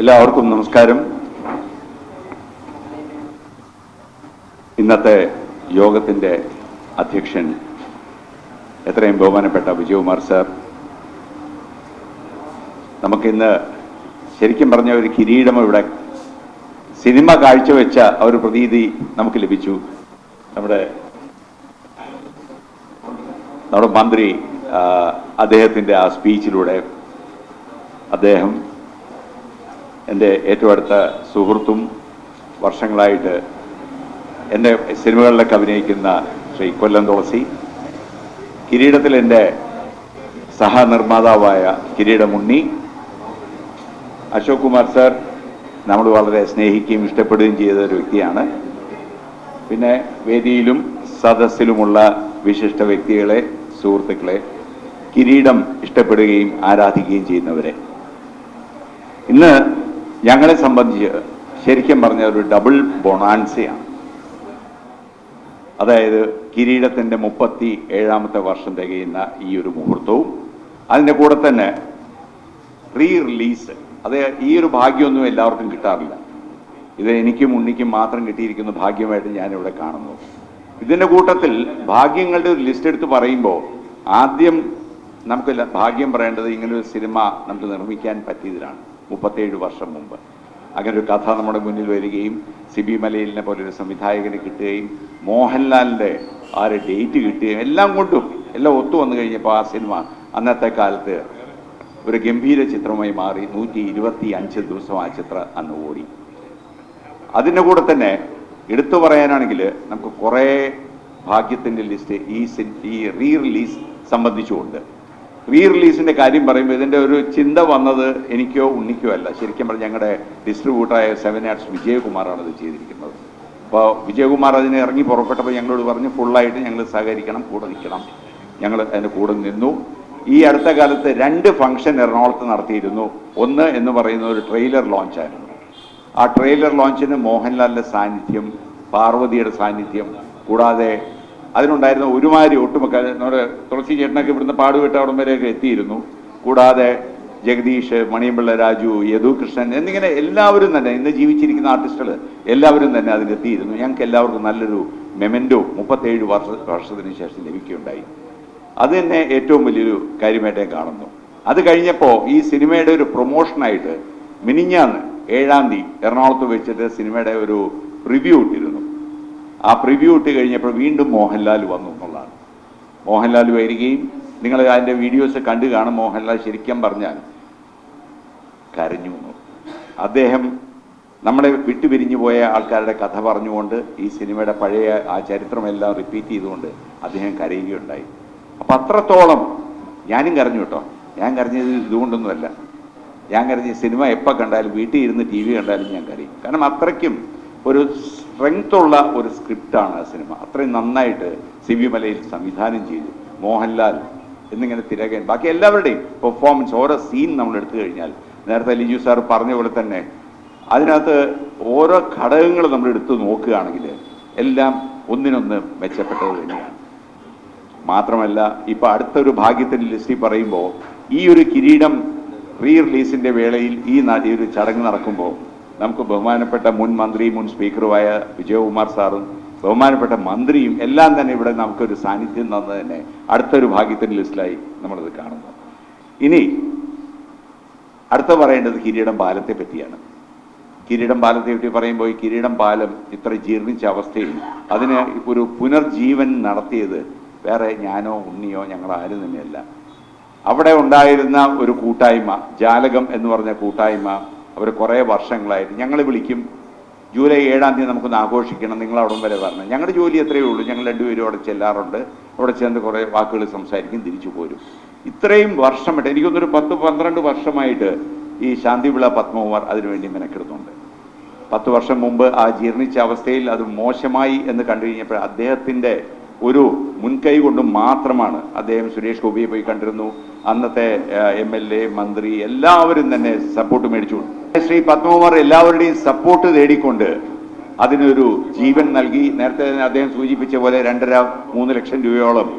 എല്ലാവർക്കും നമസ്കാരം. ഇന്നത്തെ യോഗത്തിൻ്റെ അധ്യക്ഷൻ എത്രയും ബഹുമാനപ്പെട്ട വിജയകുമാർ സാർ, നമുക്കിന്ന് ശരിക്കും പറഞ്ഞ ഒരു കിരീടം ഇവിടെ സിനിമ കാഴ്ചവെച്ച ഒരു പ്രതീതി നമുക്ക് ലഭിച്ചു. നമ്മുടെ മന്ത്രി അദ്ദേഹത്തിൻ്റെ ആ സ്പീച്ചിലൂടെ അദ്ദേഹം എൻ്റെ ഏറ്റവും അടുത്ത സുഹൃത്തും വർഷങ്ങളായിട്ട് എൻ്റെ സിനിമകളിലൊക്കെ അഭിനയിക്കുന്ന ശ്രീ കൊല്ലം തുളസി, കിരീടത്തിൽ എൻ്റെ സഹനിർമ്മാതാവായ കിരീടമുണ്ണി, അശോക് കുമാർ സാർ നമ്മൾ വളരെ സ്നേഹിക്കുകയും ഇഷ്ടപ്പെടുകയും ചെയ്ത ഒരു വ്യക്തിയാണ്. പിന്നെ വേദിയിലും സദസ്സിലുമുള്ള വിശിഷ്ട വ്യക്തികളെ, സുഹൃത്തുക്കളെ, കിരീടം ഇഷ്ടപ്പെടുകയും ആരാധിക്കുകയും ചെയ്യുന്നവരെ, ഇന്ന് ഞങ്ങളെ സംബന്ധിച്ച് ശരിക്കും പറഞ്ഞ ഒരു ഡബിൾ ബൊണാൻസയാണ്. അതായത് കിരീടത്തിൻ്റെ 37ാമത്തെ വർഷം തികയുന്ന ഈ ഒരു മുഹൂർത്തവും അതിൻ്റെ കൂടെ തന്നെ റിലീസ്. അത് ഈ ഒരു ഭാഗ്യമൊന്നും എല്ലാവർക്കും കിട്ടാറില്ല. ഇത് എനിക്കും ഉണ്ണിക്കും മാത്രം കിട്ടിയിരിക്കുന്ന ഭാഗ്യമായിട്ട് ഞാനിവിടെ കാണുന്നു. ഇതിൻ്റെ കൂട്ടത്തിൽ ഭാഗ്യങ്ങളുടെ ഒരു ലിസ്റ്റ് എടുത്ത് പറയുമ്പോൾ ആദ്യം നമുക്ക് ഭാഗ്യം പറയേണ്ടത് ഇങ്ങനൊരു സിനിമ നമുക്ക് നിർമ്മിക്കാൻ പറ്റിയതിലാണ്. 37 വർഷം മുമ്പ് അങ്ങനെ ഒരു കഥ നമ്മുടെ മുന്നിൽ വരികയും സിബി മലയിലിനെ പോലൊരു സംവിധായകന് കിട്ടുകയും മോഹൻലാലിൻ്റെ ആ ഒരു ഡേറ്റ് കിട്ടുകയും എല്ലാം കൊണ്ടും എല്ലാം ഒത്തു വന്നു കഴിഞ്ഞപ്പോൾ ആ സിനിമ അന്നത്തെ കാലത്ത് ഒരു ഗംഭീര ചിത്രമായി മാറി. 125 ദിവസം ആ ചിത്രം അന്ന് ഓടി. അതിൻ്റെ കൂടെ തന്നെ എടുത്തു പറയാനാണെങ്കിൽ നമുക്ക് കുറേ ഭാഗ്യത്തിൻ്റെ ലിസ്റ്റ് ഈ റിലീസ് സംബന്ധിച്ചുകൊണ്ട്. റിലീസിൻ്റെ കാര്യം പറയുമ്പോൾ ഇതിൻ്റെ ഒരു ചിന്ത വന്നത് എനിക്കോ ഉണ്ണിക്കോ അല്ല. ശരിക്കും പറഞ്ഞാൽ ഞങ്ങളുടെ ഡിസ്ട്രിബ്യൂട്ടറായ 7 ആർട്സ് വിജയകുമാറാണ് ഇത് ചെയ്തിരിക്കുന്നത്. അപ്പോൾ വിജയകുമാർ അതിന് ഇറങ്ങി പുറപ്പെട്ടപ്പോൾ ഞങ്ങളോട് പറഞ്ഞു ഫുള്ളായിട്ട് ഞങ്ങൾ സഹകരിക്കണം, കൂടെ നിൽക്കണം. ഞങ്ങൾ അതിന് കൂടെ നിന്നു. ഈ അടുത്ത കാലത്ത് 2 ഫംഗ്ഷൻ എറണാകുളത്ത് നടത്തിയിരുന്നു. ഒന്ന് എന്ന് പറയുന്ന ഒരു ട്രെയിലർ ലോഞ്ചായിരുന്നു. ആ ട്രെയിലർ ലോഞ്ചിന് മോഹൻലാലിൻ്റെ സാന്നിധ്യം, പാർവതിയുടെ സാന്നിധ്യം, കൂടാതെ അതിനുണ്ടായിരുന്ന ഒരുമാതിരി ഒട്ടുമുക്ക നമ്മുടെ തുളസി ചേട്ടനൊക്കെ ഇവിടുന്ന് പാടുവിട്ട് അവിടം വരെയൊക്കെ എത്തിയിരുന്നു. കൂടാതെ ജഗദീഷ്, മണിയമ്പിള്ള രാജു, യദു കൃഷ്ണൻ എന്നിങ്ങനെ എല്ലാവരും തന്നെ ഇന്ന് ജീവിച്ചിരിക്കുന്ന ആർട്ടിസ്റ്റുകൾ എല്ലാവരും തന്നെ അതിനെത്തിയിരുന്നു. ഞങ്ങൾക്ക് എല്ലാവർക്കും നല്ലൊരു മെമൻറ്റോ 37 വർഷത്തിന് ശേഷം ലഭിക്കുകയുണ്ടായി. അത് തന്നെ ഏറ്റവും വലിയൊരു കാര്യമായിട്ട് ഞാൻ കാണുന്നു. അത് കഴിഞ്ഞപ്പോൾ ഈ സിനിമയുടെ ഒരു പ്രൊമോഷനായിട്ട് മിനിഞ്ഞാന്ന് 7-ാം തീയതി എറണാകുളത്ത് വെച്ചിട്ട് സിനിമയുടെ ഒരു പ്രിവ്യൂ ഇട്ടിരുന്നു. ആ പ്രിവ്യൂ ഇട്ട് കഴിഞ്ഞപ്പോൾ വീണ്ടും മോഹൻലാൽ വന്നു എന്നുള്ളതാണ്. മോഹൻലാൽ വരികയും നിങ്ങൾ അതിൻ്റെ വീഡിയോസ് കണ്ടു കാണും. മോഹൻലാൽ ശരിക്കും പറഞ്ഞാൽ കരഞ്ഞു. അദ്ദേഹം നമ്മളെ വിട്ടുപിരിഞ്ഞു പോയ ആൾക്കാരുടെ കഥ പറഞ്ഞുകൊണ്ട് ഈ സിനിമയുടെ പഴയ ആ ചരിത്രമെല്ലാം റിപ്പീറ്റ് ചെയ്തുകൊണ്ട് അദ്ദേഹം കരയുകയുണ്ടായി. അപ്പം അത്രത്തോളം ഞാനും കരഞ്ഞു കേട്ടോ. ഞാൻ കരഞ്ഞത് ഇതുകൊണ്ടൊന്നുമല്ല. ഞാൻ കരഞ്ഞ സിനിമ എപ്പോൾ കണ്ടാലും വീട്ടിൽ ഇരുന്ന് TV കണ്ടാലും ഞാൻ കരയും. കാരണം അത്രയ്ക്കും ഒരു സ്ട്രെങ്ത്തുള്ള ഒരു സ്ക്രിപ്റ്റാണ് ആ സിനിമ. അത്രയും നന്നായിട്ട് സിബി മലയിൽ സംവിധാനം ചെയ്തു. മോഹൻലാൽ എന്നിങ്ങനെ തിരകൻ ബാക്കി എല്ലാവരുടെയും പെർഫോമൻസ്, ഓരോ സീൻ നമ്മൾ എടുത്തു കഴിഞ്ഞാൽ നേരത്തെ ലിജു സാർ പറഞ്ഞ പോലെ തന്നെ അതിനകത്ത് ഓരോ ഘടകങ്ങൾ നമ്മൾ എടുത്തു നോക്കുകയാണെങ്കിൽ എല്ലാം ഒന്നിനൊന്ന് മെച്ചപ്പെട്ടത് തന്നെയാണ്. മാത്രമല്ല ഇപ്പോൾ അടുത്തൊരു ഭാഗ്യത്തിൻ്റെ ലിസ്റ്റിൽ പറയുമ്പോൾ ഈ ഒരു കിരീടം റിലീസിൻ്റെ വേളയിൽ ഈ ഒരു ചടങ്ങ് നടക്കുമ്പോൾ നമുക്ക് ബഹുമാനപ്പെട്ട മുൻ മന്ത്രി, മുൻ സ്പീക്കറുമായ വിജയകുമാർ സാറും ബഹുമാനപ്പെട്ട മന്ത്രിയും എല്ലാം തന്നെ ഇവിടെ നമുക്കൊരു സാന്നിധ്യം തന്നത് തന്നെ അടുത്തൊരു ഭാഗ്യത്തിൻ്റെ ലിസ്റ്റിലായി നമ്മളിത് കാണുന്നു. ഇനി അടുത്ത പറയേണ്ടത് കിരീടം പാലത്തെ പറ്റിയാണ്. കിരീടം പാലത്തെ പറ്റി പറയുമ്പോൾ ഈ കിരീടം പാലം ഇത്ര ജീർണിച്ച അവസ്ഥയിൽ അതിന് ഒരു പുനർജീവൻ നടത്തിയത് വേറെ ഞാനോ ഉണ്ണിയോ ഞങ്ങളാരും തന്നെയല്ല. അവിടെ ഉണ്ടായിരുന്ന ഒരു കൂട്ടായ്മ, ജാലകം എന്ന് പറഞ്ഞ കൂട്ടായ്മ, അവർ കുറേ വർഷങ്ങളായിട്ട് ഞങ്ങൾ വിളിക്കും, ജൂലൈ 7-ാം തീയതി നമുക്കൊന്ന് ആഘോഷിക്കണം, നിങ്ങൾ അവിടം വരെ വരണം. ഞങ്ങളുടെ ജോലി എത്രയേ ഉള്ളൂ, ഞങ്ങൾ രണ്ടുപേരും അവിടെ ചെല്ലാറുണ്ട്. അവിടെ ചെന്ന് കുറേ വാക്കുകൾ സംസാരിക്കും, തിരിച്ചു പോരും. ഇത്രയും വർഷമായിട്ട് എനിക്കൊന്നൊരു 10-12 വർഷമായിട്ട് ഈ ശാന്തിവിള പത്മകുമാർ അതിനുവേണ്ടി മെനക്കെടുന്നുണ്ട്. 10 വർഷം മുമ്പ് ആ ജീർണിച്ച അവസ്ഥയിൽ അത് മോശമായി എന്ന് കണ്ടു കഴിഞ്ഞപ്പോൾ അദ്ദേഹത്തിൻ്റെ ഒരു മുൻകൈ കൊണ്ട് മാത്രമാണ് അദ്ദേഹം സുരേഷ് ഗോപിയെ പോയി കണ്ടിരുന്നു. അന്നത്തെ MLA, മന്ത്രി എല്ലാവരും തന്നെ സപ്പോർട്ട് മേടിച്ചു. ശ്രീ പത്മകുമാർ എല്ലാവരുടെയും സപ്പോർട്ട് തേടിക്കൊണ്ട് അതിനൊരു ജീവൻ നൽകി. നേരത്തെ അദ്ദേഹം സൂചിപ്പിച്ച പോലെ 2.5-3 ലക്ഷം രൂപയോളം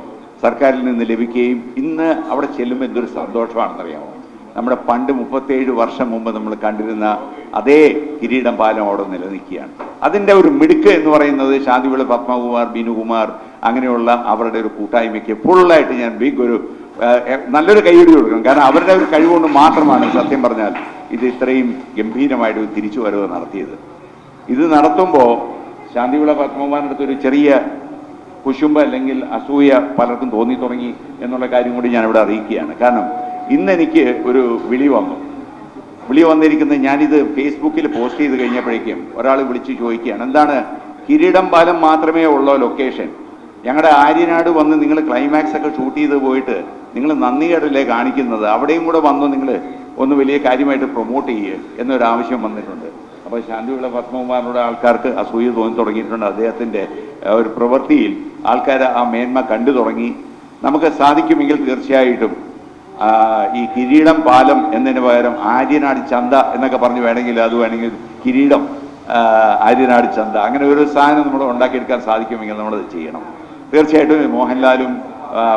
സർക്കാരിൽ നിന്ന് ലഭിക്കുകയും ഇന്ന് അവിടെ ചെല്ലുമ്പോൾ എന്തൊരു സന്തോഷമാണെന്നറിയാമോ. നമ്മുടെ പണ്ട് 37 വർഷം മുമ്പ് നമ്മൾ കണ്ടിരുന്ന അതേ കിരീടം പാലം അവിടെ നിലനിൽക്കുകയാണ്. അതിൻ്റെ ഒരു മിടുക്ക് എന്ന് പറയുന്നത് ശാന്തിവിള പത്മകുമാർ, ബിനുകുമാർ അങ്ങനെയുള്ള അവരുടെ ഒരു കൂട്ടായ്മയ്ക്ക് ഫുള്ളായിട്ട് ഞാൻ ബിഗ് ഒരു നല്ലൊരു കൈയടി കൊടുക്കണം. കാരണം അവരുടെ ഒരു കഴിവുകൊണ്ട് മാത്രമാണ് സത്യം പറഞ്ഞാൽ ഇത് ഇത്രയും ഗംഭീരമായിട്ട് തിരിച്ചു വരവ് നടത്തിയത്. ഇത് നടത്തുമ്പോൾ ശാന്തിവിള പത്മകുമാറിൻ്റെ അടുത്ത് ഒരു ചെറിയ കുശുമ്പ് അല്ലെങ്കിൽ അസൂയ പലർക്കും തോന്നി തുടങ്ങി എന്നുള്ള കാര്യം കൂടി ഞാനിവിടെ അറിയിക്കുകയാണ്. കാരണം ഇന്നെനിക്ക് ഒരു വിളി വന്നിരിക്കുന്നത്, ഞാനിത് ഫേസ്ബുക്കിൽ പോസ്റ്റ് ചെയ്ത് കഴിഞ്ഞപ്പോഴേക്കും ഒരാൾ വിളിച്ച് ചോദിക്കുകയാണ്, എന്താണ് കിരീടം പാലം മാത്രമേ ഉള്ളോ ലൊക്കേഷൻ? ഞങ്ങളുടെ ആര്യനാട് വന്ന് നിങ്ങൾ ക്ലൈമാക്സ് ഒക്കെ ഷൂട്ട് ചെയ്ത് പോയിട്ട് നിങ്ങൾ നന്ദികേടല്ലേ കാണിക്കുന്നത്, അവിടെയും കൂടെ വന്ന് നിങ്ങൾ ഒന്ന് വലിയ കാര്യമായിട്ട് പ്രൊമോട്ട് ചെയ്യുക എന്നൊരാവശ്യം വന്നിട്ടുണ്ട്. അപ്പോൾ ശാന്തിവിള പത്മകുമാറിനോട് ആൾക്കാർക്ക് അസൂയ തോന്നി തുടങ്ങിയിട്ടുണ്ട്. അദ്ദേഹത്തിൻ്റെ ഒരു പ്രവൃത്തിയിൽ ആൾക്കാർ ആ മേന്മ കണ്ടു തുടങ്ങി. നമുക്ക് സാധിക്കുമെങ്കിൽ തീർച്ചയായിട്ടും ഈ കിരീടം പാലം എന്നതിന് പകരം ആര്യനാട് ചന്ത എന്നൊക്കെ പറഞ്ഞ് വേണമെങ്കിൽ അത് വേണമെങ്കിൽ കിരീടം ആര്യനാട് ചന്ത അങ്ങനെ ഒരു സാധനം നമ്മൾ ഉണ്ടാക്കിയെടുക്കാൻ സാധിക്കുമെങ്കിൽ നമ്മളത് ചെയ്യണം. തീർച്ചയായിട്ടും മോഹൻലാലും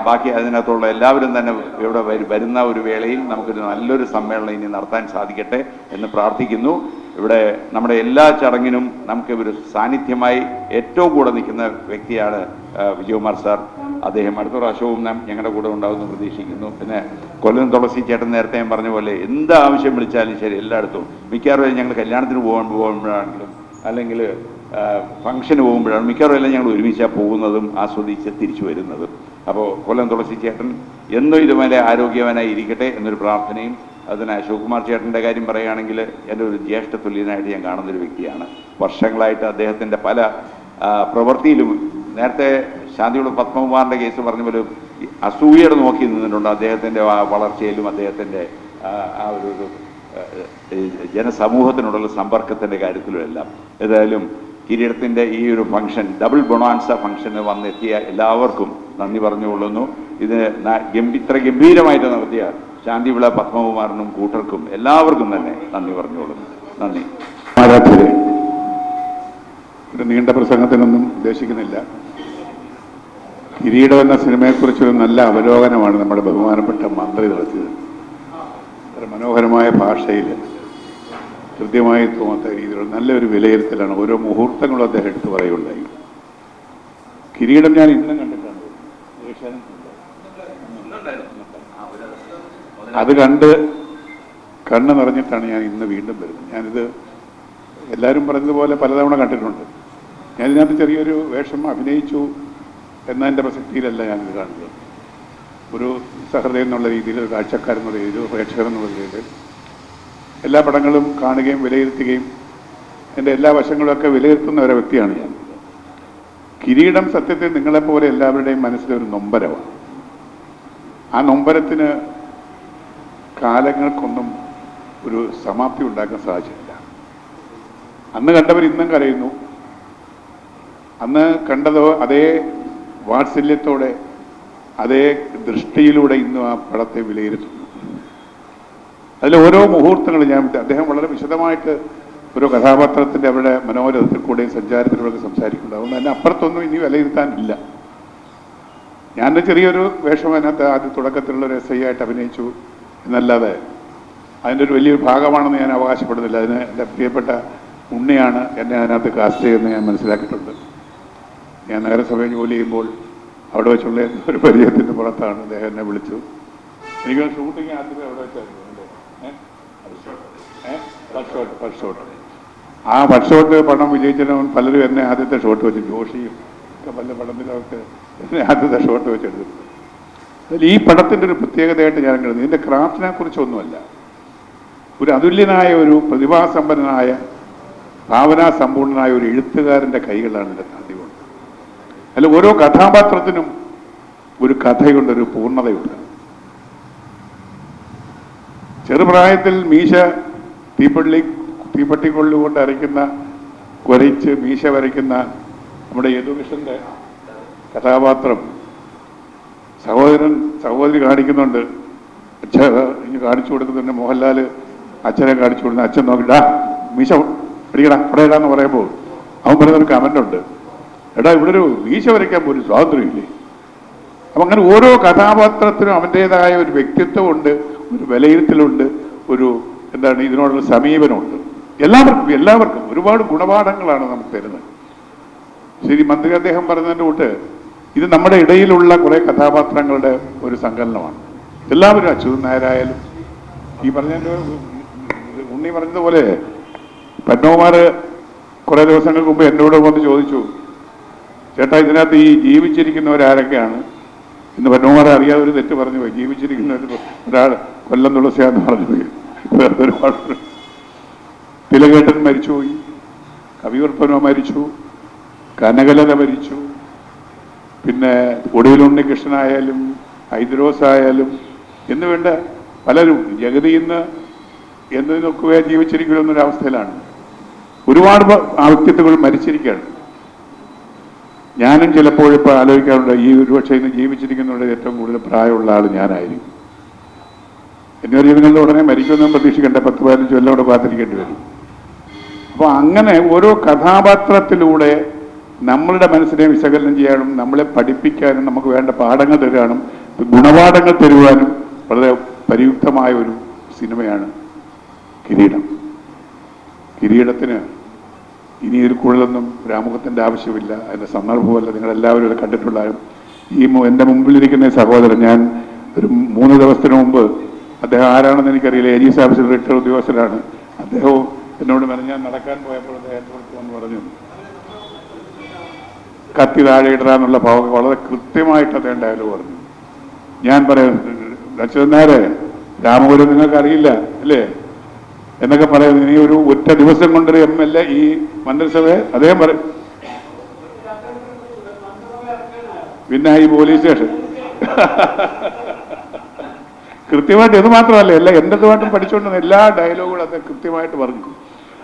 ബാക്കി അതിനകത്തുള്ള എല്ലാവരും തന്നെ ഇവിടെ വരുന്ന ഒരു വേളയിൽ നമുക്കൊരു നല്ലൊരു സമ്മേളനം ഇനി നടത്താൻ സാധിക്കട്ടെ എന്ന് പ്രാർത്ഥിക്കുന്നു. ഇവിടെ നമ്മുടെ എല്ലാ ചടങ്ങിനും നമുക്ക് ഒരു സാന്നിധ്യമായി ഏറ്റവും കൂടെ നിൽക്കുന്ന വ്യക്തിയാണ് വിജയകുമാർ സാർ. അദ്ദേഹം അടുത്ത പ്രാവശ്യവും ഞങ്ങളുടെ കൂടെ ഉണ്ടാകുമെന്ന് പ്രതീക്ഷിക്കുന്നു. പിന്നെ കൊല്ലം തുളസി ചേട്ടൻ നേരത്തെ ഞാൻ പറഞ്ഞ പോലെ എന്ത് ആവശ്യം വിളിച്ചാലും ശരി എല്ലായിടത്തും മിക്കവാറും ഞങ്ങൾ കല്യാണത്തിന് പോകുമ്പോഴാണെങ്കിലും അല്ലെങ്കിൽ ഫംഗ്ഷന് പോകുമ്പോഴാണ് മിക്കവാറും എല്ലാം ഞങ്ങൾ ഒരുമിച്ചാണ് പോകുന്നതും ആസ്വദിച്ച് തിരിച്ചു വരുന്നതും. അപ്പോൾ കൊല്ലം തുളസി ചേട്ടൻ എന്നും ഇതുപോലെ ആരോഗ്യവാനായി ഇരിക്കട്ടെ എന്നൊരു പ്രാർത്ഥനയും. അതിന് ശിവകുമാർ ചേട്ടൻ്റെ കാര്യം പറയുകയാണെങ്കിൽ എൻ്റെ ഒരു ജ്യേഷ്ഠ തുല്യനായിട്ട് ഞാൻ കാണുന്നൊരു വ്യക്തിയാണ്. വർഷങ്ങളായിട്ട് അദ്ദേഹത്തിൻ്റെ പല പ്രവൃത്തിയിലും നേരത്തെ ശാന്തിവിള പത്മകുമാറിൻ്റെ കേസ് പറഞ്ഞ പോലെ അസൂയയുടെ നോക്കി നിന്നിട്ടുണ്ട്. അദ്ദേഹത്തിൻ്റെ വളർച്ചയിലും അദ്ദേഹത്തിൻ്റെ ആ ഒരു ജനസമൂഹത്തിനോടുള്ള സമ്പർക്കത്തിൻ്റെ കാര്യത്തിലും എല്ലാം. ഏതായാലും കിരീടത്തിൻ്റെ ഈ ഒരു ഫംഗ്ഷൻ ഡബിൾ ബൊണാൻസ ഫംഗ്ഷന് വന്നെത്തിയ എല്ലാവർക്കും നന്ദി പറഞ്ഞുകൊള്ളുന്നു. ഇതിന് ഇത്ര ഗംഭീരമായിട്ട് നടത്തിയ ശാന്തിവിള പത്മകുമാറിനും കൂട്ടർക്കും എല്ലാവർക്കും തന്നെ നന്ദി പറഞ്ഞുകൊള്ളുന്നു. നന്ദി. ആരാധ്യരെ, ഒരു നീണ്ട പ്രസംഗത്തിനൊന്നും ഉദ്ദേശിക്കുന്നില്ല. കിരീടം എന്ന സിനിമയെക്കുറിച്ചൊരു നല്ല അവലോകനമാണ് നമ്മുടെ ബഹുമാനപ്പെട്ട മന്ത്രി നടത്തിയത്. വളരെ മനോഹരമായ ഭാഷയിൽ കൃത്യമായി തോന്നാത്ത രീതിയിലുള്ള നല്ലൊരു വിലയിരുത്തലാണ് ഓരോ മുഹൂർത്തങ്ങളും അദ്ദേഹം എടുത്തു പറയുകയുണ്ടായി. കിരീടം ഞാൻ ഇന്നും കണ്ടിട്ടാണ്, അത് കണ്ണ് നിറഞ്ഞിട്ടാണ് ഞാൻ ഇന്ന് വീണ്ടും വരുന്നത്. ഞാനിത് എല്ലാവരും പറഞ്ഞതുപോലെ പലതവണ കണ്ടിട്ടുണ്ട്. ഞാൻ ഇതിനകത്ത് ചെറിയൊരു വേഷം അഭിനയിച്ചു എന്നതിൻ്റെ പ്രസക്തിയിലല്ല ഞാനിത് കാണുന്നത്. ഒരു സഹൃദയം എന്നുള്ള രീതിയിൽ, ഒരു കാഴ്ചക്കാരെന്നുള്ള രീതിയിൽ, പ്രേക്ഷകരെന്നുള്ള രീതിയിൽ എല്ലാ പടങ്ങളും കാണുകയും വിലയിരുത്തുകയും എൻ്റെ എല്ലാ വശങ്ങളൊക്കെ വിലയിരുത്തുന്ന ഒരു വ്യക്തിയാണ് ഞാൻ. കിരീടം സത്യത്തിൽ നിങ്ങളെപ്പോലെ എല്ലാവരുടെയും മനസ്സിലൊരു നൊമ്പരമാണ്. ആ നൊമ്പരത്തിന് കാലങ്ങൾക്കൊന്നും ഒരു സമാപ്തി ഉണ്ടാക്കാൻ സാധിച്ചിട്ടില്ല. അന്ന് കണ്ടവർ ഇന്നും കരയുന്നു. അന്ന് കണ്ടതോ അതേ വാത്സല്യത്തോടെ അതേ ദൃഷ്ടിയിലൂടെ ഇന്നും ആ പടത്തെ വിലയിരുത്തുന്നു. അതിൽ ഓരോ മുഹൂർത്തങ്ങളും അദ്ദേഹം വളരെ വിശദമായിട്ട് ഓരോ കഥാപാത്രത്തിൻ്റെ അവരുടെ മനോരഥത്തിൽ കൂടെയും സഞ്ചാരത്തിലൂടെ സംസാരിക്കുന്നുണ്ട്. അതുകൊണ്ട് തന്നെ അപ്പുറത്തൊന്നും ഇനി വിലയിരുത്താനില്ല. ഞാനൊരു ചെറിയൊരു വേഷം അതിനകത്ത് ആദ്യ തുടക്കത്തിലുള്ളൊരു SI ആയിട്ട് അഭിനയിച്ചു എന്നല്ലാതെ അതിൻ്റെ ഒരു വലിയൊരു ഭാഗമാണെന്ന് ഞാൻ അവകാശപ്പെടുന്നില്ല. അതിന് എൻ്റെ പ്രിയപ്പെട്ട ഉണ്ണിയാണ് എന്നെ അതിനകത്ത് കാസ്റ്റ് ചെയ്യുന്നത് ഞാൻ മനസ്സിലാക്കിയിട്ടുണ്ട്. ഞാൻ നഗരസഭയിൽ ജോലി ചെയ്യുമ്പോൾ അവിടെ വെച്ചുള്ള ഒരു പരിചയത്തിൻ്റെ പുറത്താണ് അദ്ദേഹം എന്നെ വിളിച്ചു. എനിക്ക് ഷൂട്ടിങ് ആദ്യമേ അവിടെ വെച്ചായിരുന്നു. ഫസ്റ്റ് ഷോട്ട് ആ ഫസ്റ്റ് ഷോട്ട് പടം വിജയിച്ചതിന് പലരും എന്നെ ആദ്യത്തെ ഷോട്ട് വെച്ചു. ജോഷിയും ഒക്കെ പല പടത്തിലൊക്കെ എന്നെ ആദ്യത്തെ ഷോട്ട് വെച്ചെടുത്തിട്ടുണ്ട്. അതിൽ ഈ പടത്തിൻ്റെ ഒരു പ്രത്യേകതയായിട്ട് ഞാൻ കണ്ടത് ഇതിൻ്റെ ക്രാഫ്റ്റിനെ കുറിച്ചൊന്നുമല്ല, ഒരു അതുല്യനായ ഒരു പ്രതിഭാസമ്പന്നനായ ഭാവനാസമ്പൂർണനായ ഒരു എഴുത്തുകാരൻ്റെ കൈകളാണ് എൻ്റെ താല്പര്യം. അതിൽ ഓരോ കഥാപാത്രത്തിനും ഒരു കഥയുണ്ട്, ഒരു പൂർണ്ണതയുണ്ട്. ചെറുപ്രായത്തിൽ മീശ തീപ്പെട്ടിക്കൊള്ളുകൊണ്ട് അരയ്ക്കുന്ന കുരയിച്ച് മീശ വരയ്ക്കുന്ന നമ്മുടെ യദുകൃഷ്ണൻ്റെ കഥാപാത്രം സഹോദരി കാണിക്കുന്നുണ്ട്. ഇനി കാണിച്ചു കൊടുക്കുന്നുണ്ട്. മോഹൻലാൽ അച്ഛനെ കാണിച്ചു കൊടുക്കുന്ന അച്ഛൻ നോക്കിട്ടാ മീശ പിടിക്കടാ പടയിടാന്ന് പറയുമ്പോൾ അവൻ പറയുന്നൊരു കമൻ്റുണ്ട്, എടാ ഇവിടെ ഒരു മീശ വരയ്ക്കാൻ പോലും സ്വാതന്ത്ര്യമില്ലേ. അപ്പം അങ്ങനെ ഓരോ കഥാപാത്രത്തിനും അവൻ്റേതായ ഒരു വ്യക്തിത്വമുണ്ട്, ഒരു വിലയിരുത്തലുണ്ട്, ഒരു എന്താണ് ഇതിനോടുള്ള സമീപനമുണ്ട്. എല്ലാവർക്കും ഒരുപാട് ഗുണപാഠങ്ങളാണ് നമുക്ക് തരുന്നത്. ശരി, മന്ത്രി അദ്ദേഹം പറഞ്ഞതിൻ്റെ കൂട്ട് ഇത് നമ്മുടെ ഇടയിലുള്ള കുറേ കഥാപാത്രങ്ങളുടെ ഒരു സങ്കലനമാണ്. എല്ലാവരും അച്യുതൻ നായരായാലും ഈ പറഞ്ഞ ഉണ്ണി പറഞ്ഞതുപോലെ പത്മകുമാർ കുറേ ദിവസങ്ങൾക്ക് മുമ്പ് എന്നോട് വന്ന് ചോദിച്ചു, ചേട്ടാ ഇതിനകത്ത് ഈ ജീവിച്ചിരിക്കുന്നവരാരൊക്കെയാണ്? ഇന്ന് പത്മകുമാർ അറിയാതെ ഒരു തെറ്റ് പറഞ്ഞു പോയി. ഒരാൾ കൊല്ലം തുളസിയാന്ന് പറഞ്ഞു പോയി. ഒരുപാട് തിലകേട്ടൻ മരിച്ചുപോയി, കവിവർപ്പന മരിച്ചു, കനകലത മരിച്ചു, പിന്നെ ഒടുവിൽ ഉണ്ണികൃഷ്ണനായാലും ഹൈദ്രോസ് ആയാലും എന്ന് വേണ്ട പലരും ജഗതി എന്നതിനൊക്കെ ജീവിച്ചിരിക്കുന്നൊരവസ്ഥയിലാണ്. ഒരുപാട് വ്യക്തിത്വങ്ങൾ മരിച്ചിരിക്കുകയാണ്. ഞാനും ചിലപ്പോൾ ഇപ്പോൾ ആലോചിക്കാറുണ്ട്, ഈ ഒരുപക്ഷെ ഇന്ന് ജീവിച്ചിരിക്കുന്നവരുടെ ഏറ്റവും കൂടുതൽ പ്രായമുള്ള ആൾ ഞാനായിരിക്കും. എന്നൊരു ജീവിതങ്ങളുടെ ഉടനെ മരിക്കുമെന്നും പ്രതീക്ഷിക്കേണ്ട 10-15 കൊല്ലം കൂടെ കാത്തിരിക്കേണ്ടി വരും. അപ്പോൾ അങ്ങനെ ഓരോ കഥാപാത്രത്തിലൂടെ നമ്മളുടെ മനസ്സിനെ വിശകലനം ചെയ്യാനും നമ്മളെ പഠിപ്പിക്കാനും നമുക്ക് വേണ്ട പാഠങ്ങൾ തരാനും ഗുണപാഠങ്ങൾ തരുവാനും വളരെ പരിയുക്തമായ ഒരു സിനിമയാണ് കിരീടം. കിരീടത്തിന് ഇനി ഒരു കൂടുതലൊന്നും രാമുഖത്തിൻ്റെ ആവശ്യമില്ല, അതിൻ്റെ സന്ദർഭമല്ല. നിങ്ങളെല്ലാവരും ഇത് കണ്ടിട്ടുള്ള എൻ്റെ മുമ്പിലിരിക്കുന്ന സഹോദരൻ, ഞാൻ ഒരു 3 ദിവസത്തിന് മുമ്പ്, അദ്ദേഹം ആരാണെന്ന് എനിക്കറിയില്ല, ഏജീസ് ഓഫീസിൽ റിട്ടയർഡ് ഉദ്യോഗസ്ഥരാണ്. അദ്ദേഹവും എന്നോട് പറഞ്ഞു, ഞാൻ നടക്കാൻ പോയപ്പോൾ അദ്ദേഹത്തോട് വന്ന് പറഞ്ഞു, കത്തി താഴെ ഇടാന്നുള്ള ഭാവം വളരെ കൃത്യമായിട്ട് അദ്ദേഹം ഡയലോഗ് പറഞ്ഞു. ഞാൻ പറയാം, അച്യുതനാരെ രാമപുരം നിങ്ങൾക്കറിയില്ല അല്ലേ എന്നൊക്കെ പറയുന്നത്, ഇനി ഒരു ഒറ്റ ദിവസം കൊണ്ടൊരു MLA ഈ മന്ത്രിസഭയെ അദ്ദേഹം പറയും. പിന്നെ ഈ പോലീസ് സ്റ്റേഷൻ കൃത്യമായിട്ട്, ഇത് മാത്രമല്ല എല്ലാ എന്റെതുമായിട്ടും പഠിച്ചുകൊണ്ടിരുന്ന എല്ലാ ഡയലോഗുകളും അദ്ദേഹം കൃത്യമായിട്ട് പറഞ്ഞു.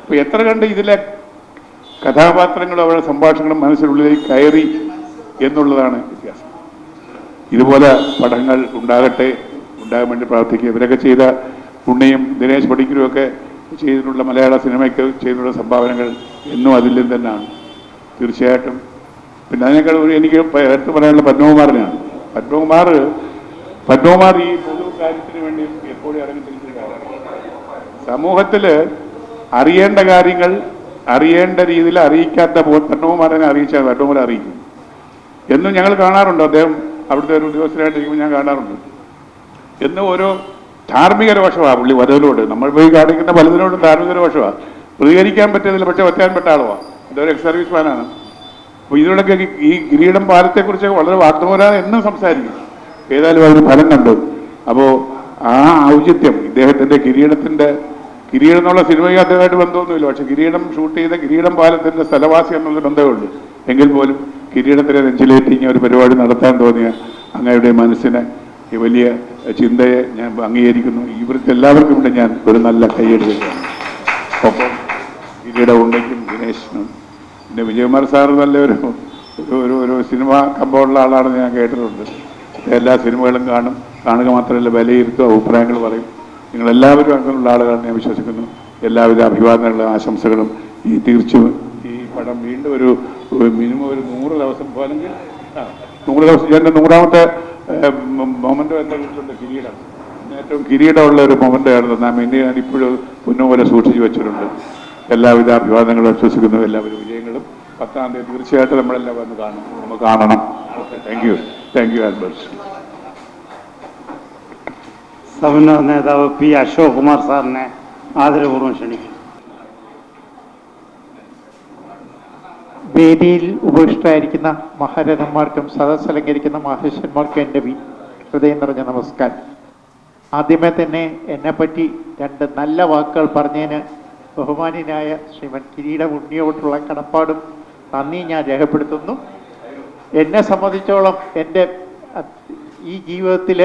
അപ്പൊ എത്ര കണ്ട് ഇതിലെ കഥാപാത്രങ്ങളും അവരുടെ സംഭാഷണങ്ങളും മനസ്സിനുള്ളിലേക്ക് കയറി എന്നുള്ളതാണ് വ്യത്യാസം. ഇതുപോലെ പടങ്ങൾ ഉണ്ടാകാൻ വേണ്ടി പ്രാർത്ഥിക്കുക. ഇവരൊക്കെ ചെയ്ത ഉണ്ണിയും ദിനേശ് പടിക്കലും ഒക്കെ ചെയ്തിട്ടുള്ള മലയാള സിനിമയ്ക്ക് ചെയ്തിട്ടുള്ള സംഭാവനകൾ എന്നും അതിലും തന്നെയാണ് തീർച്ചയായിട്ടും. പിന്നെ അതിനേക്കാൾ എനിക്ക് എടുത്തു പറയാനുള്ള പത്മകുമാറിനെയാണ്. പത്മകുമാർ ഈ പൊതു കാര്യത്തിന് വേണ്ടി എപ്പോഴും ഇറങ്ങിത്തിരിക്കുന്ന കാര്യമാണ്. സമൂഹത്തിൽ അറിയേണ്ട കാര്യങ്ങൾ അറിയേണ്ട രീതിയിൽ അറിയിക്കാത്ത പത്മകുമാറിനെ അറിയിച്ചാൽ പത്മകുമാർ അറിയിക്കും എന്നും ഞങ്ങൾ കാണാറുണ്ട്. അദ്ദേഹം അവിടുത്തെ ഒരു ഉദ്യോഗസ്ഥരായിട്ടിരിക്കുമ്പോൾ ഞാൻ കാണാറുണ്ട്. എന്ന് ഓരോ ധാർമ്മിക രോഷമാണ് പുള്ളി വരവിനോട്. നമ്മൾ പോയി കാണിക്കുന്ന പലതിനോടും ധാർമ്മിക രോഷമാണ്. പ്രതികരിക്കാൻ പറ്റിയതിൽ പക്ഷേ ഒറ്റാൻപെട്ട ആളുമാണ്. അതൊരു എക്സ് സർവീസ് മാനാണ്. അപ്പോൾ ഇതിനോടൊക്കെ ഈ കിരീടം പാലത്തെക്കുറിച്ചൊക്കെ വളരെ വാഗ്ദൂരാതെ എന്നും സംസാരിക്കും. ഏതായാലും അതിന് ഫലം കണ്ടു. അപ്പോൾ ആ ഔചിത്യം ഇദ്ദേഹത്തിൻ്റെ കിരീടം എന്നുള്ള സിനിമയ്ക്ക് അദ്ദേഹമായിട്ട് ബന്ധമൊന്നുമില്ല. പക്ഷെ കിരീടം ഷൂട്ട് ചെയ്ത കിരീടം പാലത്തിൻ്റെ സ്ഥലവാസി എന്നുള്ള ബന്ധമേ ഉള്ളൂ. എങ്കിൽ പോലും കിരീടത്തിനെ നെഞ്ചിലേറ്റി ഒരു പരിപാടി നടത്താൻ തോന്നിയ അങ്ങയുടെ മനസ്സിനെ ഈ വലിയ ചിന്തയെ ഞാൻ അംഗീകരിക്കുന്നു. ഇവർക്ക് എല്ലാവർക്കും ഇവിടെ ഞാൻ ഒരു നല്ല കൈയ്യടിക്കുകയാണ്. ഒപ്പം കിരീടം ഉണ്ടെങ്കിലും ദിനേശിനും പിന്നെ വിജയകുമാർ സാറ് നല്ലൊരു ഒരു സിനിമ കമ്പമുള്ള ആളാണെന്ന് ഞാൻ കേട്ടിട്ടുണ്ട്. എല്ലാ സിനിമകളും കാണുക മാത്രമല്ല വിലയിരുത്തും, അഭിപ്രായങ്ങൾ പറയും. നിങ്ങളെല്ലാവരും അങ്ങനെയുള്ള ആളുകളാണ് ഞാൻ വിശ്വസിക്കുന്നു. എല്ലാവിധ അഭിവാദനങ്ങളും ആശംസകളും. ഈ പടം വീണ്ടും ഒരു മിനിമം ഒരു 100 ദിവസം പോലെങ്കിൽ 100 ദിവസം എൻ്റെ 100ാമത്തെ മൊമെൻ്റ് എൻ്റെ വീട്ടിലുണ്ട്. കിരീടം ഏറ്റവും കിരീടമുള്ള ഒരു മൊമെൻ്റ് ആയിരുന്നു. ഞാൻ ഇപ്പോഴും പൊന്നുപോലെ സൂക്ഷിച്ചു വെച്ചിട്ടുണ്ട്. എല്ലാവിധ അഭിവാദനങ്ങളും വിശ്വസിക്കുന്നു. എല്ലാവരും വിജയങ്ങളും 10-ാം തീയതി തീർച്ചയായിട്ടും നമ്മളെല്ലാം വന്ന് കാണണം. Thank you very much. സമുന്നത നേതാവ് P. അശോക് കുമാർ സാറിനെ ആദരപൂർവ്വം ക്ഷണിക്കും. വേദിയിൽ ഉപവിഷ്ടരായിരിക്കുന്ന മഹാരഥന്മാർക്കും സദസ്സലങ്കരിക്കുന്ന മഹേശ്വരന്മാർക്കും എൻ്റെ ഹൃദയം നിറഞ്ഞ നമസ്കാരം. ആദ്യമേ തന്നെ എന്നെപ്പറ്റി 2 നല്ല വാക്കുകൾ പറഞ്ഞതിന് ബഹുമാന്യനായ ശ്രീമൻ കിരീടം ഉണ്ണിയോടുള്ള കടപ്പാടും നന്ദിയും ഞാൻ രേഖപ്പെടുത്തുന്നു. എന്നെ സംബന്ധിച്ചോളം എൻ്റെ ഈ ജീവിതത്തിൽ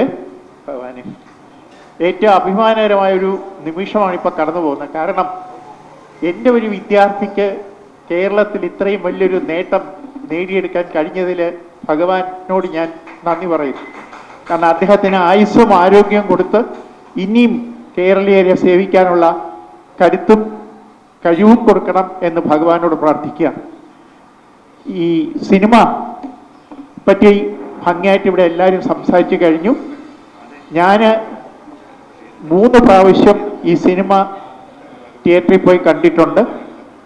ഏറ്റവും അഭിമാനകരമായൊരു നിമിഷമാണ് ഇപ്പോൾ കടന്നു പോകുന്നത്. കാരണം എൻ്റെ ഒരു വിദ്യാർത്ഥിക്ക് കേരളത്തിൽ ഇത്രയും വലിയൊരു നേട്ടം നേടിയെടുക്കാൻ കഴിഞ്ഞതിൽ ഭഗവാനോട് ഞാൻ നന്ദി പറയുന്നു. കാരണം അദ്ദേഹത്തിന് ആയുസ്സും ആരോഗ്യവും കൊടുത്ത് ഇനിയും കേരളീയരെ സേവിക്കാനുള്ള കരുത്തും കഴിവും കൊടുക്കണം എന്ന് ഭഗവാനോട് പ്രാർത്ഥിക്കുക. ഈ സിനിമ പറ്റി ഭംഗിയായിട്ട് ഇവിടെ എല്ലാവരും സംസാരിച്ചു കഴിഞ്ഞു. ഞാൻ 3 പ്രാവശ്യം ഈ സിനിമ തിയേറ്ററിൽ പോയി കണ്ടിട്ടുണ്ട്.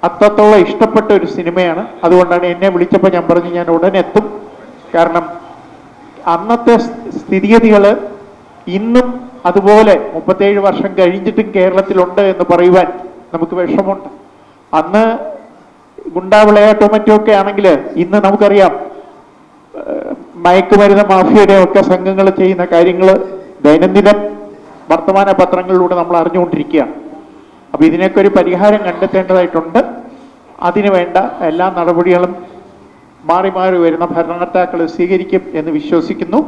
അത്രത്തോളം ഇഷ്ടപ്പെട്ട ഒരു സിനിമയാണ്. അതുകൊണ്ടാണ് എന്നെ വിളിച്ചപ്പോൾ ഞാൻ പറഞ്ഞു ഞാൻ ഉടനെ എത്തും. കാരണം അന്നത്തെ സ്ഥിതിഗതികൾ ഇന്നും അതുപോലെ 37 വർഷം കഴിഞ്ഞിട്ടും കേരളത്തിലുണ്ട് എന്ന് പറയുവാൻ നമുക്ക് വിഷമമുണ്ട്. അന്ന് ഗുണ്ടാവിളയാട്ടോ മറ്റുമൊക്കെ ആണെങ്കിൽ ഇന്ന് നമുക്കറിയാം മയക്കുമരുന്ന് മാഫിയയുടെ ഒക്കെ സംഘങ്ങൾ ചെയ്യുന്ന കാര്യങ്ങൾ ദൈനംദിനം വർത്തമാന പത്രങ്ങളിലൂടെ നമ്മൾ അറിഞ്ഞുകൊണ്ടിരിക്കുകയാണ്. അപ്പോൾ ഇതിനൊക്കെ ഒരു പരിഹാരം കണ്ടെത്തേണ്ടതായിട്ടുണ്ട്. അതിനുവേണ്ട എല്ലാ നടപടികളും മാറി മാറി വരുന്ന ഭരണകർത്താക്കൾ സ്വീകരിക്കും എന്ന് വിശ്വസിക്കുന്നു.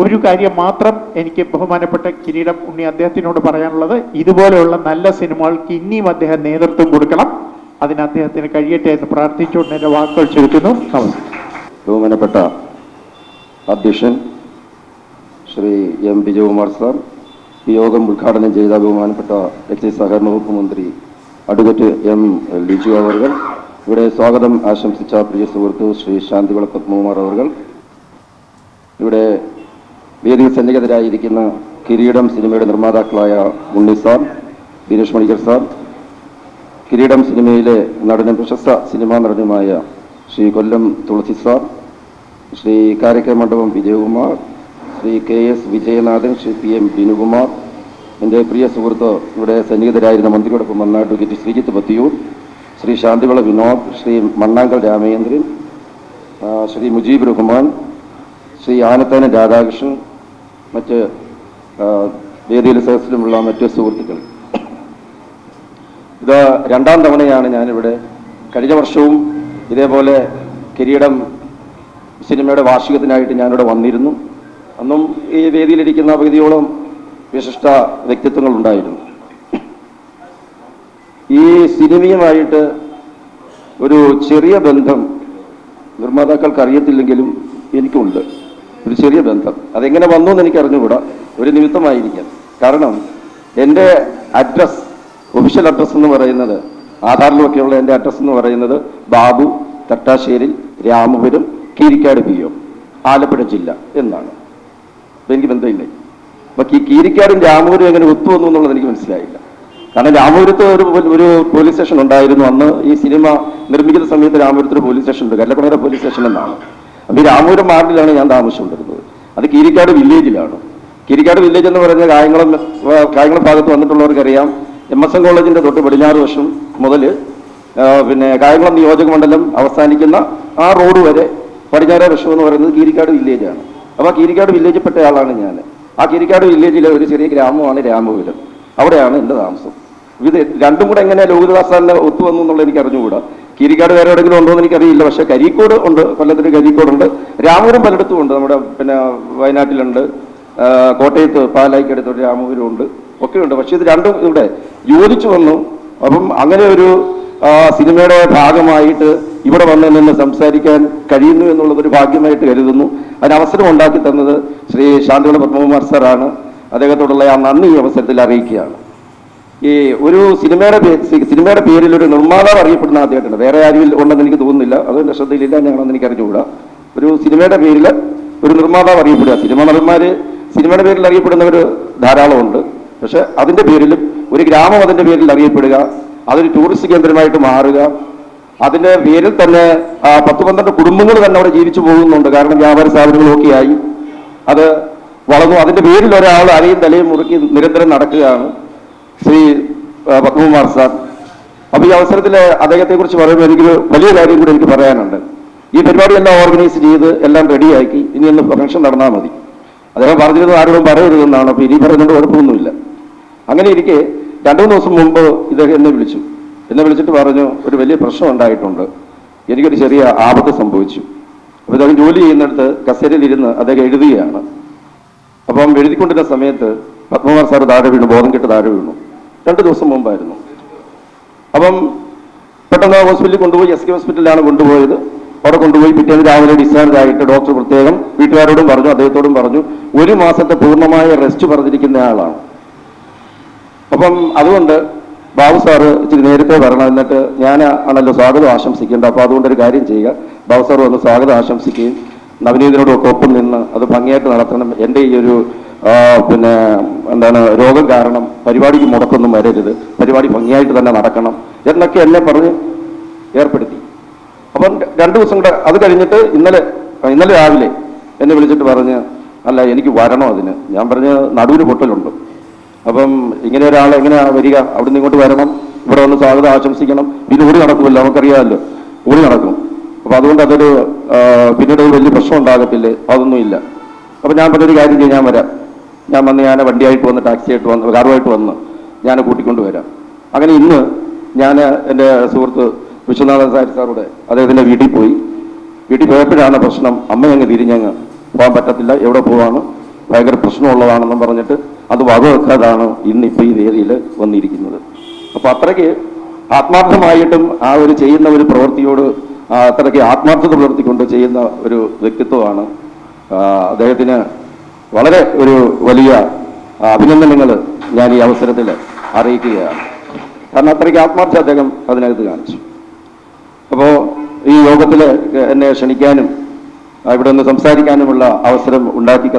ഒരു കാര്യം മാത്രം എനിക്ക് ബഹുമാനപ്പെട്ട കിരീടം ഉണ്ണി അദ്ദേഹത്തിനോട് പറയാനുള്ളത്, ഇതുപോലെയുള്ള നല്ല സിനിമകൾക്ക് ഇനിയും അദ്ദേഹം നേതൃത്വം കൊടുക്കണം. അതിന് അദ്ദേഹത്തിന് കഴിയട്ടെ എന്ന് പ്രാർത്ഥിച്ചുകൊണ്ട് എൻ്റെ വാക്കുകൾ ചുരുക്കുന്നു. നമസ്കാരം. ബഹുമാനപ്പെട്ട അധ്യക്ഷൻ ശ്രീ എം വിജയകുമാർ സാർ, ഈ യോഗം ഉദ്ഘാടനം ചെയ്ത ബഹുമാനപ്പെട്ട എക്സൈസ് സഹകരണ വകുപ്പ് മന്ത്രി അഡ്വക്കേറ്റ് എം ലിജു അവർ, ഇവിടെ സ്വാഗതം ആശംസിച്ച പ്രിയ സുഹൃത്ത് ശ്രീ ശാന്തിവിള പത്മകുമാർ അവർ, ഇവിടെ വേദിയിൽ സന്നിഹിതരായിരിക്കുന്ന കിരീടം സിനിമയുടെ നിർമ്മാതാക്കളായ ഉണ്ണി സാർ, ദിനേഷ് മണിക്കർ സാർ, കിരീടം സിനിമയിലെ നടനും പ്രശസ്ത സിനിമാ നടനുമായ Shri Kollam Thulasi sir, Shri Karakka Mandapam Vijayakumar, Shri K S Vijayanathan, Shri P M Binukumar, എൻ്റെ പ്രിയ സുഹൃത്ത് ഇവിടെ സന്നിഹിതരായിരുന്ന മന്ത്രിയോടൊപ്പം വന്ന അഡ്വക്കേറ്റ് ശ്രീജിത്ത് പത്തിയൂർ, ശ്രീ ശാന്തിവിള വിനോദ്, ശ്രീ മണ്ണാങ്കൽ രാമചന്ദ്രൻ, ശ്രീ മുജീബ് റഹ്മാൻ, ശ്രീ ആനത്താനൻ രാധാകൃഷ്ണൻ, മറ്റ് വേദിയിൽ സദസ്സിലുമുള്ള മറ്റ് സുഹൃത്തുക്കൾ, ഇത് രണ്ടാം തവണയാണ് ഞാനിവിടെ. കഴിഞ്ഞ വർഷവും ഇതേപോലെ കിരീടം സിനിമയുടെ വാർഷികത്തിനായിട്ട് ഞാനിവിടെ വന്നിരുന്നു. അന്നും ഈ വേദിയിലിരിക്കുന്ന പകുതിയോളം വിശിഷ്ട വ്യക്തിത്വങ്ങൾ ഉണ്ടായിരുന്നു. ഈ സിനിമയുമായിട്ട് ഒരു ചെറിയ ബന്ധം നിർമ്മാതാക്കൾക്ക് അറിയത്തില്ലെങ്കിലും എനിക്കുണ്ട്, ഒരു ചെറിയ ബന്ധം. അതെങ്ങനെ വന്നു എന്ന് എനിക്ക് അറിഞ്ഞുകൂടാ, ഒരു നിമിത്തമായിരിക്കാം. കാരണം എൻ്റെ അഡ്രസ്, ഒഫീഷ്യൽ അഡ്രസ്സ് എന്ന് പറയുന്നത്, ആധാറിലുമൊക്കെയുള്ള എൻ്റെ അഡ്രസ്സ് എന്ന് പറയുന്നത് ബാബു, തട്ടാശ്ശേരി, രാമപുരം, കീരിക്കാട് PO, ആലപ്പുഴ ജില്ല എന്നാണ്. അപ്പം എനിക്ക് ബന്ധമില്ലേ. അപ്പം കീരിക്കാടും രാമപുരം എങ്ങനെ ഒത്തുവന്നു എന്നുള്ളത് എനിക്ക് മനസ്സിലായില്ല. കാരണം രാമപുരത്ത് ഒരു പോലീസ് സ്റ്റേഷൻ ഉണ്ടായിരുന്നു. അന്ന് ഈ സിനിമ നിർമ്മിക്കുന്ന സമയത്ത് രാമപുരത്ത് ഒരു പോലീസ് സ്റ്റേഷൻ ഉണ്ട്, കല്ലപ്പണര പോലീസ് സ്റ്റേഷൻ എന്നാണ്. അപ്പോൾ ഈ രാമപുരം വാർഡിലാണ് ഞാൻ താമസിച്ചുകൊണ്ടിരുന്നത്. അത് കീരിക്കാട് വില്ലേജിലാണ്. കീരിക്കാട് വില്ലേജ് എന്ന് പറയുന്നത് കായംകുളം ഭാഗത്ത് വന്നിട്ടുള്ളവർക്കറിയാം. MSN കോളേജിന്റെ തൊട്ട് പടിഞ്ഞാറ് വശം മുതൽ പിന്നെ കായംകുളം നിയോജക മണ്ഡലം അവസാനിക്കുന്ന ആ റോഡ് വരെ പടിഞ്ഞാറേ വശം എന്ന് പറയുന്നത് കീരിക്കാട് വില്ലേജാണ്. അപ്പോൾ ആ കീരിക്കാട് വില്ലേജിൽപ്പെട്ട ആളാണ് ഞാൻ. ആ കീരിക്കാട് വില്ലേജിലെ ഒരു ചെറിയ ഗ്രാമമാണ് രാമപുരം. അവിടെയാണ് എൻ്റെ താമസം. ഇത് രണ്ടും കൂടെ എങ്ങനെ ലോഹിതദാസാറിന് ഒത്തുവന്നു എന്നുള്ളത് എനിക്ക് അറിഞ്ഞുകൂടാ. കീരിക്കാട് വേറെ എവിടെയെങ്കിലും ഉണ്ടോ എന്ന് എനിക്കറിയില്ല. പക്ഷേ കരിക്കോട് ഉണ്ട്, കൊല്ലത്തിന് കരിക്കോടുണ്ട്, രാമപുരം പലയിടത്തും ഉണ്ട്. നമ്മുടെ പിന്നെ വയനാട്ടിലുണ്ട്, കോട്ടയത്ത് പാലായിക്കടുത്ത് രാമപുരം ഉണ്ട്, ഒക്കെയുണ്ട്. പക്ഷേ ഇത് രണ്ടും ഇവിടെ യോജിച്ചു വന്നു. അപ്പം അങ്ങനെ ഒരു സിനിമയുടെ ഭാഗമായിട്ട് ഇവിടെ വന്ന് നിന്ന് സംസാരിക്കാൻ കഴിയുന്നു എന്നുള്ളതൊരു ഭാഗ്യമായിട്ട് കരുതുന്നു. അതിന് അവസരം ഉണ്ടാക്കി തന്നത് ശ്രീ ശാന്തിവിള പത്മകുമാർ സാറാണ്. അദ്ദേഹത്തോടുള്ള ആ നന്ദി ഈ അവസരത്തിൽ അറിയിക്കുകയാണ്. ഈ ഒരു സിനിമയുടെ പേരിൽ ഒരു നിർമ്മാതാവ് അറിയപ്പെടുന്ന ആദ്യമായിട്ടുണ്ട്. വേറെ ആരും ഉണ്ടെന്ന് എനിക്ക് തോന്നുന്നില്ല, അത് എൻ്റെ ശ്രദ്ധയിലില്ല, ഞങ്ങളെന്ന് എനിക്ക് അറിഞ്ഞുകൂടാ. ഒരു സിനിമയുടെ പേരിൽ ഒരു നിർമ്മാതാവ് അറിയപ്പെടുക. സിനിമാ നടന്മാർ സിനിമയുടെ പേരിൽ അറിയപ്പെടുന്നവർ ധാരാളമുണ്ട്. പക്ഷെ അതിൻ്റെ പേരിലും ഒരു ഗ്രാമം അതിൻ്റെ പേരിൽ അറിയപ്പെടുക, അതൊരു ടൂറിസ്റ്റ് കേന്ദ്രമായിട്ട് മാറുക, അതിൻ്റെ പേരിൽ തന്നെ 10-12 കുടുംബങ്ങൾ തന്നെ അവിടെ ജീവിച്ചു പോകുന്നുണ്ട്. കാരണം വ്യാപാര സ്ഥാപനങ്ങളൊക്കെ ആയി അത് വളർന്നു. അതിൻ്റെ പേരിൽ ഒരാൾ അരയും തലയും മുറുക്കി നിരന്തരം നടക്കുകയാണ് ശ്രീ പത്മകുമാർ സാർ. അപ്പോൾ ഈ അവസരത്തിൽ അദ്ദേഹത്തെക്കുറിച്ച് പറയുമ്പോൾ എനിക്കൊരു വലിയ കാര്യം കൂടി എനിക്ക് പറയാനുണ്ട്. ഈ പരിപാടിയെല്ലാം ഓർഗനൈസ് ചെയ്ത് എല്ലാം റെഡിയാക്കി ഇനി ഒന്ന് ഫംഗ്ഷൻ നടന്നാൽ മതി. അദ്ദേഹം പറഞ്ഞിരുന്നത് ആരോടും പറയരുതെന്നാണ്. അപ്പോൾ ഇനി പറയുന്നുണ്ട്, കുഴപ്പമൊന്നുമില്ല. അങ്ങനെ ഇരിക്കെ 2-3 ദിവസം മുമ്പ് ഇദ്ദേഹം എന്നെ വിളിച്ചിട്ട് പറഞ്ഞു, ഒരു വലിയ പ്രശ്നം ഉണ്ടായിട്ടുണ്ട്, എനിക്കൊരു ചെറിയ ആപത്ത് സംഭവിച്ചു. അപ്പോൾ ഇദ്ദേഹം ജോലി ചെയ്യുന്നിടത്ത് കസേരയിലിരുന്ന് അദ്ദേഹം എഴുതുകയാണ്. അപ്പം എഴുതിക്കൊണ്ടിരുന്ന സമയത്ത് പത്മകുമാർ സാർ താഴെ വീണു, ബോധം കെട്ട് താഴെ വീണു. 2 ദിവസം മുമ്പായിരുന്നു. അപ്പം പെട്ടെന്ന് ഹോസ്പിറ്റലിൽ കൊണ്ടുപോയി, SK ഹോസ്പിറ്റലിലാണ് കൊണ്ടുപോയത്. അവിടെ കൊണ്ടുപോയി പിറ്റേന്ന് രാവിലെ ഡിസ്ചാർജ് ആയിട്ട് ഡോക്ടർ പ്രത്യേകം വീട്ടുകാരോടും പറഞ്ഞു, അദ്ദേഹത്തോടും പറഞ്ഞു, 1 മാസത്തെ പൂർണ്ണമായ റെസ്റ്റ് പറഞ്ഞിരിക്കുന്ന ആളാണ്. അപ്പം അതുകൊണ്ട് ബാബു സാറ് ഇച്ചിരി നേരത്തെ വരണം, എന്നിട്ട് ഞാൻ ആണല്ലോ സ്വാഗതം ആശംസിക്കേണ്ടത്. അപ്പോൾ അതുകൊണ്ടൊരു കാര്യം ചെയ്യുക, ബാബു സാർ വന്ന് സ്വാഗതം ആശംസിക്കുകയും നവനീതിനോടൊക്കെ ഒപ്പം നിന്ന് അത് ഭംഗിയായിട്ട് നടത്തണം. എൻ്റെ ഈ ഒരു രോഗം കാരണം പരിപാടിക്ക് മുടക്കൊന്നും വരരുത്, പരിപാടി ഭംഗിയായിട്ട് തന്നെ നടക്കണം എന്നൊക്കെ എന്നെ പറഞ്ഞ് ഏർപ്പെടുത്തി. അപ്പം 2 ദിവസം കൂടെ അത് കഴിഞ്ഞിട്ട് ഇന്നലെ രാവിലെ എന്നെ വിളിച്ചിട്ട് പറഞ്ഞ്, അല്ല എനിക്ക് വരണോ അതിന്. ഞാൻ പറഞ്ഞ നടുവിന് പൊട്ടലുണ്ട്. അപ്പം ഇങ്ങനെ ഒരാൾ എങ്ങനെയാണ് വരിക? അവിടുന്ന് ഇങ്ങോട്ട് വരണം, ഇവിടെ വന്ന് സ്വാഗതം ആശംസിക്കണം, പിന്നെ ഓടി നടക്കുമല്ലോ, നമുക്കറിയാമല്ലോ, ഓടി നടക്കും. അപ്പം അതുകൊണ്ട് അതൊരു പിന്നീട് ഒരു വലിയ പ്രശ്നം ഉണ്ടാകത്തില്ലേ? അതൊന്നുമില്ല. അപ്പം ഞാൻ പറഞ്ഞൊരു കാര്യം ചെയ്യും, ഞാൻ വരാം. ഞാൻ വണ്ടിയായിട്ട് വന്ന്, ടാക്സിയായിട്ട് വന്ന്, കാറുമായിട്ട് വന്ന് ഞാൻ കൂട്ടിക്കൊണ്ട് വരാം. അങ്ങനെ ഇന്ന് ഞാൻ എൻ്റെ സുഹൃത്ത് വിശ്വനാഥൻ സാറോടെ അദ്ദേഹത്തിൻ്റെ വീട്ടിൽ പോയി. വീട്ടിൽ പോയപ്പോഴാണ് പ്രശ്നം. അമ്മയങ്ങ് തിരിഞ്ഞങ്ങ് പോകാൻ പറ്റത്തില്ല, എവിടെ പോവാണ്, ഭയങ്കര പ്രശ്നമുള്ളതാണെന്നും പറഞ്ഞിട്ട് അത് വകവെക്കാതാണ് ഇന്നിപ്പോൾ ഈ വേദിയിൽ വന്നിരിക്കുന്നത്. അപ്പോൾ അത്രയ്ക്ക് ആത്മാർത്ഥമായിട്ടും ആ ഒരു ചെയ്യുന്ന ഒരു പ്രവൃത്തിയോട് അത്രയ്ക്ക് ആത്മാർത്ഥത പുലർത്തിക്കൊണ്ട് ചെയ്യുന്ന ഒരു വ്യക്തിത്വമാണ്. അദ്ദേഹത്തിന് വളരെ ഒരു വലിയ അഭിനന്ദനങ്ങൾ ഞാൻ ഈ അവസരത്തിൽ അറിയിക്കുകയാണ്. കാരണം അത്രയ്ക്ക് ആത്മാർത്ഥത അദ്ദേഹം അതിനകത്ത് കാണിച്ചു. അപ്പോൾ ഈ യോഗത്തിൽ എന്നെ ക്ഷണിക്കാനും ഇവിടെ നിന്ന് സംസാരിക്കാനുമുള്ള അവസരം ഉണ്ടാക്കി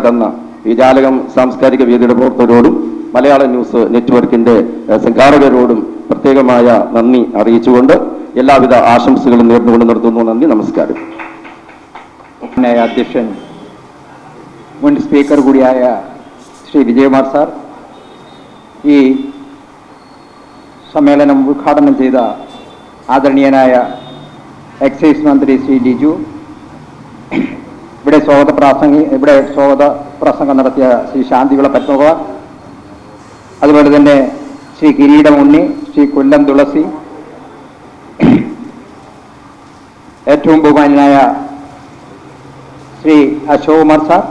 തന്ന ഈ ജാലകം സാംസ്കാരിക വേദിയുടെ പ്രവർത്തകരോടും മലയാള ന്യൂസ് നെറ്റ്വർക്കിന്റെ സംഘാടകരോടും പ്രത്യേകമായ നന്ദി അറിയിച്ചുകൊണ്ട് എല്ലാവിധ ആശംസകളും നേർന്നുകൊണ്ട് നിർത്തുന്നു. നന്ദി, നമസ്കാരം. അധ്യക്ഷൻ മുൻ സ്പീക്കർ കൂടിയായ ശ്രീ വിജയകുമാർ സാർ, ഈ സമ്മേളനം ഉദ്ഘാടനം ചെയ്ത ആദരണീയനായ എക്സൈസ് മന്ത്രി ശ്രീ ലിജു, ഇവിടെ സ്വാഗത പ്രസംഗം നടത്തിയ ശ്രീ ശാന്തിവിള പത്മകുമാർ, അതുപോലെ തന്നെ ശ്രീ കിരീടം ഉണ്ണി, ശ്രീ കൊല്ലം തുളസി, ഏറ്റവും ബഹുമാന്യനായ ശ്രീ അശോക് കുമാർ സാർ,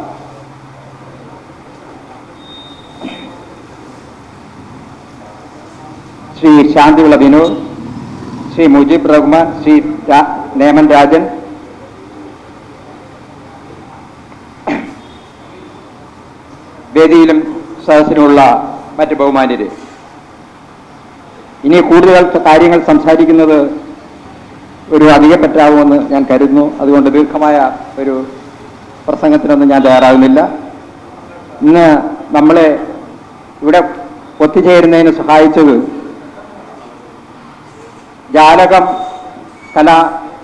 ശ്രീ ശാന്തിവിള വിനോദ്, ശ്രീ മുജീബ് റഹ്മാൻ, ശ്രീ നേമൻ രാജൻ, വേദിയിലും സദസ്സിനുമുള്ള മറ്റ് ബഹുമാന്യര്, ഇനി കൂടുതൽ കാര്യങ്ങൾ സംസാരിക്കുന്നത് ഒരു അധികപ്പറ്റാവുമെന്ന് ഞാൻ കരുതുന്നു. അതുകൊണ്ട് ദീർഘമായ ഒരു പ്രസംഗത്തിനൊന്നും ഞാൻ തയ്യാറാകുന്നില്ല. ഇന്ന് നമ്മളെ ഇവിടെ ഒത്തുചേരുന്നതിന് സഹായിച്ചത് ജാലകം കലാ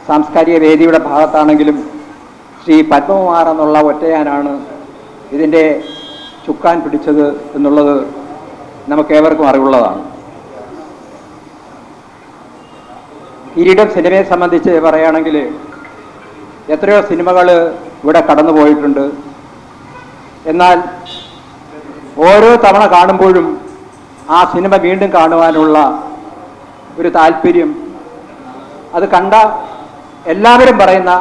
സാംസ്കാരിക വേദിയുടെ ഭാഗത്താണെങ്കിലും ശ്രീ പത്മകുമാർ എന്നുള്ള ഒറ്റയാനാണ് ഇതിൻ്റെ ചുക്കാൻ പിടിച്ചത് എന്നുള്ളത് നമുക്കേവർക്കും അറിവുള്ളതാണ്. കിരീടം സിനിമയെ സംബന്ധിച്ച് പറയുകയാണെങ്കിൽ എത്രയോ സിനിമകൾ ഇവിടെ കടന്നു പോയിട്ടുണ്ട്. എന്നാൽ ഓരോ തവണ കാണുമ്പോഴും ആ സിനിമ വീണ്ടും കാണുവാനുള്ള ഒരു താല്പര്യം, അത് കണ്ട എല്ലാവരും പറയുന്ന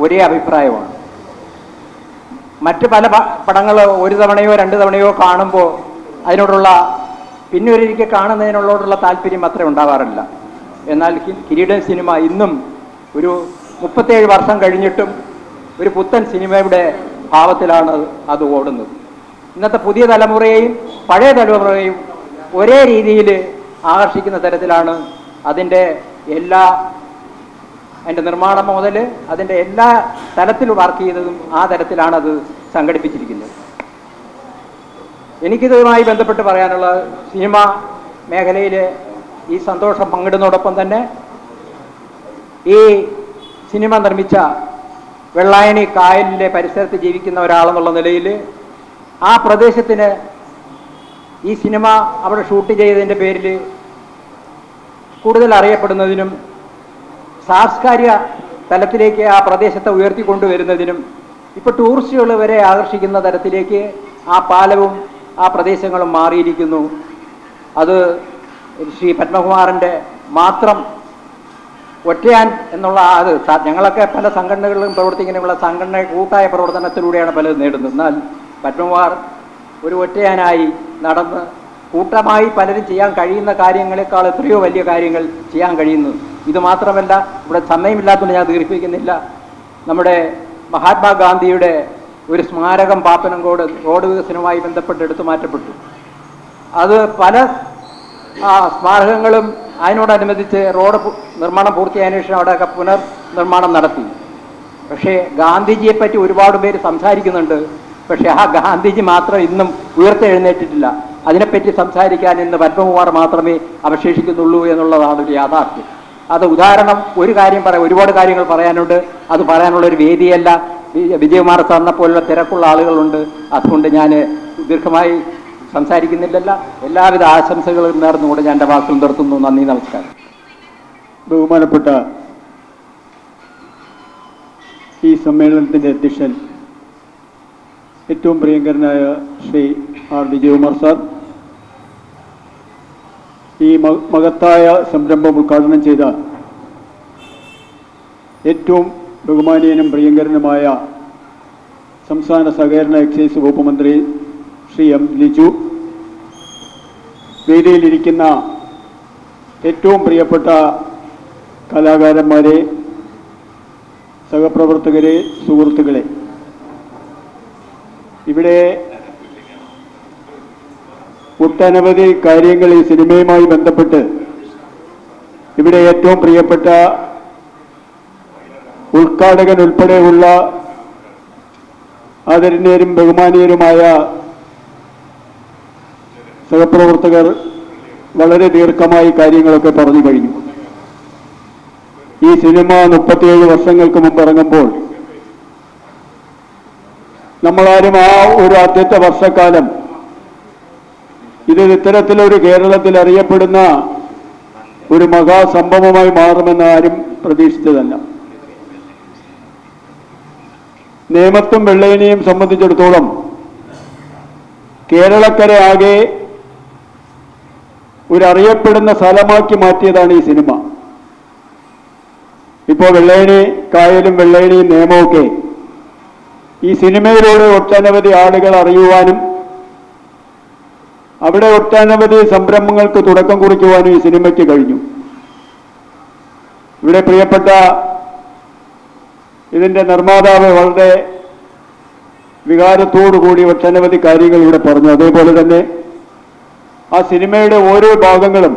ഒരേ അഭിപ്രായമാണ്. മറ്റ് പല പടങ്ങൾ ഒരു തവണയോ രണ്ട് തവണയോ കാണുമ്പോൾ അതിനോടുള്ള പിന്നെ ഒരിക്കൽ കാണുന്നതിനോടുള്ള താല്പര്യം അത്ര ഉണ്ടാവാറില്ല. എന്നാൽ കിരീടം സിനിമ ഇന്നും ഒരു 37 വർഷം കഴിഞ്ഞിട്ടും ഒരു പുത്തൻ സിനിമയുടെ ഭാവത്തിലാണ് അത് ഓടുന്നത്. ഇന്നത്തെ പുതിയ തലമുറയെയും പഴയ തലമുറയെയും ഒരേ രീതിയിൽ ആകർഷിക്കുന്ന തരത്തിലാണ് അതിൻ്റെ നിർമ്മാണം മുതൽ അതിൻ്റെ എല്ലാ തലത്തിലും വർക്ക് ചെയ്തതും ആ തരത്തിലാണ് അത് സംഘടിപ്പിച്ചിരിക്കുന്നത്. എനിക്കിതുമായി ബന്ധപ്പെട്ട് പറയാനുള്ള സിനിമ മേഖലയിൽ ഈ സന്തോഷം പങ്കിടുന്നതോടൊപ്പം തന്നെ ഈ സിനിമ നിർമ്മിച്ച വെള്ളായണി കായലിൻ്റെ പരിസരത്ത് ജീവിക്കുന്ന ഒരാളെന്നുള്ള നിലയിൽ ആ പ്രദേശത്തിന് ഈ സിനിമ അവിടെ ഷൂട്ട് ചെയ്തതിൻ്റെ പേരിൽ കൂടുതൽ അറിയപ്പെടുന്നതിനും സാംസ്കാരിക തലത്തിലേക്ക് ആ പ്രദേശത്തെ ഉയർത്തിക്കൊണ്ടുവരുന്നതിനും ഇപ്പോൾ ടൂറിസ്റ്റുകൾ വരെ ആകർഷിക്കുന്ന തരത്തിലേക്ക് ആ പാലവും ആ പ്രദേശങ്ങളും മാറിയിരിക്കുന്നു. അത് ശ്രീ പത്മകുമാറിൻ്റെ മാത്രം ഒറ്റയാൻ എന്നുള്ള അത് ഞങ്ങളൊക്കെ പല സംഘടനകളിലും പ്രവർത്തിക്കുന്നതിനുള്ള സംഘടന കൂട്ടായ പ്രവർത്തനത്തിലൂടെയാണ് പലതും നേടുന്നത്. എന്നാൽ പത്മകുമാർ ഒരു ഒറ്റയാനായി നടന്ന് കൂട്ടമായി പലരും ചെയ്യാൻ കഴിയുന്ന കാര്യങ്ങളെക്കാൾ എത്രയോ വലിയ കാര്യങ്ങൾ ചെയ്യാൻ കഴിയുന്നു. ഇത് മാത്രമല്ല, ഇവിടെ സമയമില്ലാത്തതുകൊണ്ട് ഞാൻ ദീർഘിപ്പിക്കുന്നില്ല, നമ്മുടെ മഹാത്മാഗാന്ധിയുടെ ഒരു സ്മാരകം പാപ്പനംകോട് റോഡ് വികസനവുമായി ബന്ധപ്പെട്ട് എടുത്തു മാറ്റപ്പെട്ടു. അത് പല സ്മാരകങ്ങളും അതിനോടനുബന്ധിച്ച് റോഡ് നിർമ്മാണം പൂർത്തിയായതിനു ശേഷം അവിടെയൊക്കെ പുനർനിർമ്മാണം നടത്തി. പക്ഷേ ഗാന്ധിജിയെപ്പറ്റി ഒരുപാട് പേര് സംസാരിക്കുന്നുണ്ട്. പക്ഷേ ആ ഗാന്ധിജി മാത്രം ഇന്നും ഉയർത്തെഴുന്നേറ്റിട്ടില്ല. അതിനെപ്പറ്റി സംസാരിക്കാൻ ഇന്ന് പത്മകുമാർ മാത്രമേ അവശേഷിക്കുന്നുള്ളൂ എന്നുള്ളതാണ് ഒരു യാഥാർത്ഥ്യം. അത് ഉദാഹരണം ഒരു കാര്യം ഒരുപാട് കാര്യങ്ങൾ പറയാനുണ്ട്, അത് പറയാനുള്ള ഒരു വേദിയല്ല. വിജയകുമാർ സാറിനെ പോലുള്ള തിരക്കുള്ള ആളുകളുണ്ട്. അതുകൊണ്ട് ഞാൻ ദീർഘമായി സംസാരിക്കുന്നില്ലല്ല. എല്ലാവിധ ആശംസകളും നേർന്നുകൊണ്ട് ഞാൻ എൻ്റെ വാക്കുകൾ നിർത്തുന്നു. നന്ദി, നമസ്കാരം. ബഹുമാനപ്പെട്ട ഈ സമ്മേളനത്തിൻ്റെ അധ്യക്ഷൻ ഏറ്റവും പ്രിയങ്കരനായ ശ്രീ ആർ വിജയകുമാർ സാർ, ഈ മഹത്തായ സംരംഭം ഉദ്ഘാടനം ചെയ്ത ഏറ്റവും ബഹുമാനീയനും പ്രിയങ്കരനുമായ സംസ്ഥാന സഹകരണ എക്സൈസ് വകുപ്പ് മന്ത്രി ശ്രീ എം ലിജു, വേദിയിലിരിക്കുന്ന ഏറ്റവും പ്രിയപ്പെട്ട കലാകാരന്മാരെ, സഹപ്രവർത്തകരെ, സുഹൃത്തുക്കളെ, ഇവിടെ ഒട്ടനവധി കാര്യങ്ങൾ ഈ സിനിമയുമായി ബന്ധപ്പെട്ട് ഇവിടെ ഏറ്റവും പ്രിയപ്പെട്ട ഉദ്ഘാടകൻ ഉൾപ്പെടെയുള്ള ആദരണീയരും ബഹുമാനീയരുമായ സഹപ്രവർത്തകർ വളരെ ദീർഘമായി കാര്യങ്ങളൊക്കെ പറഞ്ഞു കഴിഞ്ഞു. ഈ സിനിമ 37 വർഷങ്ങൾക്ക് മുമ്പ് ഇറങ്ങുമ്പോൾ നമ്മളാരും ആ ഒരു ആദ്യത്തെ വർഷക്കാലം ഇത് ഇത്തരത്തിലൊരു കേരളത്തിൽ അറിയപ്പെടുന്ന ഒരു മഹാസംഭവമായി മാറുമെന്ന് ആരും പ്രതീക്ഷിച്ചതല്ല. നേമത്തും വെള്ളയനെയും സംബന്ധിച്ചിടത്തോളം കേരളക്കര ആകെ ഒരു അറിയപ്പെടുന്ന സ്ഥലമാക്കി മാറ്റിയതാണ് ഈ സിനിമ. ഇപ്പോൾ വെള്ളയണി കായലും വെള്ളയണിയും നേമമൊക്കെ ഈ സിനിമയിലൂടെ ഒട്ടനവധി ആളുകൾ അറിയുവാനും അവിടെ ഒട്ടനവധി സംരംഭങ്ങൾക്ക് തുടക്കം കുറിക്കുവാനും ഈ സിനിമയ്ക്ക് കഴിഞ്ഞു. ഇവിടെ പ്രിയപ്പെട്ട ഇതിൻ്റെ നിർമ്മാതാവ് വളരെ വികാരത്തോടുകൂടി ഒട്ടനവധി കാര്യങ്ങൾ ഇവിടെ പറഞ്ഞു. അതേപോലെ തന്നെ ആ സിനിമയുടെ ഓരോ ഭാഗങ്ങളും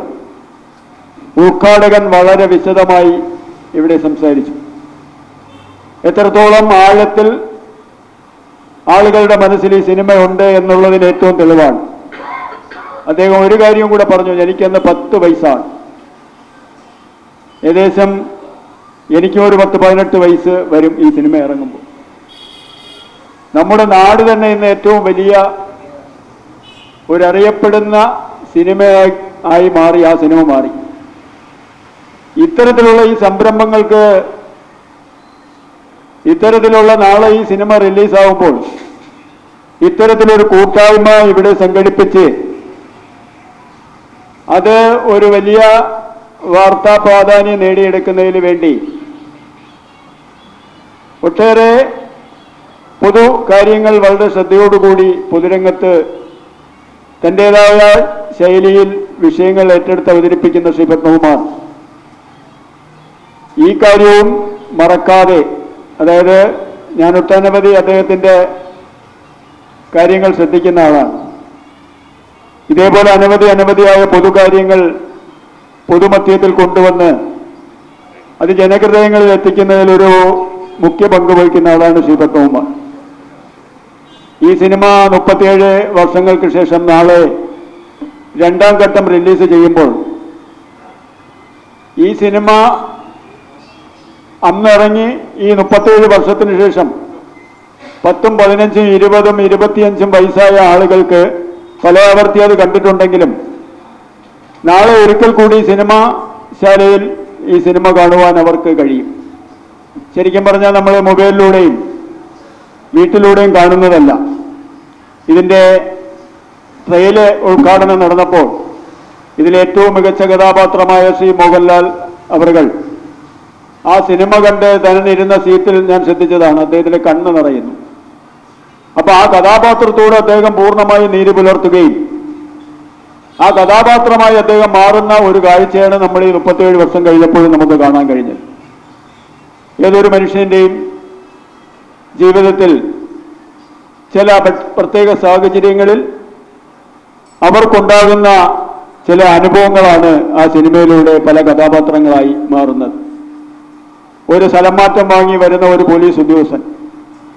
ഉദ്ഘാടകൻ വളരെ വിശദമായി ഇവിടെ സംസാരിച്ചു. എത്രത്തോളം ആഴത്തിൽ ആളുകളുടെ മനസ്സിൽ ഈ സിനിമയുണ്ട് എന്നുള്ളതിന് ഏറ്റവും തെളിവാണ്. അദ്ദേഹം ഒരു കാര്യം കൂടെ പറഞ്ഞു, എനിക്കന്ന് 10 വയസ്സാണ്. ഏകദേശം എനിക്കും ഒരു 10-18 വയസ്സ് വരും ഈ സിനിമ ഇറങ്ങുമ്പോൾ. നമ്മുടെ നാട് തന്നെ ഇന്ന് ഏറ്റവും വലിയ ഒരറിയപ്പെടുന്ന സിനിമയായി മാറി, ആ സിനിമ മാറി. ഇത്തരത്തിലുള്ള ഈ സംരംഭങ്ങൾക്ക്, ഇത്തരത്തിലുള്ള നാളെ ഈ സിനിമ റിലീസാവുമ്പോൾ ഇത്തരത്തിലൊരു കൂട്ടായ്മ ഇവിടെ സംഘടിപ്പിച്ച് അത് ഒരു വലിയ വാർത്താ പ്രാധാന്യം നേടിയെടുക്കുന്നതിന് വേണ്ടി ഒട്ടേറെ പൊതു കാര്യങ്ങൾ വളരെ ശ്രദ്ധയോടുകൂടി പൊതുരംഗത്ത് തൻ്റേതായ ശൈലിയിൽ വിഷയങ്ങൾ ഏറ്റെടുത്ത് അവതരിപ്പിക്കുന്ന ശ്രീ പത്മകുമാർ ഈ കാര്യവും മറക്കാതെ, അതായത് ഞാൻ ഒട്ടനവധി അദ്ദേഹത്തിൻ്റെ കാര്യങ്ങൾ ശ്രദ്ധിക്കുന്ന ആളാണ്. ഇതേപോലെ അനവധിയായ പൊതുകാര്യങ്ങൾ പൊതുമധ്യത്തിൽ കൊണ്ടുവന്ന് അത് ജനഹൃദയങ്ങളിൽ എത്തിക്കുന്നതിലൊരു മുഖ്യ പങ്ക് വഹിക്കുന്ന ആളാണ് ശ്രീ പത്മകുമാർ. ഈ സിനിമ 37 വർഷങ്ങൾക്ക് ശേഷം നാളെ 2ാം ഘട്ടം റിലീസ് ചെയ്യുമ്പോൾ ഈ സിനിമ അന്നിറങ്ങി ഈ 37 വർഷത്തിന് ശേഷം 10, 15, 20, 25 വയസ്സായ ആളുകൾക്ക് പലയാവർത്തി അത് കണ്ടിട്ടുണ്ടെങ്കിലും നാളെ ഒരിക്കൽ കൂടി സിനിമാശാലയിൽ ഈ സിനിമ കാണുവാൻ അവർക്ക് കഴിയും. ശരിക്കും പറഞ്ഞാൽ നമ്മൾ മൊബൈലിലൂടെയും വീട്ടിലൂടെയും കാണുന്നതല്ല. ഇതിൻ്റെ ട്രെയിലർ ഉദ്ഘാടനം നടന്നപ്പോൾ ഇതിലേറ്റവും മികച്ച കഥാപാത്രമായ ശ്രീ മോഹൻലാൽ അവർകൾ ആ സിനിമ കണ്ട് തന്നിരുന്ന സീറ്റിൽ ഞാൻ ശ്രദ്ധിച്ചതാണ്. അദ്ദേഹത്തിൻ്റെ കണ്ണ് നിറയുന്നു. അപ്പൊ ആ കഥാപാത്രത്തോട് അദ്ദേഹം പൂർണ്ണമായി നീതി പുലർത്തുകയും ആ കഥാപാത്രമായി അദ്ദേഹം മാറുന്ന ഒരു കാഴ്ചയാണ് നമ്മൾ ഈ 37 വർഷം കഴിഞ്ഞപ്പോഴും നമുക്ക് കാണാൻ കഴിഞ്ഞത്. ഏതൊരു മനുഷ്യൻ്റെയും ജീവിതത്തിൽ ചില പ്രത്യേക സാഹചര്യങ്ങളിൽ അവർക്കുണ്ടാകുന്ന ചില അനുഭവങ്ങളാണ് ആ സിനിമയിലൂടെ പല കഥാപാത്രങ്ങളായി മാറുന്നത്. ഒരു സ്ഥലം മാറ്റം വാങ്ങി വരുന്ന ഒരു പോലീസ് ഉദ്യോഗസ്ഥൻ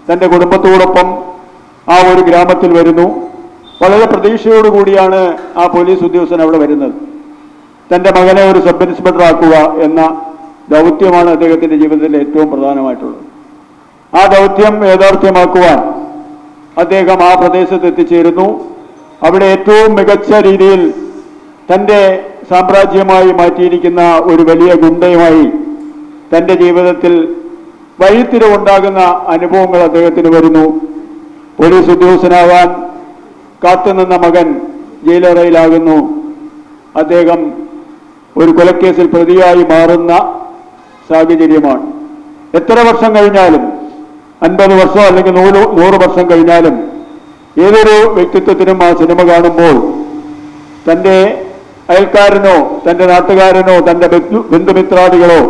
തൻ്റെ കുടുംബത്തോടൊപ്പം ആ ഒരു ഗ്രാമത്തിൽ വരുന്നു. വളരെ പ്രതീക്ഷയോടുകൂടിയാണ് ആ പോലീസ് ഉദ്യോഗസ്ഥൻ അവിടെ വരുന്നത്. തൻ്റെ മകനെ ഒരു സബ് ഇൻസ്പെക്ടർ ആക്കുക എന്ന ദൗത്യമാണ് അദ്ദേഹത്തിൻ്റെ ജീവിതത്തിൽ ഏറ്റവും പ്രധാനമായിട്ടുള്ളത്. ആ ദൗത്യം യാഥാർത്ഥ്യമാക്കുവാൻ അദ്ദേഹം ആ പ്രദേശത്ത് എത്തിച്ചേരുന്നു. അവിടെ ഏറ്റവും മികച്ച രീതിയിൽ തൻ്റെ സാമ്രാജ്യമായി മാറ്റിയിരിക്കുന്ന ഒരു വലിയ ഗുണ്ടയുമായി തൻ്റെ ജീവിതത്തിൽ വഴിത്തിരിവുണ്ടാകുന്ന അനുഭവങ്ങൾ അദ്ദേഹത്തിന് വരുന്നു. പോലീസ് ഉദ്യോഗസ്ഥനാവാൻ കാത്തുനിന്ന മകൻ ജയിലറയിലാകുന്നു. അദ്ദേഹം ഒരു കൊലക്കേസിൽ പ്രതിയായി മാറുന്ന സാഹചര്യമാണ്. എത്ര വർഷം കഴിഞ്ഞാലും, 50 വർഷം അല്ലെങ്കിൽ 100 വർഷം കഴിഞ്ഞാലും, ഏതൊരു വ്യക്തിത്വത്തിനും ആ സിനിമ കാണുമ്പോൾ തൻ്റെ അയൽക്കാരനോ തൻ്റെ നാട്ടുകാരനോ തൻ്റെ ബന്ധുമിത്രാദികളോ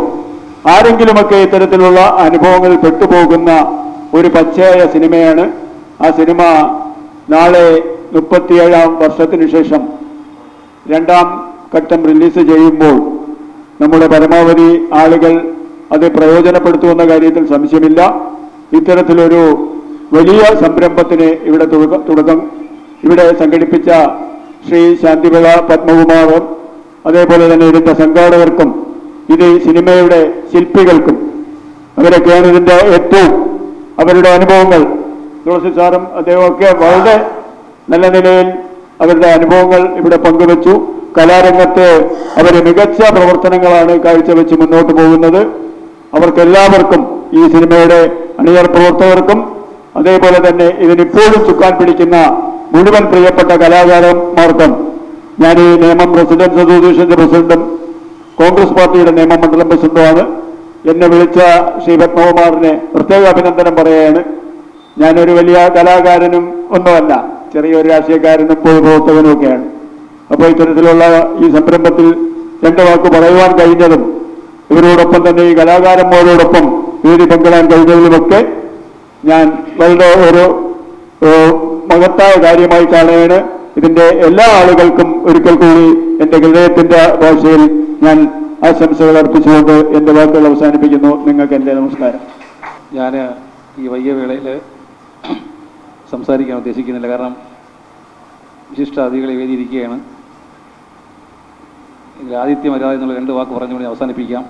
ആരെങ്കിലുമൊക്കെ ഇത്തരത്തിലുള്ള അനുഭവങ്ങളിൽ പെട്ടുപോകുന്ന ഒരു പച്ചയായ സിനിമയാണ്. ആ സിനിമ നാളെ 37 വർഷത്തിന് ശേഷം 2ാം ഘട്ടം റിലീസ് ചെയ്യുമ്പോൾ നമ്മുടെ പരമാവധി ആളുകൾ അത് പ്രയോജനപ്പെടുത്തുമെന്ന കാര്യത്തിൽ സംശയമില്ല. ഇത്തരത്തിലൊരു വലിയ സംരംഭത്തിന് ഇവിടെ സംഘടിപ്പിച്ച ശ്രീ ശാന്തിവിള പത്മകുമാറും അതേപോലെ തന്നെ ഇതിന്റെ സംഘാടകർക്കും ഇത് സിനിമയുടെ ശില്പികൾക്കും അവരൊക്കെയാണ് ഇതിന്റെ ഏറ്റവും അവരുടെ അനുഭവങ്ങൾ, തുളസി സാറും അദ്ദേഹമൊക്കെ വളരെ നല്ല നിലയിൽ അവരുടെ അനുഭവങ്ങൾ ഇവിടെ പങ്കുവച്ചു. കലാരംഗത്ത് അവർ മികച്ച പ്രവർത്തനങ്ങളാണ് കാഴ്ചവെച്ച് മുന്നോട്ട് പോകുന്നത്. അവർക്കെല്ലാവർക്കും, ഈ സിനിമയുടെ അണിയർ പ്രവർത്തകർക്കും അതേപോലെ തന്നെ ഇതിനിപ്പോഴും ചുക്കാൻ പിടിക്കുന്ന മുഴുവൻ പ്രിയപ്പെട്ട കലാകാരന്മാർക്കും ഞാൻ ഈ നേമം റെസിഡൻസ് അസോസിയേഷന്റെ പ്രസിഡന്റും കോൺഗ്രസ് പാർട്ടിയുടെ നിയമമണ്ഡലം പ്രസിഡന്റുമാണ്. എന്നെ വിളിച്ച ശ്രീ പത്മകുമാറിനെ പ്രത്യേക അഭിനന്ദനം പറയുകയാണ്. ഞാനൊരു വലിയ കലാകാരനും ഒന്നുമല്ല, ചെറിയൊരു രാഷ്ട്രീയക്കാരനും പൊതുപ്രവർത്തകനും ഒക്കെയാണ്. അപ്പോൾ ഇത്തരത്തിലുള്ള ഈ സംരംഭത്തിൽ 2 വാക്ക് പറയുവാൻ കഴിഞ്ഞതും ഇവരോടൊപ്പം തന്നെ ഈ കലാകാരന്മാരോടൊപ്പം വേദി പങ്കിടാൻ കഴിഞ്ഞതിലുമൊക്കെ ഞാൻ വളരെ ഒരു മഹത്തായ കാര്യമായി കാണുകയാണ്. ഇതിന്റെ എല്ലാ ആളുകൾക്കും ഒരിക്കൽ കൂടി എൻ്റെ ഹൃദയത്തിന്റെ ഭാഷയിൽ ഞാൻ ആശംസകൾ അർപ്പിച്ചുകൊണ്ട് എൻ്റെ വാക്കുകൾ അവസാനിപ്പിക്കുന്നു. നിങ്ങൾക്ക് എൻ്റെ നമസ്കാരം. ഞാൻ ഈ വൈകിയ വേളയിൽ സംസാരിക്കാൻ ഉദ്ദേശിക്കുന്നില്ല, കാരണം വിശിഷ്ട അതിഥികളെ വേദിയിരിക്കുകയാണ്. ഇതിൽ ആദിത്യ മര്യാദ എന്നുള്ള 2 വാക്ക് പറഞ്ഞുകൊണ്ട് അവസാനിപ്പിക്കാം.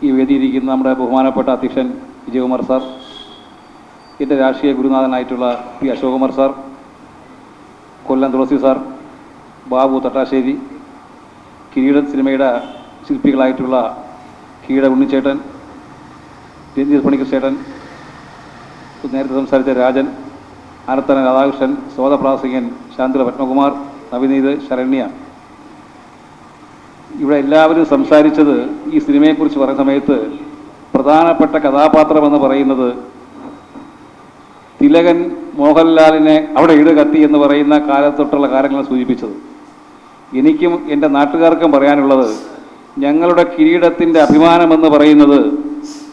ഈ വേദിയിരിക്കുന്ന നമ്മുടെ ബഹുമാനപ്പെട്ട അധ്യക്ഷൻ വിജയകുമാർ സാർ, എൻ്റെ രാഷ്ട്രീയ ഗുരുനാഥനായിട്ടുള്ള പി അശോകുമാർ സാർ, കൊല്ലം തുളസി സാർ, ബാബു തട്ടാശ്ശേരി, കിരീട സിനിമയുടെ ശില്പികളായിട്ടുള്ള കിരീട ഉണ്ണിച്ചേട്ടൻ, രഞ്ജിത് പണിക്കർ ചേട്ടൻ, നേരത്തെ സംസാരിച്ച രാജൻ, ആനത്തന രാധാകൃഷ്ണൻ, സോദപ്രാസികൻ, ശാന്തില പത്മകുമാർ, നവനീത്, ശരണ്യ, ഇവിടെ എല്ലാവരും സംസാരിച്ചത് ഈ സിനിമയെക്കുറിച്ച് പറയുന്ന സമയത്ത് പ്രധാനപ്പെട്ട കഥാപാത്രമെന്ന് പറയുന്നത് തിലകൻ മോഹൻലാലിനെ അവിടെ ഇട് കത്തി എന്ന് പറയുന്ന കാലത്തൊട്ടുള്ള കാര്യങ്ങളെ സൂചിപ്പിച്ചത്. എനിക്കും എൻ്റെ നാട്ടുകാർക്കും പറയാനുള്ളത്, ഞങ്ങളുടെ കിരീടത്തിൻ്റെ അഭിമാനമെന്ന് പറയുന്നത്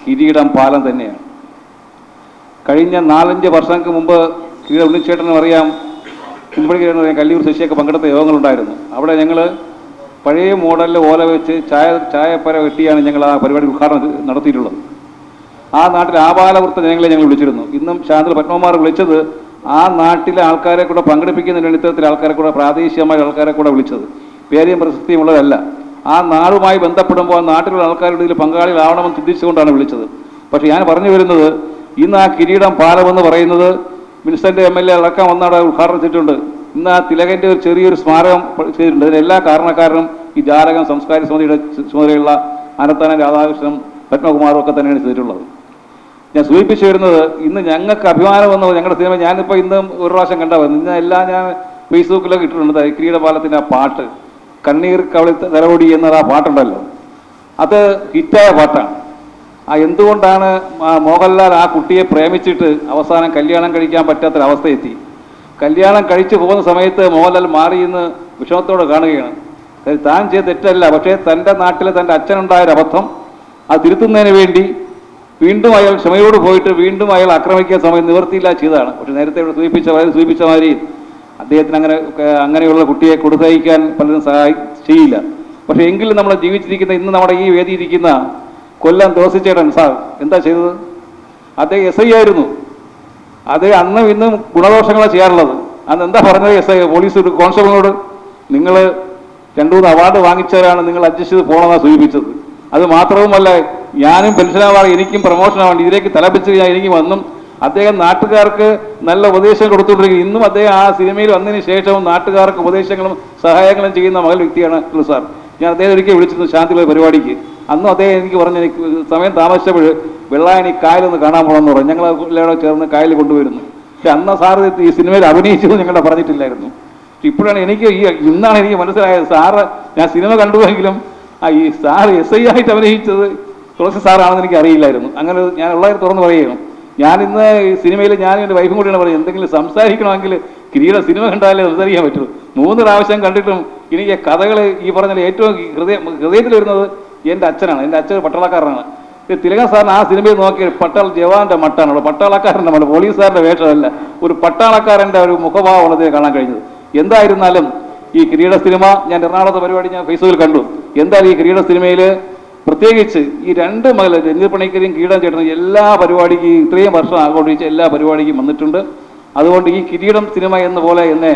കിരീടം പാലം തന്നെയാണ്. കഴിഞ്ഞ 4-5 വർഷങ്ങൾക്ക് മുമ്പ് കിരീട ഉണ്ണിച്ചേട്ടനും അറിയാം, കല്ലൂർ ശശിയൊക്കെ പങ്കെടുത്ത യോഗങ്ങളുണ്ടായിരുന്നു. അവിടെ ഞങ്ങൾ പഴയ മോഡലിൽ ഓല വെച്ച് ചായപ്പര വെട്ടിയാണ് ഞങ്ങൾ ആ പരിപാടി ഉദ്ഘാടനം നടത്തിയിട്ടുള്ളത്. ആ നാട്ടിൽ ആപാലവൃത്ത ജനങ്ങളെ ഞങ്ങൾ വിളിച്ചിരുന്നു. ഇന്നും ശാന്തില പത്മകുമാർ വിളിച്ചത് ആ നാട്ടിലെ ആൾക്കാരെ കൂടെ പങ്കെടുപ്പിക്കുന്നതിന് ഇത്തരത്തിലെ ആൾക്കാരെ കൂടെ, പ്രാദേശികമായ ആൾക്കാരെ കൂടെ വിളിച്ചത്. പേരെയും പ്രശസ്തിയും ഉള്ളതല്ല. ആ നാടുമായി ബന്ധപ്പെടുമ്പോൾ നാട്ടിലുള്ള ആൾക്കാരുടെ ഇതിൽ പങ്കാളികളാവണമെന്ന് ചിന്തിച്ചുകൊണ്ടാണ് വിളിച്ചത്. പക്ഷേ ഞാൻ പറഞ്ഞു വരുന്നത്, ഇന്ന് ആ കിരീടം പാലമെന്ന് പറയുന്നത് വിൻസെൻ്റ് MLA അടക്കം വന്നവിടെ ഉദ്ഘാടനം ചെയ്തിട്ടുണ്ട്. ഇന്ന് ആ തിലകൻ്റെ ഒരു ചെറിയൊരു സ്മാരകം ചെയ്തിട്ടുണ്ട്. അതിനെല്ലാ കാരണക്കാരനും ഈ ജാലകം സംസ്കാര സമിതിയുടെ ചുമതലയുള്ള ആനത്താന രാധാകൃഷ്ണനും പത്മകുമാറും ഒക്കെ തന്നെയാണ് ചെയ്തിട്ടുള്ളത്. ഞാൻ സൂചിപ്പിച്ചു വരുന്നത്, ഇന്ന് ഞങ്ങൾക്ക് അഭിമാനം വന്നത് ഞങ്ങളുടെ സിനിമ, ഞാനിപ്പോൾ ഇന്നും ഒരു പ്രാവശ്യം കണ്ടാൽ ഇന്ന് എല്ലാം ഞാൻ ഫേസ്ബുക്കിലൊക്കെ ഇട്ടിട്ടുണ്ട്. കിരീടപാലത്തിൻ്റെ ആ പാട്ട്, കണ്ണീർ കവളി തലവടി എന്നത് ആ പാട്ടുണ്ടല്ലോ, അത് ഹിറ്റായ പാട്ടാണ്. ആ എന്തുകൊണ്ടാണ് മോഹൻലാൽ ആ കുട്ടിയെ പ്രേമിച്ചിട്ട് അവസാനം കല്യാണം കഴിക്കാൻ പറ്റാത്തൊരവസ്ഥ എത്തി. കല്യാണം കഴിച്ചു പോകുന്ന സമയത്ത് മോഹൻലാൽ മാറിയെന്ന് വിഷമത്തോടെ കാണുകയാണ്. താൻ ചെയ്ത തെറ്റല്ല, പക്ഷേ തൻ്റെ നാട്ടിലെ തൻ്റെ അച്ഛനുണ്ടായൊരബദ്ധം അത് തിരുത്തുന്നതിന് വേണ്ടി വീണ്ടും അയാൾ ക്ഷമയോട് പോയിട്ട് വീണ്ടും അയാൾ ആക്രമിക്കാൻ സമയം നിവർത്തിയില്ല ചെയ്തതാണ്. പക്ഷെ നേരത്തെ ഇവിടെ സൂചിപ്പിച്ച മാതിരി അദ്ദേഹത്തിന് അങ്ങനെയുള്ള കുട്ടിയെ കൊടുത്തയക്കാൻ പലരും ചെയ്യില്ല. പക്ഷെ എങ്കിലും നമ്മൾ ജീവിച്ചിരിക്കുന്ന ഇന്ന് നമ്മുടെ ഈ വേദി ഇരിക്കുന്ന കൊല്ലം തുളസിച്ചേട്ടൻ സാർ എന്താ ചെയ്തത്? അദ്ദേഹം SI ആയിരുന്നു. അത് അന്നും ഇന്നും ഗുണദോഷങ്ങളാണ് ചെയ്യാറുള്ളത്. അന്ന് എന്താ പറഞ്ഞത് SI പോലീസ് കോൺസ്റ്റബിളിനോട്? നിങ്ങൾ 2-3 അവാർഡ് വാങ്ങിച്ചവരാണ്, നിങ്ങൾ അഡ്ജസ്റ്റ് ചെയ്ത് പോകണമെന്നാണ് സൂചിപ്പിച്ചത്. അത് മാത്രവുമല്ല, ഞാനും പെൻഷനാവാതെ എനിക്കും പ്രൊമോഷനാവാണ്ട് ഇതിലേക്ക് തലപ്പിച്ച് കഴിഞ്ഞാൽ എനിക്ക് വന്നും അദ്ദേഹം നാട്ടുകാർക്ക് നല്ല ഉപദേശം കൊടുത്തുകൊണ്ടിരിക്കും. ഇന്നും അദ്ദേഹം ആ സിനിമയിൽ വന്നതിന് ശേഷവും നാട്ടുകാർക്ക് ഉപദേശങ്ങളും സഹായങ്ങളും ചെയ്യുന്ന മകൾ വ്യക്തിയാണ് സാർ. ഞാൻ അദ്ദേഹം ഒരിക്കൽ വിളിച്ചിരുന്നു ശാന്തിയുള്ള പരിപാടിക്ക്. അന്നും അദ്ദേഹം എനിക്ക് പറഞ്ഞു, എനിക്ക് സമയം താമസിച്ചപ്പോൾ വെള്ളായണി കായലൊന്ന് കാണാൻ പോകണമെന്ന് പറഞ്ഞു. ഞങ്ങൾ എല്ലാവരും ചേർന്ന് കായൽ കൊണ്ടുവരുന്നു. പക്ഷെ അന്ന് സാറ് ഈ സിനിമയിൽ അഭിനയിച്ചത് ഞങ്ങളെ പറഞ്ഞിട്ടില്ലായിരുന്നു. പക്ഷെ ഇപ്പോഴാണ് ഇന്നാണ് എനിക്ക് മനസ്സിലായത് സാറ്, ഞാൻ സിനിമ കണ്ടുവെങ്കിലും ഈ സാർ SI ആയിട്ട് അഭിനയിച്ചത് തുളസി സാറാണെന്ന് എനിക്ക് അറിയില്ലായിരുന്നു. അങ്ങനെ ഞാൻ ഉള്ളവർ തുറന്ന് പറയുകയാണ്. ഞാൻ ഇന്ന് ഈ സിനിമയിൽ ഞാൻ എൻ്റെ വൈഫും കൂടിയാണ് പറയുന്നത്, എന്തെങ്കിലും സംസാരിക്കണമെങ്കിൽ കിരീട സിനിമ കണ്ടാലേ സംസാരിക്കാൻ പറ്റുള്ളൂ. 3 പ്രാവശ്യം കണ്ടിട്ടും എനിക്ക് കഥകൾ ഈ പറഞ്ഞാൽ ഏറ്റവും ഹൃദയത്തിൽ വരുന്നത് എൻ്റെ അച്ഛനാണ്. എൻ്റെ അച്ഛൻ പട്ടാളക്കാരനാണ്. തിലകൻ സാറിന് ആ സിനിമയിൽ നോക്കിയ ജവാന്റെ മട്ടാണ്, പട്ടാളക്കാരൻ്റെ മട്ട, പോലീസുകാരൻ്റെ വേഷമല്ല, ഒരു പട്ടാളക്കാരൻ്റെ ഒരു മുഖഭാവമാണ് അദ്ദേഹം കാണാൻ കഴിഞ്ഞത്. എന്തായിരുന്നാലും ഈ കിരീട സിനിമ ഞാൻ എറണാകുളത്തെ പരിപാടി ഞാൻ ഫേസ്ബുക്കിൽ കണ്ടു. എന്തായാലും ഈ കിരീട സിനിമയിൽ പ്രത്യേകിച്ച് ഈ 2 മകൾ രഞ്ജിത് പണിക്കരെയും കിരീടം ചേട്ടനും എല്ലാ പരിപാടിക്കും ഇത്രയും വർഷം ആഘോഷിച്ച എല്ലാ പരിപാടിക്കും വന്നിട്ടുണ്ട്. അതുകൊണ്ട് ഈ കിരീടം സിനിമ എന്ന പോലെ എന്നെ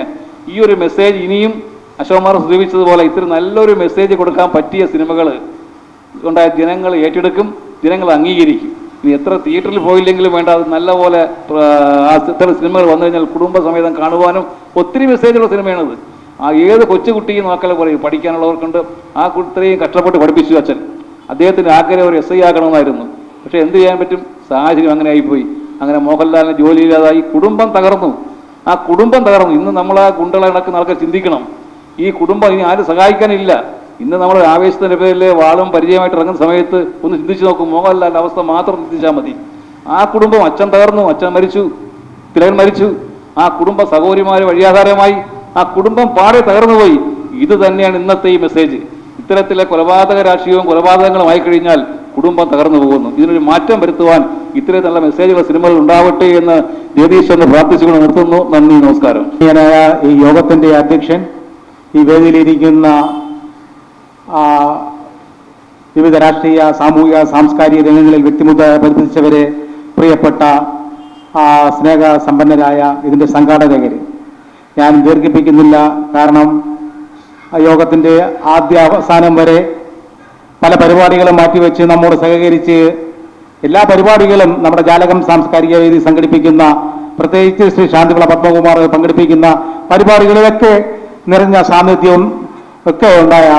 ഈ ഒരു മെസ്സേജ് ഇനിയും അശോകുമാർ സൂചിപ്പിച്ചതുപോലെ ഇത്ര നല്ലൊരു മെസ്സേജ് കൊടുക്കാൻ പറ്റിയ സിനിമകൾ ഉണ്ടായ ജനങ്ങൾ ഏറ്റെടുക്കും, ജനങ്ങൾ അംഗീകരിക്കും. ഇനി എത്ര തിയേറ്ററിൽ പോയില്ലെങ്കിലും വേണ്ട, അത് നല്ലപോലെ ഇത്തരം സിനിമകൾ വന്നു കഴിഞ്ഞാൽ കുടുംബസമേതം കാണുവാനും ഒത്തിരി മെസ്സേജുള്ള സിനിമയാണത്. ആ ഏത് കൊച്ചുകുട്ടിയും നോക്കൽ പറയും, പഠിക്കാനുള്ളവർക്കുണ്ട്. ആ ഇത്രയും കഷ്ടപ്പെട്ട് പഠിപ്പിച്ചു അച്ഛൻ. അദ്ദേഹത്തിന് ആഗ്രഹം ഒരു SI ആക്കണമെന്നായിരുന്നു. പക്ഷെ എന്ത് ചെയ്യാൻ പറ്റും, സാഹചര്യം അങ്ങനെ ആയിപ്പോയി. അങ്ങനെ മോഹൻലാലിന് ജോലിയില്ലാതായി, കുടുംബം തകർന്നു. ആ കുടുംബം തകർന്നു. ഇന്ന് നമ്മൾ ആ ഗുണ്ടകളെ നടക്കുന്ന ആൾക്കാർ ചിന്തിക്കണം, ഈ കുടുംബം ഇനി ആരും സഹായിക്കാനില്ല. ഇന്ന് നമ്മൾ ആവേശത്തിൻ്റെ പേരിൽ വാളും പരിചയമായിട്ട് ഇറങ്ങുന്ന സമയത്ത് ഒന്ന് ചിന്തിച്ച് നോക്കും, മോഹൻലാലിൻ്റെ അവസ്ഥ മാത്രം ചിന്തിച്ചാൽ മതി. ആ കുടുംബം, അച്ഛൻ തകർന്നു, അച്ഛൻ മരിച്ചു, തിലകൻ മരിച്ചു, ആ കുടുംബ സഹോദരിമാർ വഴിയാധാരമായി, ആ കുടുംബം പാടെ തകർന്നു പോയി. ഇത് തന്നെയാണ് ഇന്നത്തെ ഈ മെസ്സേജ്. ഇത്തരത്തിലെ കൊലപാതക രാഷ്ട്രീയവും കൊലപാതകങ്ങളുമായി കഴിഞ്ഞാൽ കുടുംബം തകർന്നു പോകുന്നു. ഇതിനൊരു മാറ്റം വരുത്തുവാൻ ഇത്തരത്തിലുള്ള മെസ്സേജുകൾ സിനിമകൾ ഉണ്ടാവട്ടെ എന്ന് ജഗദീശ്വരനെ പ്രാർത്ഥിച്ചുകൊണ്ട് നിർത്തുന്നു. നന്ദി, നമസ്കാരം. ഈ യോഗത്തിന്റെ അധ്യക്ഷൻ, ഈ വേദിയിലിരിക്കുന്ന വിവിധ രാഷ്ട്രീയ, സാമൂഹിക, സാംസ്കാരിക രംഗങ്ങളിൽ വ്യക്തിമുദ്ര പതിപ്പിച്ചവരെ, പ്രിയപ്പെട്ട സ്നേഹസമ്പന്നരായ ഇതിൻ്റെ സംഘാടകർ, ഞാൻ ദീർഘിപ്പിക്കുന്നില്ല. കാരണം യോഗത്തിൻ്റെ ആദ്യ അവസാനം വരെ പല പരിപാടികളും മാറ്റിവെച്ച് നമ്മോട് സഹകരിച്ച് എല്ലാ പരിപാടികളും നമ്മുടെ ജാലകം സാംസ്കാരിക വേദി സംഘടിപ്പിക്കുന്ന, പ്രത്യേകിച്ച് ശ്രീ ശാന്തിവിള പത്മകുമാർ പങ്കെടുപ്പിക്കുന്ന പരിപാടികളിലൊക്കെ നിറഞ്ഞ സാന്നിധ്യവും ഒക്കെ ഉണ്ടായ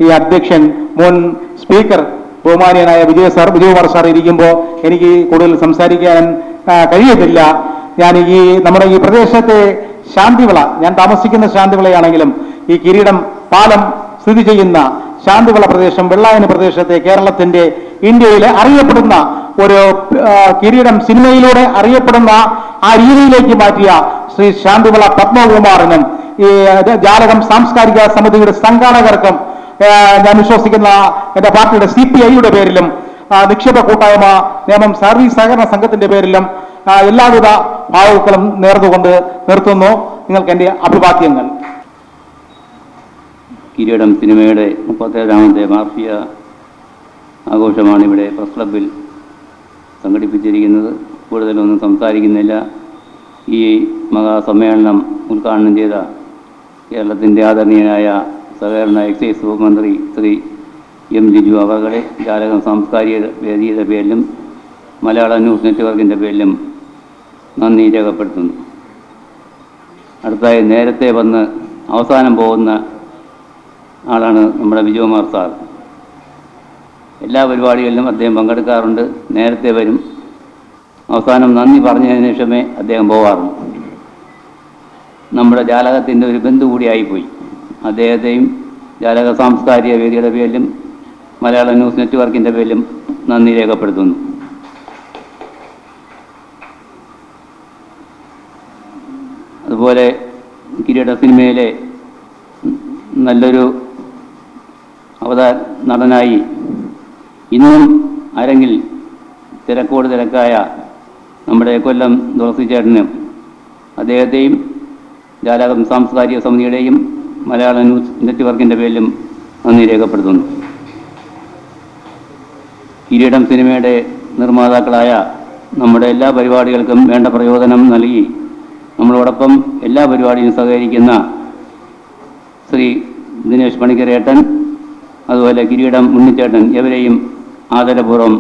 ഈ അധ്യക്ഷൻ, മുൻ സ്പീക്കർ ബഹുമാനീയനായ വിജയകുമാർ സാർ ഇരിക്കുമ്പോൾ എനിക്ക് കൂടുതൽ സംസാരിക്കാൻ കഴിയത്തില്ല. ഞാൻ നമ്മുടെ ഈ പ്രദേശത്തെ ശാന്തിവിള, ഞാൻ താമസിക്കുന്ന ശാന്തിവിളയാണെങ്കിലും ഈ കിരീടം പാലം സ്ഥിതി ചെയ്യുന്ന ശാന്തിവിള പ്രദേശം, വെള്ളായണി പ്രദേശത്തെ കേരളത്തിന്റെ, ഇന്ത്യയിലെ അറിയപ്പെടുന്ന ഒരു കിരീടം സിനിമയിലൂടെ അറിയപ്പെടുന്ന ആ രീതിയിലേക്ക് മാറ്റിയ ശ്രീ ശാന്തിവിള പത്മകുമാറിനും ഈ ജാലകം സാംസ്കാരിക സമിതിയുടെ സംഘാടകർക്കും, ഞാൻ വിശ്വസിക്കുന്ന എൻ്റെ പാർട്ടിയുടെ CPIയുടെ പേരിലും നിക്ഷേപ കൂട്ടായ്മ നിയമം സർവീസ് സഹകരണ സംഘത്തിന്റെ പേരിലും എല്ലാവിധ ഭാവുക്കളും നേർന്നുകൊണ്ട് നിർത്തുന്നു. നിങ്ങൾക്ക് എൻ്റെ അഭിവാദ്യങ്ങൾ. കിരീടം സിനിമയുടെ 37ാമത്തെ വാർഷിക ആഘോഷമാണ് ഇവിടെ പ്രസ് ക്ലബിൽ സംഘടിപ്പിച്ചിരിക്കുന്നത്. കൂടുതലൊന്നും സംസാരിക്കുന്നില്ല. ഈ മഹാസമ്മേളനം ഉദ്ഘാടനം ചെയ്ത കേരളത്തിൻ്റെ ആദരണീയനായ സഹകരണ എക്സൈസ് വകുപ്പ് മന്ത്രി ശ്രീ M. ലിജു അവകളെ ജാലകം സാംസ്കാരിക വേദിയുടെ പേരിലും മലയാള ന്യൂസ് നെറ്റ്വർക്കിൻ്റെ പേരിലും നന്ദി രേഖപ്പെടുത്തുന്നു. അടുത്തായി നേരത്തെ വന്ന് അവസാനം പോകുന്ന ആളാണ് നമ്മുടെ വിജയകുമാർ സാർ. എല്ലാ പരിപാടികളിലും അദ്ദേഹം പങ്കെടുക്കാറുണ്ട്, നേരത്തെ വരും, അവസാനം നന്ദി പറഞ്ഞതിന് ശേഷമേ അദ്ദേഹം പോകാറുള്ളൂ. നമ്മുടെ ജാലകത്തിൻ്റെ ഒരു ബന്ധു കൂടിയായിപ്പോയി. അദ്ദേഹത്തെയും ജാലക സാംസ്കാരിക വേദിയുടെ പേരിലും മലയാള ന്യൂസ് നെറ്റ്വർക്കിൻ്റെ പേരിലും നന്ദി രേഖപ്പെടുത്തുന്നു. അതുപോലെ കിരീട സിനിമയിലെ നല്ലൊരു നടനായി ഇന്നും അരങ്ങിൽ തിരക്കോട് തിരക്കായ നമ്മുടെ കൊല്ലം തുളസി ചേട്ടനും അദ്ദേഹത്തെയും ജാലകം സാംസ്കാരിക സമിതിയുടെയും മലയാള ന്യൂസ് നെറ്റ്വർക്കിൻ്റെ പേരിലും നന്ദി രേഖപ്പെടുത്തുന്നു. കിരീടം സിനിമയുടെ നിർമ്മാതാക്കളായ നമ്മുടെ എല്ലാ പരിപാടികൾക്കും വേണ്ട പ്രയോജനം നൽകി നമ്മളോടൊപ്പം എല്ലാ പരിപാടിയും സഹകരിക്കുന്ന ശ്രീ ദിനേശ് പണിക്കരേട്ടൻ, അതുപോലെ കിരീടം, ഉണ്ണിച്ചേട്ടൻ ഇവരെയും ആദരപൂർവ്വം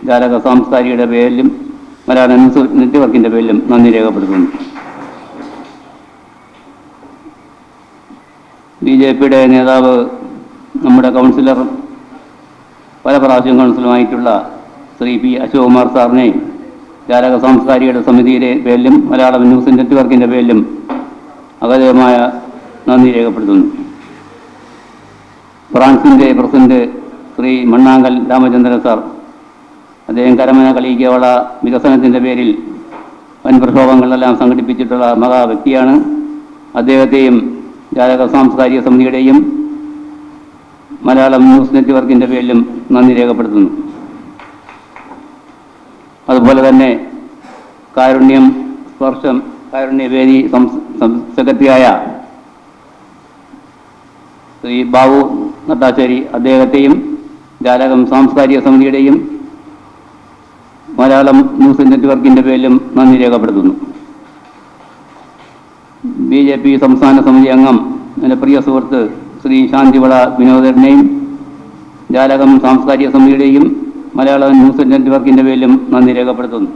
ജാലക സാംസ്കാരികയുടെ പേരിലും മലയാളം ന്യൂസ് നെറ്റ്വർക്കിൻ്റെ പേരിലും നന്ദി രേഖപ്പെടുത്തുന്നു. BJPയുടെ നേതാവ്, നമ്മുടെ കൗൺസിലർ, പല പ്രാവശ്യം കൗൺസിലുമായിട്ടുള്ള ശ്രീ P. അശോകുമാർ സാറിനെ ജാലക സാംസ്കാരികയുടെ സമിതിയുടെ പേരിലും മലയാളം ന്യൂസ് നെറ്റ്വർക്കിൻ്റെ പേരിലും അഗാധമായ നന്ദി രേഖപ്പെടുത്തുന്നു. ഫ്രാൻസിൻ്റെ പ്രസിഡന്റ് ശ്രീ മണ്ണാങ്കൽ രാമചന്ദ്രൻ സാർ, അദ്ദേഹം കരമന കളിക്കവള വികസനത്തിൻ്റെ പേരിൽ വൻ പ്രക്ഷോഭങ്ങളെല്ലാം സംഘടിപ്പിച്ചിട്ടുള്ള മഹാ വ്യക്തിയാണ്. അദ്ദേഹത്തെയും ജാലക സാംസ്കാരിക സമിതിയുടെയും മലയാളം ന്യൂസ് നെറ്റ്വർക്കിൻ്റെ പേരിലും നന്ദി രേഖപ്പെടുത്തുന്നു. അതുപോലെ തന്നെ കാരുണ്യവേദി സെക്രട്ടറിയായ ശ്രീ ബാബു നട്ടാശ്ശേരി, അദ്ദേഹത്തെയും ജാലകം സാംസ്കാരിക സമിതിയുടെയും മലയാളം ന്യൂസ് നെറ്റ്വർക്കിൻ്റെ പേരിലും നന്ദി രേഖപ്പെടുത്തുന്നു. BJP സംസ്ഥാന സമിതി അംഗം എൻ്റെ പ്രിയ സുഹൃത്ത് ശ്രീ ശാന്തിവള വിനോദനെയും ജാലകം സാംസ്കാരിക സമിതിയുടെയും മലയാളം ന്യൂസ് നെറ്റ്വർക്കിൻ്റെ പേരിലും നന്ദി രേഖപ്പെടുത്തുന്നു.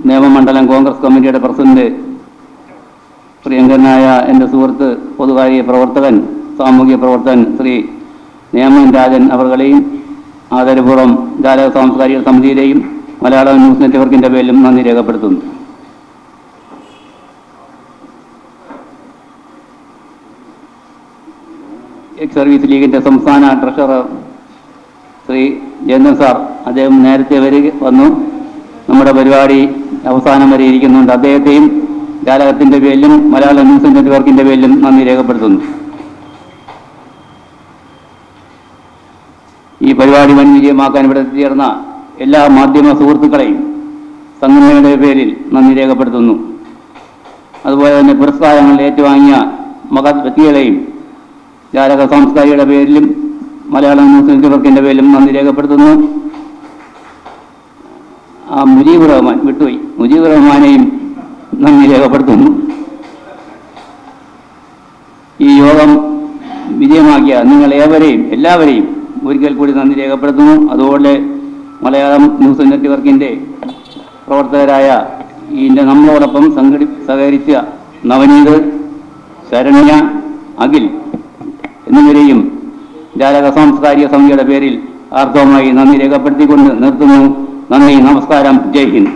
നേമമണ്ഡലം കോൺഗ്രസ് കമ്മിറ്റിയുടെ പ്രസിഡന്റ് പ്രിയങ്കരനായ എൻ്റെ സുഹൃത്ത്, പൊതുകാര്യ പ്രവർത്തകൻ, സാമൂഹ്യ പ്രവർത്തകൻ ശ്രീ നേമൻ രാജൻ അവർകളെയും ആദരപൂർവ്വം ജാലക സാംസ്കാരിക സമിതിയുടെയും മലയാളം ന്യൂസ് നെറ്റ്വർക്കിൻ്റെ പേരിലും നന്ദി രേഖപ്പെടുത്തുന്നു. എക്സ് സർവീസ് ലീഗിൻ്റെ സംസ്ഥാന ട്രഷറർ ശ്രീ ജയന്തൻ സാർ, അദ്ദേഹം നേരത്തെ വന്നു നമ്മുടെ പരിപാടി അവസാനം വരെ ഇരിക്കുന്നുണ്ട്. അദ്ദേഹത്തെയും ജാലകത്തിൻ്റെ പേരിലും മലയാളം ന്യൂസ് നെറ്റ്വർക്കിൻ്റെ പേരിലും നന്ദി രേഖപ്പെടുത്തുന്നു. ഈ പരിപാടി വൻ വിജയമാക്കാൻ ഇവിടെ എത്തിച്ചേർന്ന എല്ലാ മാധ്യമ സുഹൃത്തുക്കളെയും സംഘടനയുടെ പേരിൽ നന്ദി രേഖപ്പെടുത്തുന്നു. അതുപോലെ തന്നെ പുരസ്കാരങ്ങൾ ഏറ്റുവാങ്ങിയ മഹത് വ്യക്തികളെയും ജാലക സാംസ്കാരികയുടെ പേരിലും മലയാളം ന്യൂസ് നെറ്റ്വർക്കിൻ്റെ പേരിലും നന്ദി രേഖപ്പെടുത്തുന്നു. മുജീബ് റഹ്മാൻ വിട്ടുപോയി, മുജീബ് റഹ്മാനെയും നന്ദി രേഖപ്പെടുത്തുന്നു. ഈ യോഗം വിജയമാക്കിയ നിങ്ങൾ എല്ലാവരെയും ഒരിക്കൽ കൂടി നന്ദി രേഖപ്പെടുത്തുന്നു. അതുപോലെ മലയാളം ന്യൂസ് നെറ്റ്വർക്കിൻ്റെ പ്രവർത്തകരായ നമ്മളോടൊപ്പം സഹകരിച്ച നവനീത്, ശരണ്യ, അഖിൽ എന്നിവരെയും ജാലക സാംസ്കാരിക സമിതിയുടെ പേരിൽ ആർദ്രമായി നന്ദി രേഖപ്പെടുത്തിക്കൊണ്ട് നിർത്തുന്നു. നന്ദി, നമസ്കാരം, ജയ് ഹിന്ദ്.